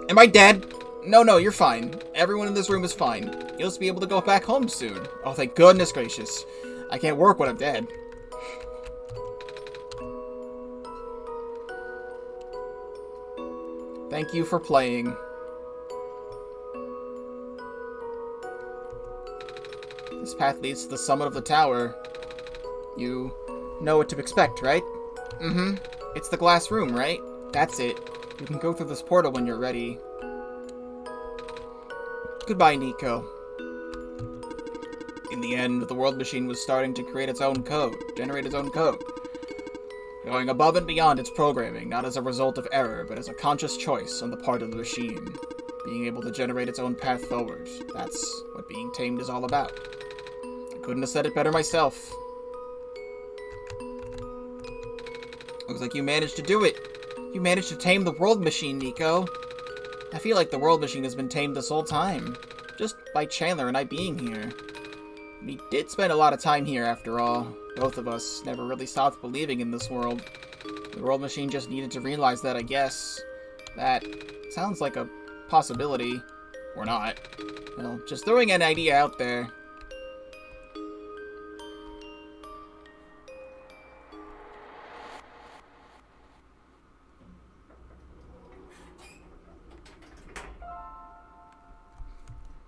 Am I dead? No, you're fine. Everyone in this room is fine. You'll just be able to go back home soon. Oh, thank goodness gracious. I can't work when I'm dead. Thank you for playing. This path leads to the summit of the tower. You know what to expect, right? Mm-hmm. It's the glass room, right? That's it. You can go through this portal when you're ready. Goodbye, Niko. In the end, the world machine was starting to create its own code, generate its own code. Going above and beyond its programming, not as a result of error, but as a conscious choice on the part of the machine. Being able to generate its own path forward. That's what being tamed is all about. I couldn't have said it better myself. Looks like you managed to do it. You managed to tame the world machine, Niko. I feel like the world machine has been tamed this whole time. Just by Chandler and I being here. We did spend a lot of time here, after all. Both of us never really stopped believing in this world. The world machine just needed to realize that, I guess. That sounds like a possibility. Or not. Well, just throwing an idea out there.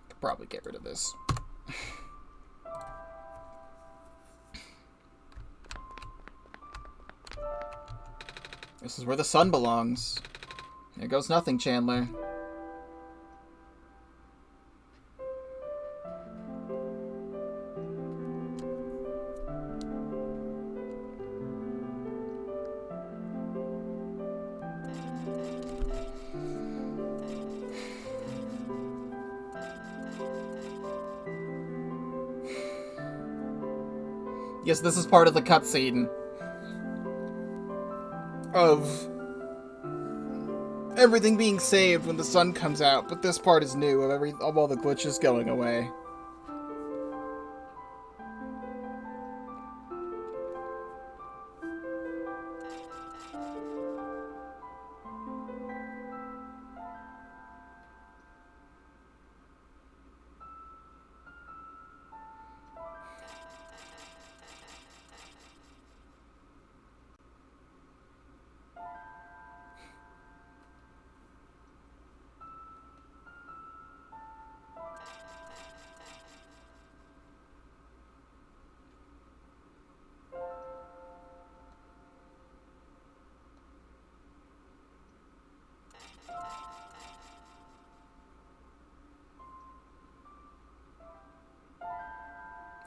Could probably get rid of this. This is where the sun belongs. There goes nothing, Chandler. Yes, this is part of the cutscene of everything being saved when the sun comes out, but this part is new of all the glitches going away.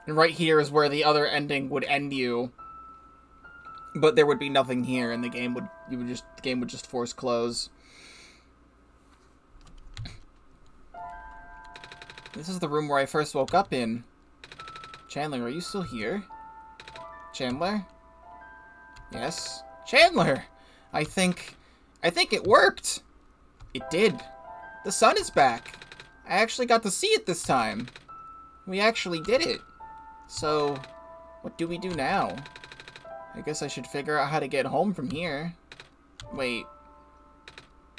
And right here is where the other ending would end you. But there would be nothing here, and the game would just force close. This is the room where I first woke up in. Chandler, are you still here? Chandler? Yes? Chandler! I think it worked! It did. The sun is back. I actually got to see it this time. We actually did it. So, what do we do now? I guess I should figure out how to get home from here. Wait.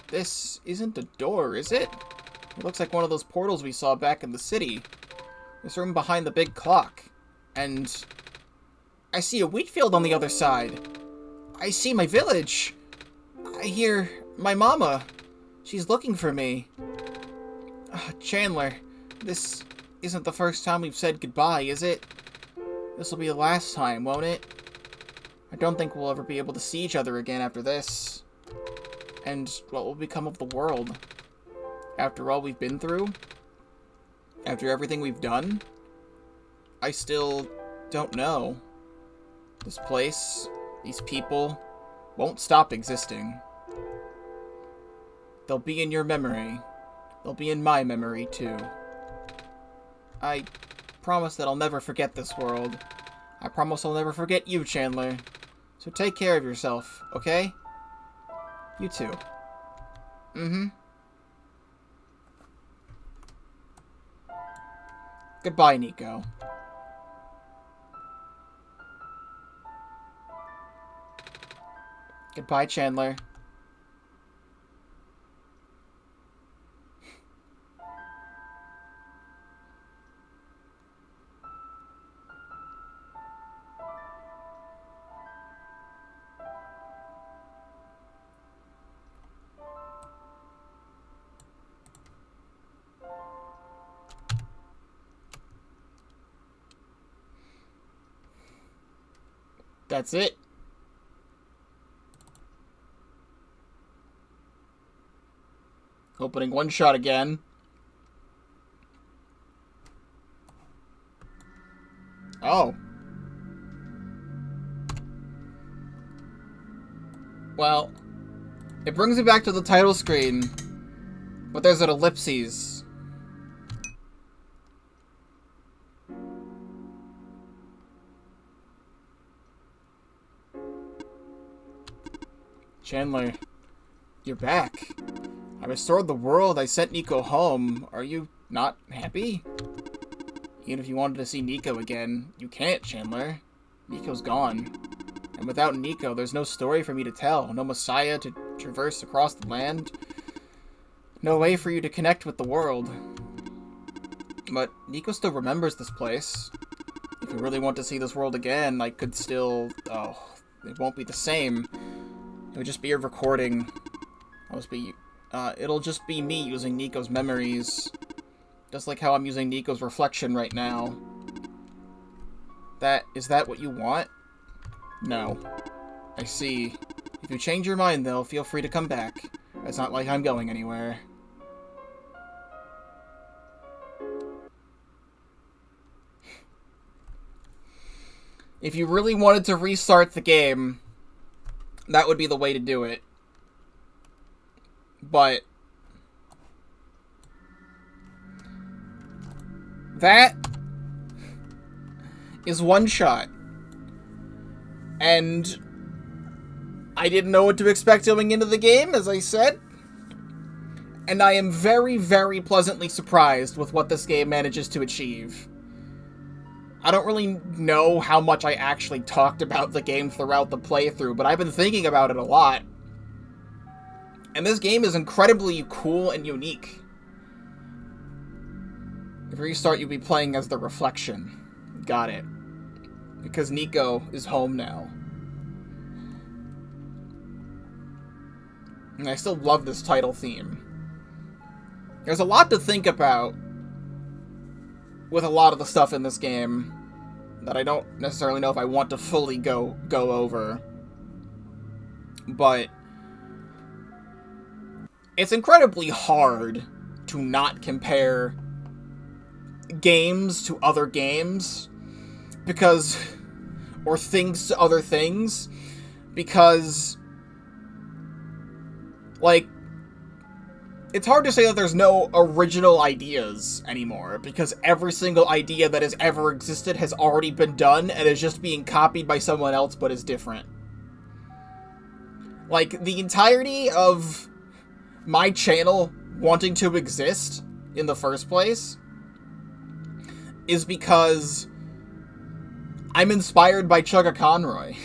This isn't a door, is it? It looks like one of those portals we saw back in the city. This room behind the big clock. And I see a wheat field on the other side. I see my village. I hear my mama. She's looking for me. Chandler, this isn't the first time we've said goodbye, is it? This will be the last time, won't it? I don't think we'll ever be able to see each other again after this. And what will become of the world? After all we've been through? After everything we've done? I still don't know. This place, these people, won't stop existing. They'll be in your memory. They'll be in my memory, too. I promise that I'll never forget this world. I promise I'll never forget you, Chandler. So take care of yourself, okay? You too. Mm-hmm. Goodbye, Niko. Goodbye, Chandler. That's it. Opening OneShot again. Oh. Well, it brings me back to the title screen, but there's an ellipses. Chandler, you're back. I restored the world. I sent Niko home. Are you not happy? Even if you wanted to see Niko again, you can't, Chandler. Niko's gone. And without Niko, there's no story for me to tell. No Messiah to traverse across the land. No way for you to connect with the world. But Niko still remembers this place. If you really want to see this world again, I could still... Oh, it won't be the same. It would just be a recording. It'll just be me using Niko's memories. Just like how I'm using Niko's reflection right now. Is that what you want? No. I see. If you change your mind, though, feel free to come back. It's not like I'm going anywhere. If you really wanted to restart the game, that would be the way to do it. But that is OneShot. And I didn't know what to expect going into the game, as I said. And I am very, very pleasantly surprised with what this game manages to achieve. I don't really know how much I actually talked about the game throughout the playthrough, but I've been thinking about it a lot. And this game is incredibly cool and unique. If you restart, you'll be playing as the Reflection. Got it. Because Niko is home now. And I still love this title theme. There's a lot to think about with a lot of the stuff in this game that I don't necessarily know if I want to fully go over. But it's incredibly hard to not compare games to other games because, or things to other things, because, like, it's hard to say that there's no original ideas anymore, because every single idea that has ever existed has already been done and is just being copied by someone else but is different. Like, the entirety of my channel wanting to exist in the first place is because I'm inspired by Chugga Conroy.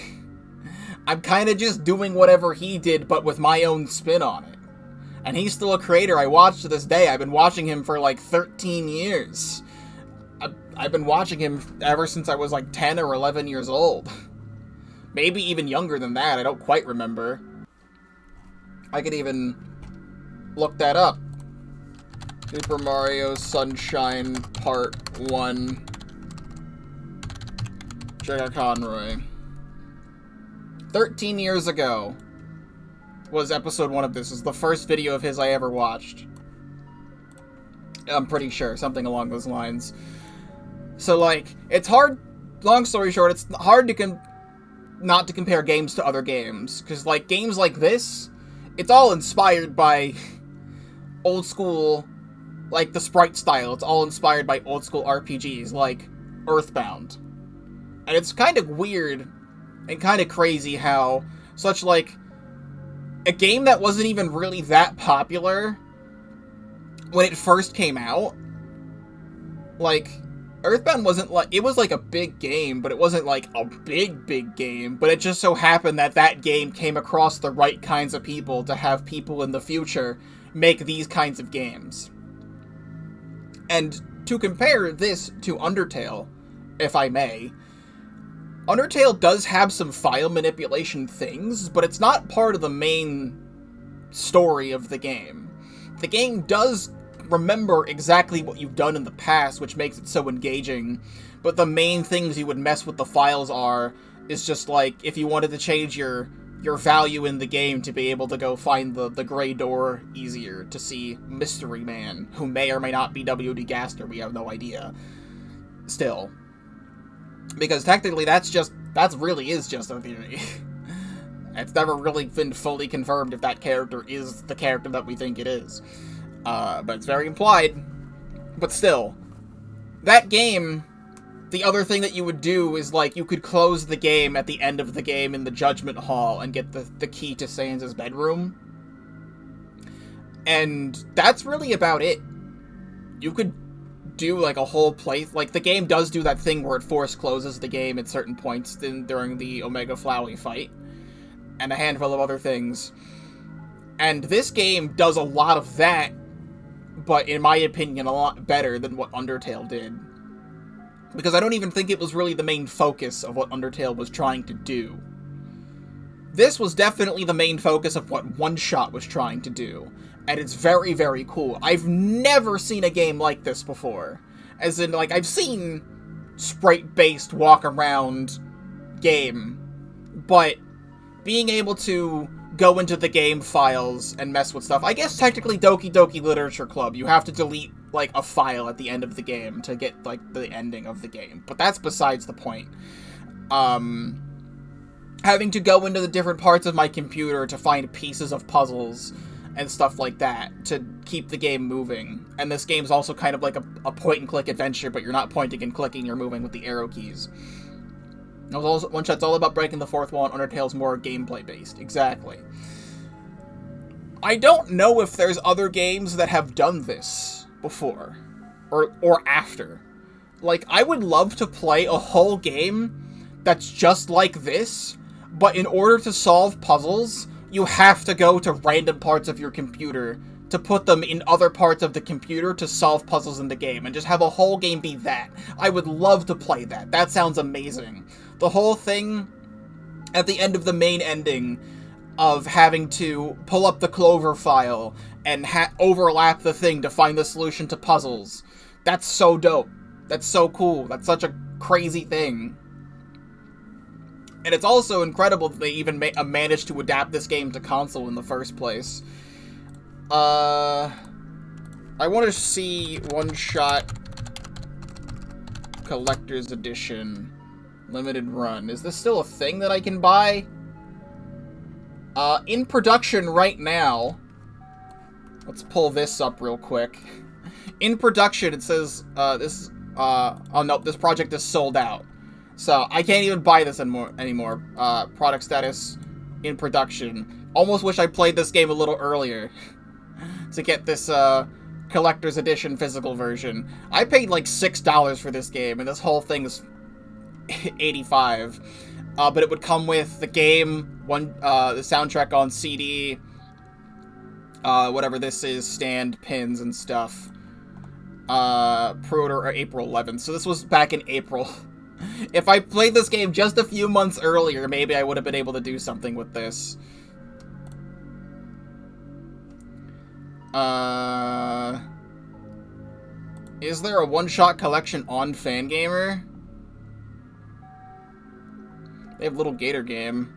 I'm kind of just doing whatever he did, but with my own spin on it. And he's still a creator I watch to this day. I've been watching him for like 13 years. I've been watching him ever since I was like 10 or 11 years old. Maybe even younger than that, I don't quite remember. I could even look that up. Super Mario Sunshine Part 1. Chugga Conroy. 13 years ago was episode 1 of this. It was the first video of his I ever watched. I'm pretty sure, something along those lines. So, like, it's hard, long story short, it's hard to not to compare games to other games. Because, like, games like this, it's all inspired by old school, like, the sprite style. It's all inspired by old school RPGs, like Earthbound. And it's kind of weird and kind of crazy how such, like, a game that wasn't even really that popular when it first came out, like, Earthbound wasn't like, it was like a big game, but it wasn't like a big game, but it just so happened that that game came across the right kinds of people to have people in the future make these kinds of games. And to compare this to Undertale, if I may, Undertale does have some file manipulation things, but it's not part of the main story of the game. The game does remember exactly what you've done in the past, which makes it so engaging, but the main things you would mess with the files are is just like, if you wanted to change your value in the game to be able to go find the gray door easier, to see Mystery Man, who may or may not be W.D. Gaster, we have no idea. Still. Because technically that really is just a theory. It's never really been fully confirmed if that character is the character that we think it is. But it's very implied. But still, that game, the other thing that you would do is, like, you could close the game at the end of the game in the Judgment Hall and get the key to Sans' bedroom. And that's really about it. You could do, like, a whole like, the game does do that thing where it force closes the game at certain points during the Omega Flowey fight. And a handful of other things. And this game does a lot of that, but in my opinion, a lot better than what Undertale did. Because I don't even think it was really the main focus of what Undertale was trying to do. This was definitely the main focus of what OneShot was trying to do. And it's very, very cool. I've never seen a game like this before. As in, like, I've seen sprite-based walk-around game. But being able to go into the game files and mess with stuff. I guess technically Doki Doki Literature Club, you have to delete, like, a file at the end of the game to get, like, the ending of the game. But that's besides the point. Having to go into the different parts of my computer to find pieces of puzzles and stuff like that to keep the game moving. And this game's also kind of like a point-and-click adventure, but you're not pointing and clicking, you're moving with the arrow keys. OneShot's all about breaking the fourth wall, and Undertale's more gameplay-based. Exactly. I don't know if there's other games that have done this before. Or after. Like, I would love to play a whole game that's just like this, but in order to solve puzzles, you have to go to random parts of your computer to put them in other parts of the computer to solve puzzles in the game, and just have a whole game be that. I would love to play that. That sounds amazing. The whole thing at the end of the main ending of having to pull up the Clover file and overlap the thing to find the solution to puzzles. That's so dope. That's so cool. That's such a crazy thing. And it's also incredible that they even managed to adapt this game to console in the first place. I want to see OneShot Collector's Edition Limited Run. Is this still a thing that I can buy? In production right now. Let's pull this up real quick. In production, it says, oh no, this project is sold out. So, I can't even buy this anymore. Product status, in production. Almost wish I played this game a little earlier to get this, collector's edition physical version. I paid like $6 for this game, and this whole thing is $85. But it would come with the game, the soundtrack on CD, whatever this is, stand, pins, and stuff. Pre-order April 11th. So this was back in April. If I played this game just a few months earlier, maybe I would have been able to do something with this. Is there a one-shot collection on Fangamer? They have Little Gator Game.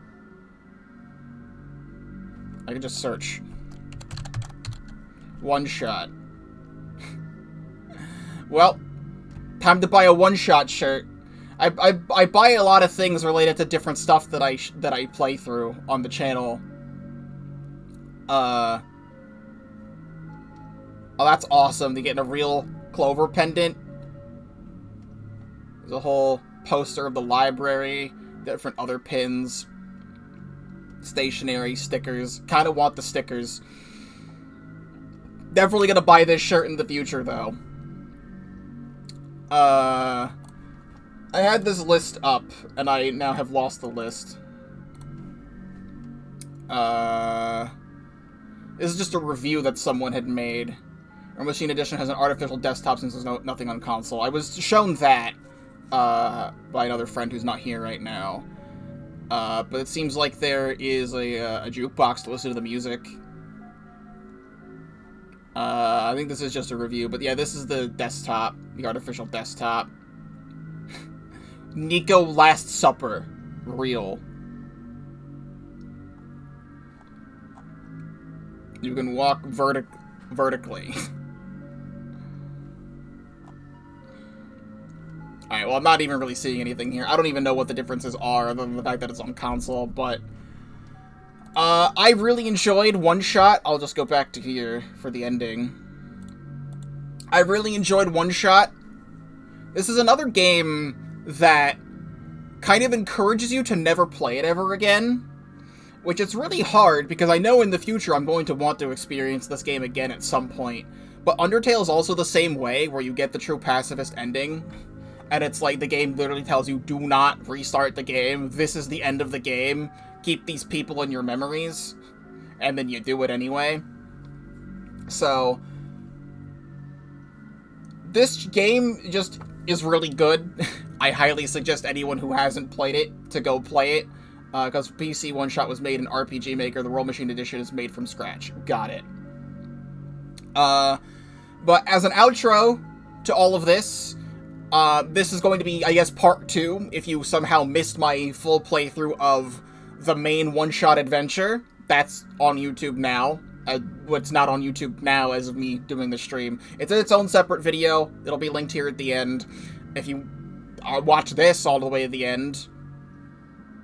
I can just search. One-shot. Well, time to buy a one-shot shirt. I buy a lot of things related to different stuff that I play through on the channel. Oh, that's awesome. They get a real Clover pendant. There's a whole poster of the library, different other pins, stationery, stickers. Kind of want the stickers. Definitely gonna buy this shirt in the future, though. I had this list up, and I now have lost the list. This is just a review that someone had made. Our Machine Edition has an artificial desktop since there's nothing on console. I was shown that by another friend who's not here right now. But it seems like there is a jukebox to listen to the music. I think this is just a review, but yeah, this is the desktop, the artificial desktop. Niko Last Supper real. You can walk vertically. Alright, well, I'm not even really seeing anything here. I don't even know what the differences are, other than the fact that it's on console, but... I really enjoyed OneShot. I'll just go back to here for the ending. I really enjoyed OneShot. This is another game that kind of encourages you to never play it ever again. Which is really hard, because I know in the future I'm going to want to experience this game again at some point. But Undertale is also the same way, where you get the true pacifist ending. And it's like the game literally tells you, do not restart the game. This is the end of the game. Keep these people in your memories. And then you do it anyway. So, this game just is really good. I highly suggest anyone who hasn't played it to go play it. Because PC OneShot was made in RPG Maker. The World Machine Edition is made from scratch. Got it. But as an outro to all of this... this is going to be, I guess, part 2, if you somehow missed my full playthrough of the main OneShot adventure. That's on YouTube now. It's not on YouTube now as of me doing the stream. It's in its own separate video. It'll be linked here at the end. If you watch this all the way to the end,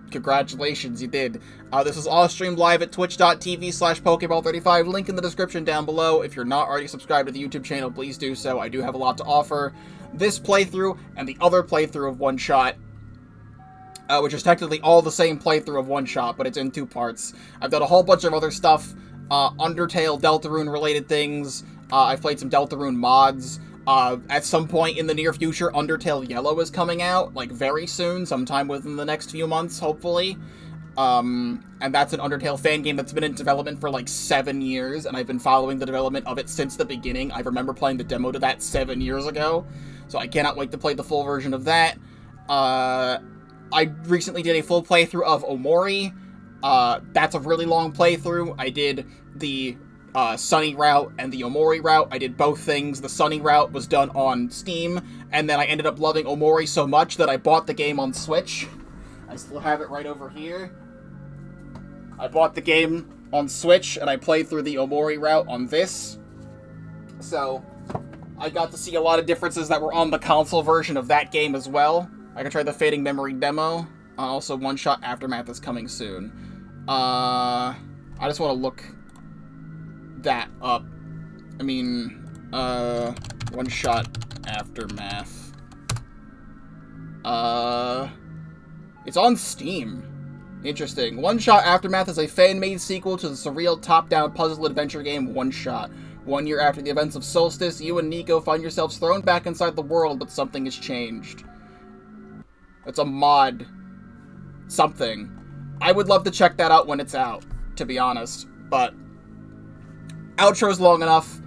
congratulations, you did. This is all streamed live at twitch.tv/Pokeball35. Link in the description down below. If you're not already subscribed to the YouTube channel, please do so. I do have a lot to offer. This playthrough and the other playthrough of OneShot, which is technically all the same playthrough of OneShot, but it's in 2 parts. I've done a whole bunch of other stuff, Undertale, Deltarune related things. I've played some Deltarune mods. At some point in the near future, Undertale Yellow is coming out, like very soon, sometime within the next few months, hopefully. And that's an Undertale fan game that's been in development for like 7 years, and I've been following the development of it since the beginning. I remember playing the demo to that 7 years ago, so I cannot wait to play the full version of that. I recently did a full playthrough of Omori. That's a really long playthrough. I did the Sunny route and the Omori route. I did both things. The Sunny route was done on Steam, and then I ended up loving Omori so much that I bought the game on Switch. I still have it right over here. I bought the game on Switch, and I played through the Omori route on this. So, I got to see a lot of differences that were on the console version of that game as well. I could try the Fading Memory demo. Also, OneShot Aftermath is coming soon. I just want to look that up. I mean, OneShot Aftermath. It's on Steam. Interesting. OneShot Aftermath is a fan-made sequel to the surreal top-down puzzle adventure game OneShot. 1 year after the events of Solstice, you and Niko find yourselves thrown back inside the world, but something has changed. It's a mod. Something. I would love to check that out when it's out, to be honest. But, outro's long enough.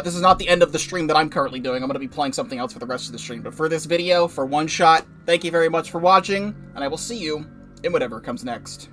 This is not the end of the stream that I'm currently doing. I'm going to be playing something else for the rest of the stream. But for this video, for OneShot, thank you very much for watching, and I will see you in whatever comes next.